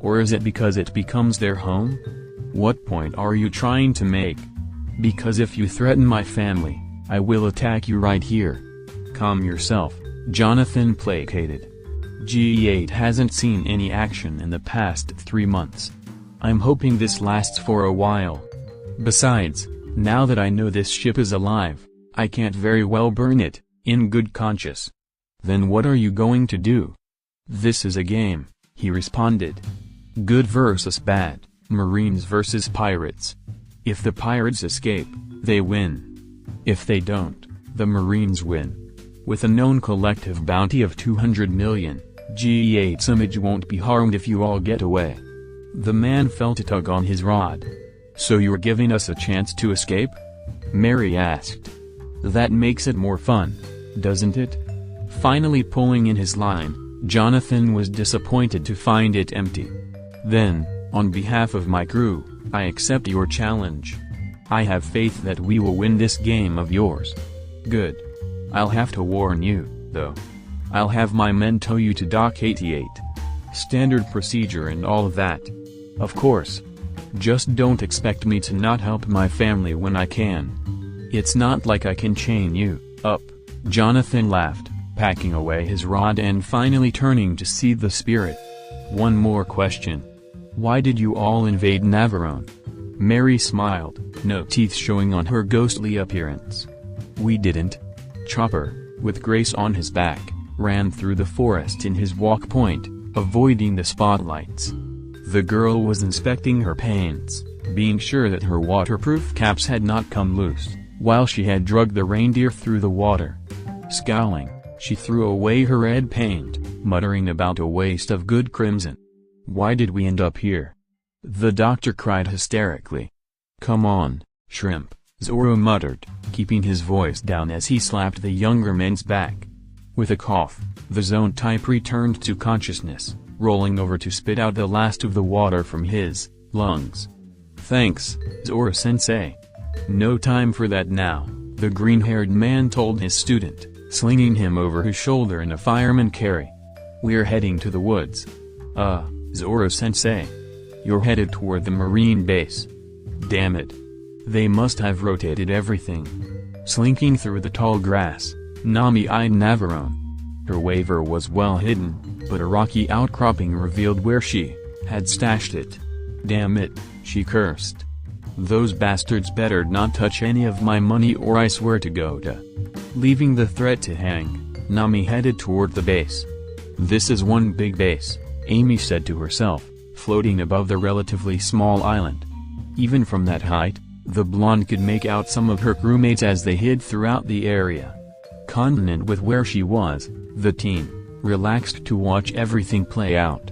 Or is it because it becomes their home? What point are you trying to make? Because if you threaten my family, I will attack you right here. Calm yourself, Jonathan placated. G8 hasn't seen any action in the past 3 months. I'm hoping this lasts for a while. Besides, now that I know this ship is alive, I can't very well burn it, in good conscience. Then what are you going to do? This is a game, he responded. Good versus bad, Marines versus pirates. If the pirates escape, they win. If they don't, the Marines win. With a known collective bounty of 200 million, G8's image won't be harmed if you all get away. The man felt a tug on his rod. So you're giving us a chance to escape? Mary asked. That makes it more fun, doesn't it? Finally pulling in his line, Jonathan was disappointed to find it empty. Then, on behalf of my crew, I accept your challenge. I have faith that we will win this game of yours. Good. I'll have to warn you, though. I'll have my men tow you to Dock 88. Standard procedure and all of that. Of course. Just don't expect me to not help my family when I can. It's not like I can chain you up. Jonathan laughed, packing away his rod and finally turning to see the spirit. One more question. Why did you all invade Navarone? Mary smiled, no teeth showing on her ghostly appearance. We didn't. Chopper, with Grace on his back, ran through the forest in his walk point, avoiding the spotlights. The girl was inspecting her paints, being sure that her waterproof caps had not come loose, while she had dragged the reindeer through the water. Scowling, she threw away her red paint, muttering about a waste of good crimson. Why did we end up here? The doctor cried hysterically. Come on, Shrimp, Zoro muttered, keeping his voice down as he slapped the younger man's back. With a cough, the zone type returned to consciousness, rolling over to spit out the last of the water from his lungs. Thanks, Zoro-sensei. No time for that now, the green-haired man told his student, slinging him over his shoulder in a fireman carry. We're heading to the woods. Zoro-sensei. You're headed toward the marine base. Damn it. They must have rotated everything. Slinking through the tall grass, Nami eyed Navarone. Her waver was well hidden, but a rocky outcropping revealed where she had stashed it. Damn it, she cursed. Those bastards better not touch any of my money or I swear to go to. Leaving the threat to hang, Nami headed toward the base. This is one big base, Amy said to herself, floating above the relatively small island. Even from that height, the blonde could make out some of her crewmates as they hid throughout the area. Content with where she was, the teen relaxed to watch everything play out.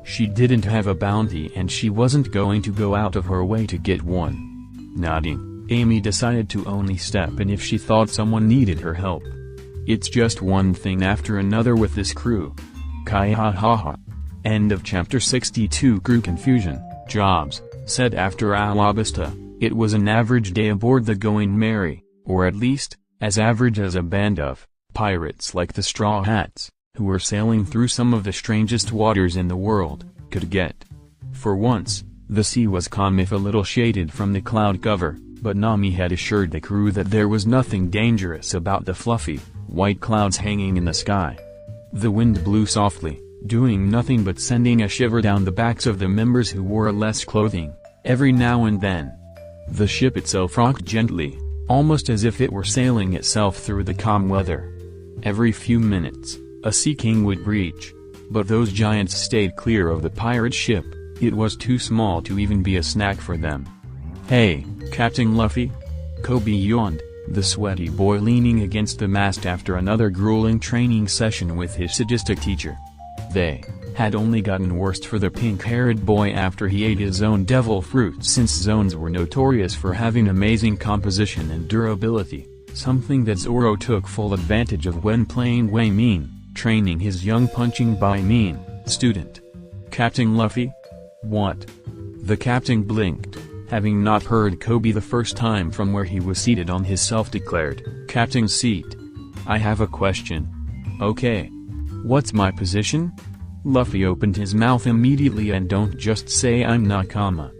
She didn't have a bounty and she wasn't going to go out of her way to get one. Nodding, Amy decided to only step in if she thought someone needed her help. It's just one thing after another with this crew. Kai ha ha ha. End of chapter 62. Crew confusion, jobs, said after Alabasta, it was an average day aboard the Going Merry, or at least, as average as a band of pirates like the Straw Hats who were sailing through some of the strangest waters in the world, could get. For once, the sea was calm if a little shaded from the cloud cover, but Nami had assured the crew that there was nothing dangerous about the fluffy, white clouds hanging in the sky. The wind blew softly, doing nothing but sending a shiver down the backs of the members who wore less clothing, every now and then. The ship itself rocked gently, almost as if it were sailing itself through the calm weather. Every few minutes, a sea king would breach, but those giants stayed clear of the pirate ship. It was too small to even be a snack for them. "Hey, Captain Luffy?" Koby yawned, the sweaty boy leaning against the mast after another grueling training session with his sadistic teacher. They had only gotten worse for the pink-haired boy after he ate his own devil fruit, since zones were notorious for having amazing composition and durability, something that Zoro took full advantage of when playing Wei Mean, training his young punching by Mean student. "Captain Luffy? What?" The captain blinked, having not heard Koby the first time from where he was seated on his self-declared captain's seat. "I have a question." "Okay. What's my position?" Luffy opened his mouth immediately, and "Don't just say I'm not, comma,"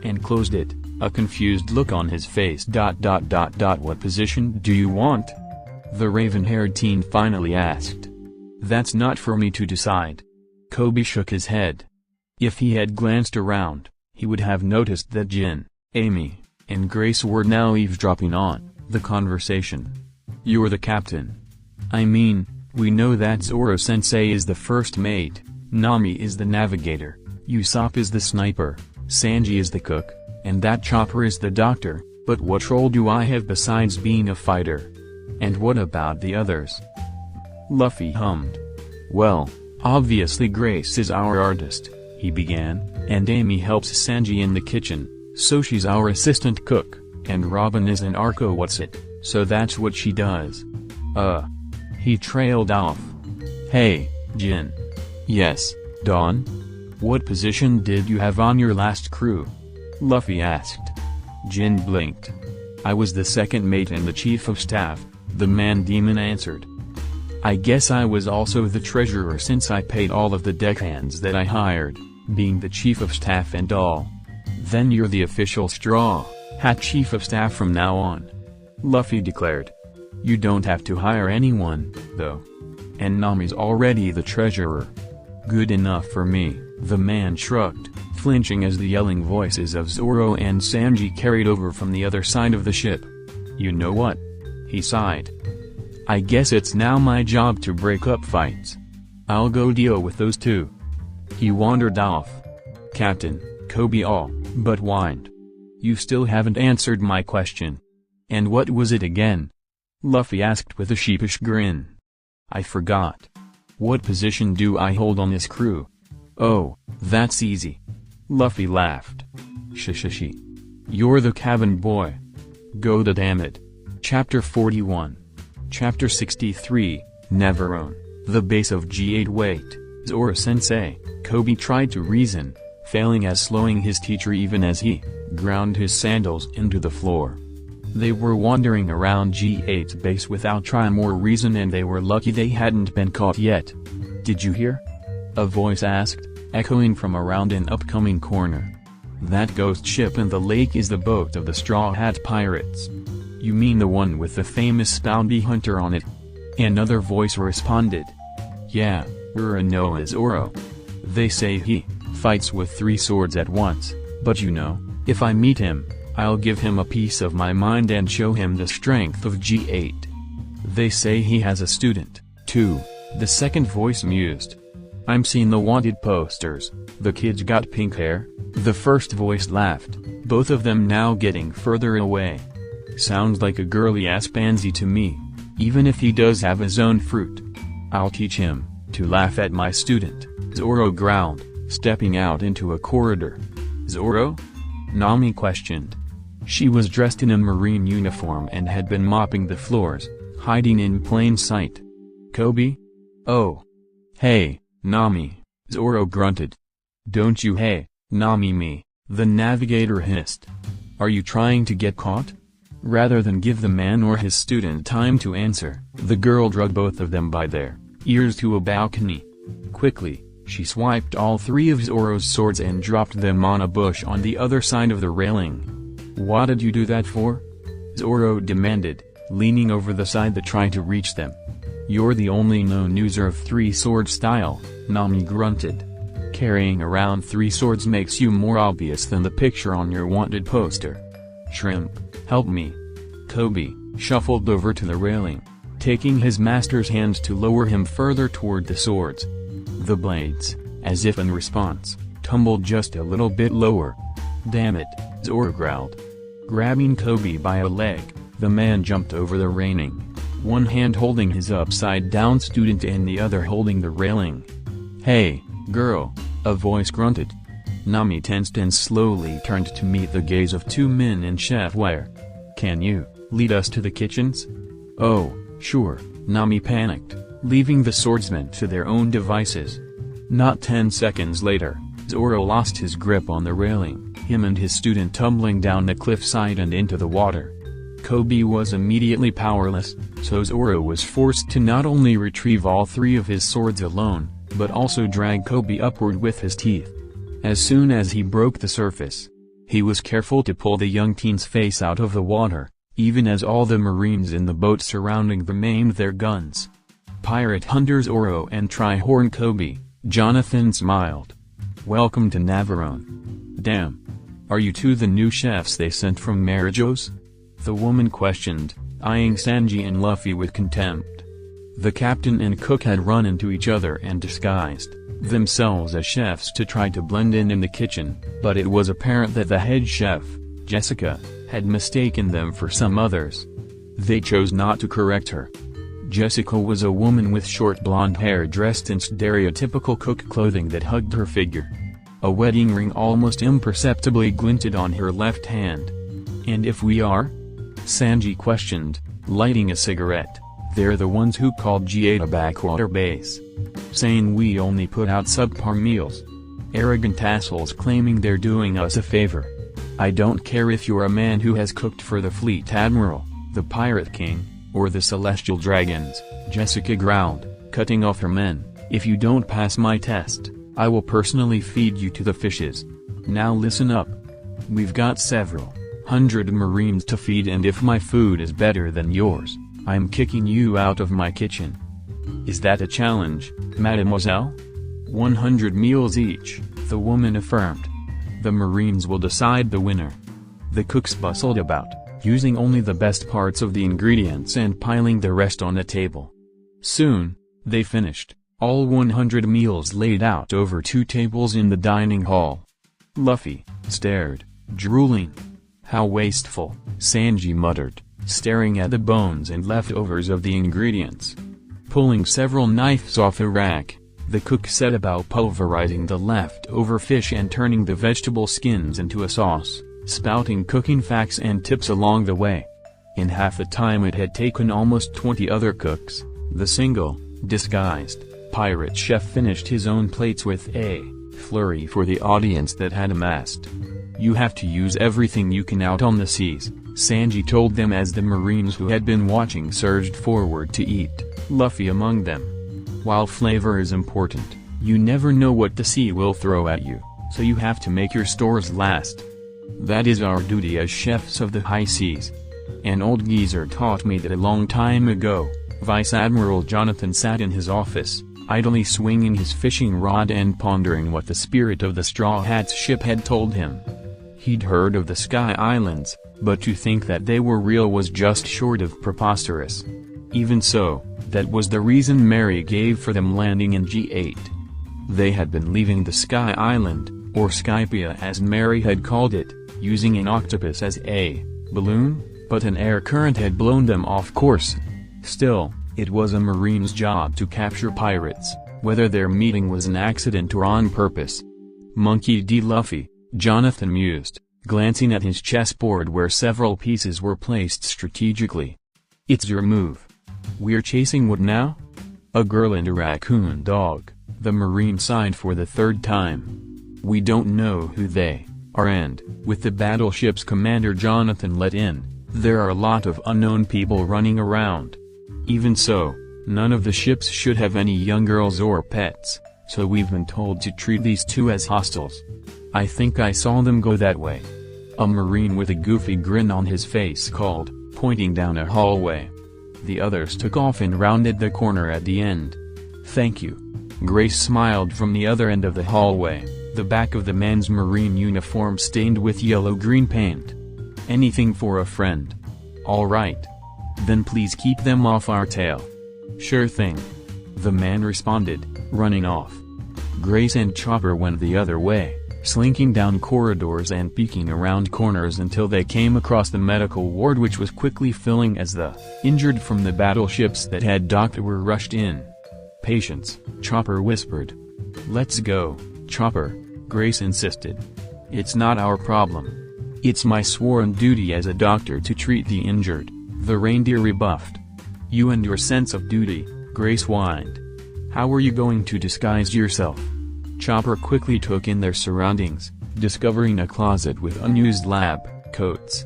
and closed it, a confused look on his face. "What position do you want?" the raven-haired teen finally asked. "That's not for me to decide." Koby shook his head. If he had glanced around, he would have noticed that Jin, Amy, and Grace were now eavesdropping on the conversation. "You're the captain. I mean, we know that Zoro-sensei is the first mate, Nami is the navigator, Usopp is the sniper, Sanji is the cook, and that Chopper is the doctor, but what role do I have besides being a fighter? And what about the others?" Luffy hummed. "Well, obviously Grace is our artist," he began, "and Amy helps Sanji in the kitchen, so she's our assistant cook, and Robin is an Arco what's-it, so that's what she does." He trailed off. "Hey, Jin." "Yes, Dawn? What position did you have on your last crew?" Luffy asked. Jin blinked. "I was the second mate and the chief of staff," the man-demon answered. "I guess I was also the treasurer since I paid all of the deckhands that I hired, being the chief of staff and all." "Then you're the official Straw Hat chief of staff from now on," Luffy declared. "You don't have to hire anyone, though. And Nami's already the treasurer." "Good enough for me," the man shrugged, flinching as the yelling voices of Zoro and Sanji carried over from the other side of the ship. "You know what?" he sighed. "I guess it's now my job to break up fights. I'll go deal with those two." He wandered off. "Captain," Koby all but whined. "You still haven't answered my question." "And what was it again?" Luffy asked with a sheepish grin. "I forgot. What position do I hold on this crew?" "Oh, that's easy." Luffy laughed. "Shh. You're the cabin boy. Go to dammit." Chapter 41. Chapter 63, Neverone, the base of G8. "Wait, Zoro-sensei," Koby tried to reason, failing as slowing his teacher even as he ground his sandals into the floor. They were wandering around G8's base without rhyme or reason, and they were lucky they hadn't been caught yet. "Did you hear?" a voice asked, echoing from around an upcoming corner. "That ghost ship in the lake is the boat of the Straw Hat Pirates." "You mean the one with the famous bounty hunter on it?" another voice responded. "Yeah, we're in Noah Zoro. They say he fights with 3 swords at once, but you know, if I meet him, I'll give him a piece of my mind and show him the strength of G8. They say he has a student, too," the second voice mused. "I'm seeing the wanted posters. The kid's got pink hair," the first voice laughed, both of them now getting further away. "Sounds like a girly-ass pansy to me, even if he does have his own fruit. I'll teach him to laugh at my student," Zoro growled, stepping out into a corridor. "Zoro?" Nami questioned. She was dressed in a marine uniform and had been mopping the floors, hiding in plain sight. "Koby? Oh. Hey, Nami," Zoro grunted. "Don't you hey, Nami me," the navigator hissed. "Are you trying to get caught?" Rather than give the man or his student time to answer, the girl dragged both of them by their ears to a balcony. Quickly, she swiped all three of Zoro's swords and dropped them on a bush on the other side of the railing. "What did you do that for?" Zoro demanded, leaning over the side to try to reach them. "You're the only known user of three-sword style," Nami grunted. "Carrying around three swords makes you more obvious than the picture on your wanted poster. Shrimp, help me." Koby shuffled over to the railing, taking his master's hand to lower him further toward the swords. The blades, as if in response, tumbled just a little bit lower. "Damn it," Zoro growled. Grabbing Koby by a leg, the man jumped over the railing, one hand holding his upside-down student and the other holding the railing. "Hey, girl," a voice grunted. Nami tensed and slowly turned to meet the gaze of two men in chef wear. "Can you lead us to the kitchens?" "Oh, sure," Nami panicked, leaving the swordsmen to their own devices. Not 10 seconds later, Zoro lost his grip on the railing, him and his student tumbling down the cliffside and into the water. Koby was immediately powerless, so Zoro was forced to not only retrieve all three of his swords alone, but also drag Koby upward with his teeth. As soon as he broke the surface, he was careful to pull the young teen's face out of the water, even as all the Marines in the boat surrounding them aimed their guns. "Pirate Hunter Zoro and Trihorn Koby," Jonathan smiled. "Welcome to Navarone." "Damn. Are you two the new chefs they sent from Marajos?" the woman questioned, eyeing Sanji and Luffy with contempt. The captain and cook had run into each other and disguised themselves as chefs to try to blend in the kitchen, but it was apparent that the head chef, Jessica, had mistaken them for some others. They chose not to correct her. Jessica was a woman with short blonde hair dressed in stereotypical cook clothing that hugged her figure. A wedding ring almost imperceptibly glinted on her left hand. "And if we are?" Sanji questioned, lighting a cigarette. "They're the ones who called G8 a backwater base. Saying we only put out subpar meals. Arrogant assholes claiming they're doing us a favor. I don't care if you're a man who has cooked for the Fleet Admiral, the Pirate King, or the Celestial Dragons," Jessica growled, cutting off her men. "If you don't pass my test, I will personally feed you to the fishes. Now listen up. We've got several hundred Marines to feed, and if my food is better than yours, I'm kicking you out of my kitchen." "Is that a challenge, mademoiselle?" 100 meals each," the woman affirmed. "The Marines will decide the winner." The cooks bustled about, using only the best parts of the ingredients and piling the rest on the table. Soon, they finished, all 100 meals laid out over 2 tables in the dining hall. Luffy stared, drooling. "How wasteful," Sanji muttered, staring at the bones and leftovers of the ingredients. Pulling several knives off a rack, the cook set about pulverizing the leftover fish and turning the vegetable skins into a sauce, spouting cooking facts and tips along the way. In half the time it had taken almost 20 other cooks, the single, disguised, pirate chef finished his own plates with a flurry for the audience that had amassed. "You have to use everything you can out on the seas," Sanji told them as the Marines who had been watching surged forward to eat, Luffy among them. "While flavor is important, you never know what the sea will throw at you, so you have to make your stores last. That is our duty as chefs of the high seas. An old geezer taught me that a long time ago." Vice Admiral Jonathan sat in his office, idly swinging his fishing rod and pondering what the spirit of the Straw Hats ship had told him. He'd heard of the Sky Islands, but to think that they were real was just short of preposterous. Even so, that was the reason Mary gave for them landing in G8. They had been leaving the Sky Island, or Skypia as Mary had called it, using an octopus as a balloon, but an air current had blown them off course. Still, it was a Marine's job to capture pirates, whether their meeting was an accident or on purpose. "Monkey D. Luffy," Jonathan mused, glancing at his chessboard where several pieces were placed strategically. "It's your move. We're chasing what now?" "A girl and a raccoon dog," the Marine sighed for the 3rd time. "We don't know who they are, and, with the battleship's commander Jonathan let in, there are a lot of unknown people running around. Even so, None of the ships should have any young girls or pets, so we've been told to treat these two as hostiles. I think I saw them go that way. A Marine with a goofy grin on his face called, pointing down a hallway. The others took off and rounded the corner at the end. Thank you. Grace smiled from the other end of the hallway, the back of the man's Marine uniform stained with yellow-green paint. Anything for a friend. All right. Then please keep them off our tail. Sure thing. The man responded, running off. Grace and Chopper went the other way, slinking down corridors and peeking around corners until they came across the medical ward, which was quickly filling as the injured from the battleships that had docked were rushed in. Patience, Chopper whispered. Let's go, Chopper, Grace insisted. It's not our problem. It's my sworn duty as a doctor to treat the injured, the reindeer rebuffed. You and your sense of duty, Grace whined. How are you going to disguise yourself? Chopper quickly took in their surroundings, discovering a closet with unused lab coats.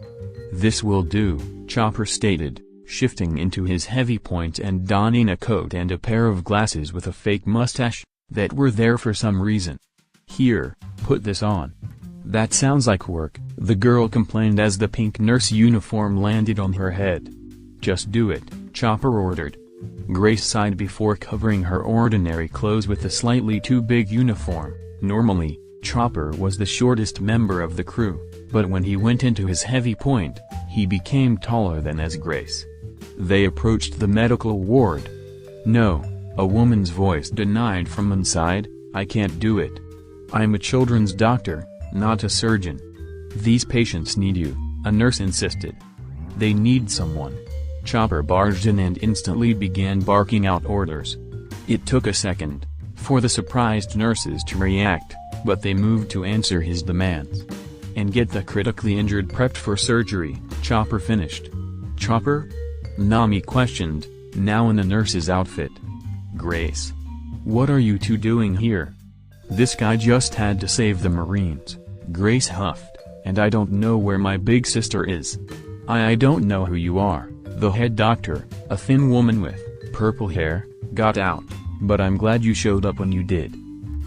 This will do, Chopper stated, shifting into his heavy point and donning a coat and a pair of glasses with a fake mustache, that were there for some reason. Here, put this on. That sounds like work, the girl complained as the pink nurse uniform landed on her head. Just do it, Chopper ordered. Grace sighed before covering her ordinary clothes with a slightly too big uniform. Normally, Chopper was the shortest member of the crew, but when he went into his heavy point, he became taller than as Grace. They approached the medical ward. No, a woman's voice denied from inside, I can't do it. I'm a children's doctor, not a surgeon. These patients need you, a nurse insisted. They need someone. Chopper barged in and instantly began barking out orders. It took a second for the surprised nurses to react, but they moved to answer his demands. And get the critically injured prepped for surgery, Chopper finished. Chopper? Nami questioned, now in a nurse's outfit. Grace. What are you two doing here? This guy just had to save the Marines, Grace huffed, and I don't know where my big sister is. I don't know who you are, the head doctor, a thin woman with purple hair, got out, but I'm glad you showed up when you did.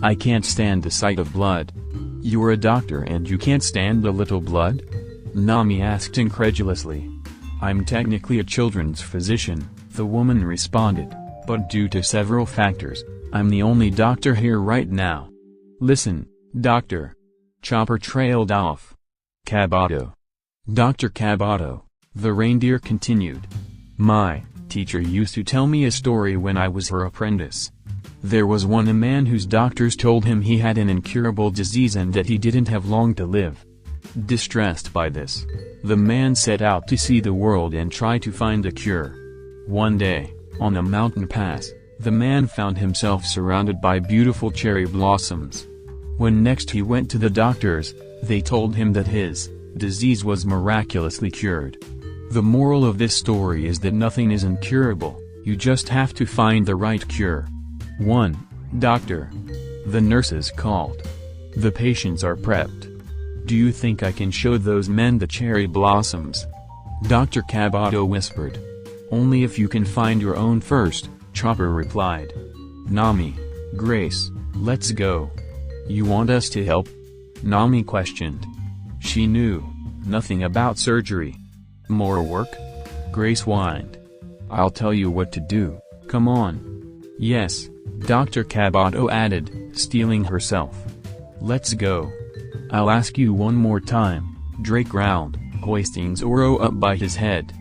I can't stand the sight of blood. You're a doctor and you can't stand a little blood? Nami asked incredulously. I'm technically a children's physician, the woman responded, but due to several factors, I'm the only doctor here right now. Listen, doctor. Chopper trailed off. Kabato. Dr. Kabato, the reindeer continued. My teacher used to tell me a story when I was her apprentice. There was one a man whose doctors told him he had an incurable disease and that he didn't have long to live. Distressed by this, the man set out to see the world and try to find a cure. One day, on a mountain pass, the man found himself surrounded by beautiful cherry blossoms. When next he went to the doctors, they told him that his disease was miraculously cured. The moral of this story is that nothing is incurable, you just have to find the right cure. 1. Doctor. The nurses called. The patients are prepped. Do you think I can show those men the cherry blossoms? Dr. Kabato whispered. Only if you can find your own first, Chopper replied. Nami, Grace, let's go. You want us to help? Nami questioned. She knew nothing about surgery. More work? Grace whined. I'll tell you what to do, come on. Yes, Dr. Kabato added, steeling herself. Let's go. I'll ask you one more time, Drake growled, hoisting Zoro up by his head.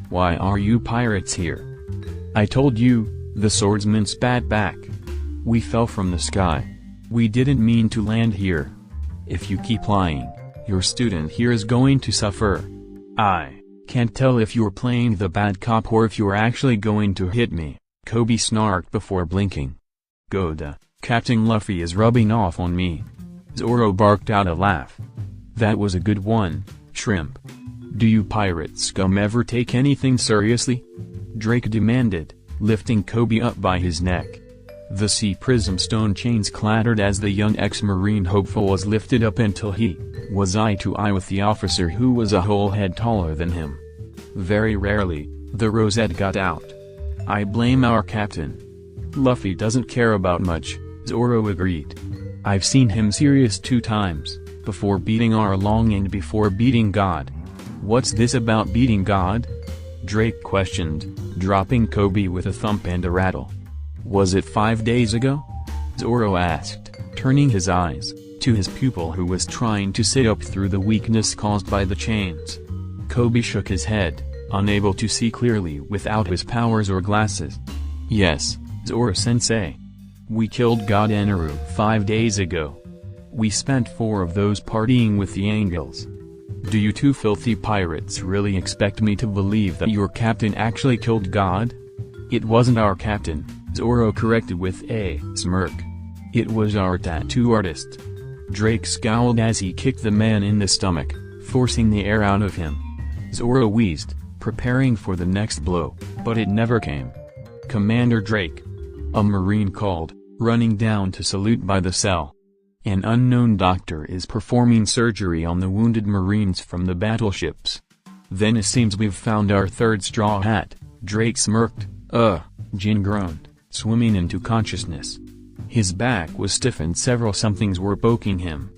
Why are you pirates here? I told you, the swordsman spat back. We fell from the sky. We didn't mean to land here. If you keep lying, your student here is going to suffer. I can't tell if you're playing the bad cop or if you're actually going to hit me, Koby snarked before blinking. Goda, Captain Luffy is rubbing off on me. Zoro barked out a laugh. That was a good one, Shrimp. Do you pirate scum ever take anything seriously? Drake demanded, lifting Koby up by his neck. The sea prism stone chains clattered as the young ex-marine hopeful was lifted up until he was eye to eye with the officer who was a whole head taller than him. Very rarely, the rosette got out. I blame our captain. Luffy doesn't care about much, Zoro agreed. I've seen him serious 2 times, before beating Arlong and before beating God. What's this about beating God? Drake questioned, dropping Koby with a thump and a rattle. Was it 5 days ago? Zoro asked, turning his eyes to his pupil who was trying to sit up through the weakness caused by the chains. Koby shook his head, unable to see clearly without his powers or glasses. Yes, Zoro-sensei. We killed God Eneru 5 days ago. We spent 4 of those partying with the angels. Do you 2 filthy pirates really expect me to believe that your captain actually killed God? It wasn't our captain, Zoro corrected with a smirk. It was our tattoo artist. Drake scowled as he kicked the man in the stomach, forcing the air out of him. Zoro wheezed, preparing for the next blow, but it never came. Commander Drake. A Marine called, running down to salute by the cell. An unknown doctor is performing surgery on the wounded Marines from the battleships. Then it seems we've found our 3rd straw hat, Drake smirked. Jin groaned, swimming into consciousness. His back was stiff and several somethings were poking him.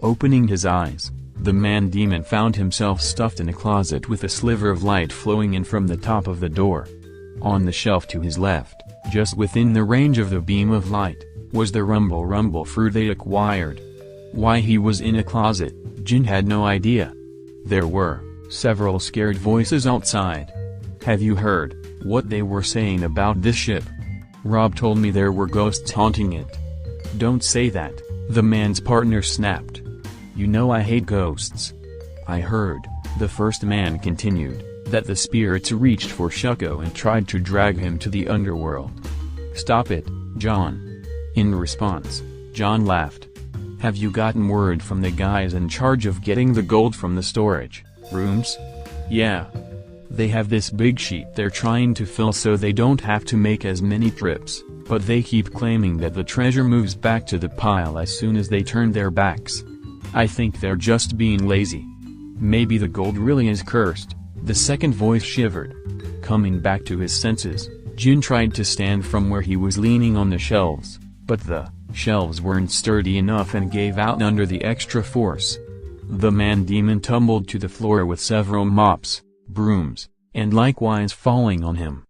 Opening his eyes, the man-demon found himself stuffed in a closet with a sliver of light flowing in from the top of the door. On the shelf to his left, just within the range of the beam of light, was the rumble fruit they'd acquired. Why he was in a closet, Jin had no idea. There were several scared voices outside. Have you heard what they were saying about this ship? Rob told me there were ghosts haunting it. Don't say that, the man's partner snapped. You know I hate ghosts. I heard, the first man continued, that the spirits reached for Shuko and tried to drag him to the underworld. Stop it, John. In response, John laughed. Have you gotten word from the guys in charge of getting the gold from the storage rooms? Yeah. They have this big sheet they're trying to fill so they don't have to make as many trips, but they keep claiming that the treasure moves back to the pile as soon as they turn their backs. I think they're just being lazy. Maybe the gold really is cursed, the second voice shivered. Coming back to his senses, Jin tried to stand from where he was leaning on the shelves, but the shelves weren't sturdy enough and gave out under the extra force. The man-demon tumbled to the floor with several mops, brooms, and likewise falling on him.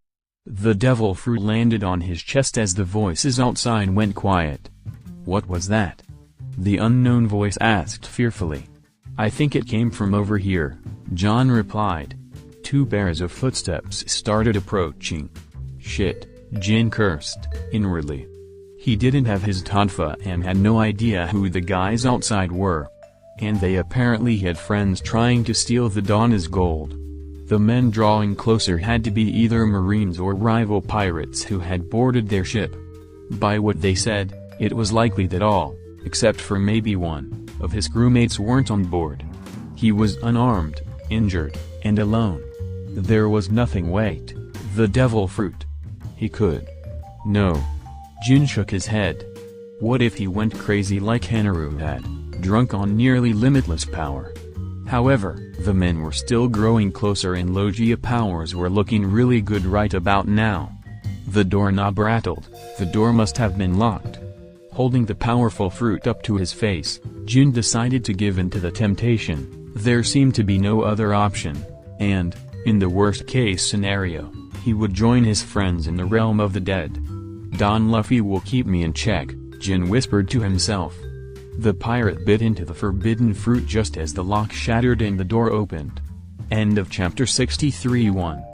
The devil fruit landed on his chest as the voices outside went quiet. What was that? The unknown voice asked fearfully. I think it came from over here, John replied. 2 pairs of footsteps started approaching. Shit, Jin cursed, inwardly. He didn't have his tonfa and had no idea who the guys outside were. And they apparently had friends trying to steal the Donna's gold. The men drawing closer had to be either Marines or rival pirates who had boarded their ship. By what they said, it was likely that all, except for maybe one, of his crewmates weren't on board. He was unarmed, injured, and alone. There was nothing. Wait, the devil fruit. He could. No. Jin shook his head. What if he went crazy like Eneru had, drunk on nearly limitless power? However, the men were still growing closer and Logia powers were looking really good right about now. The doorknob rattled, the door must have been locked. Holding the powerful fruit up to his face, Jin decided to give in to the temptation. There seemed to be no other option, and, in the worst-case scenario, he would join his friends in the realm of the dead. Don Luffy will keep me in check, Jin whispered to himself. The pirate bit into the forbidden fruit just as the lock shattered and the door opened. End of chapter 63. 1.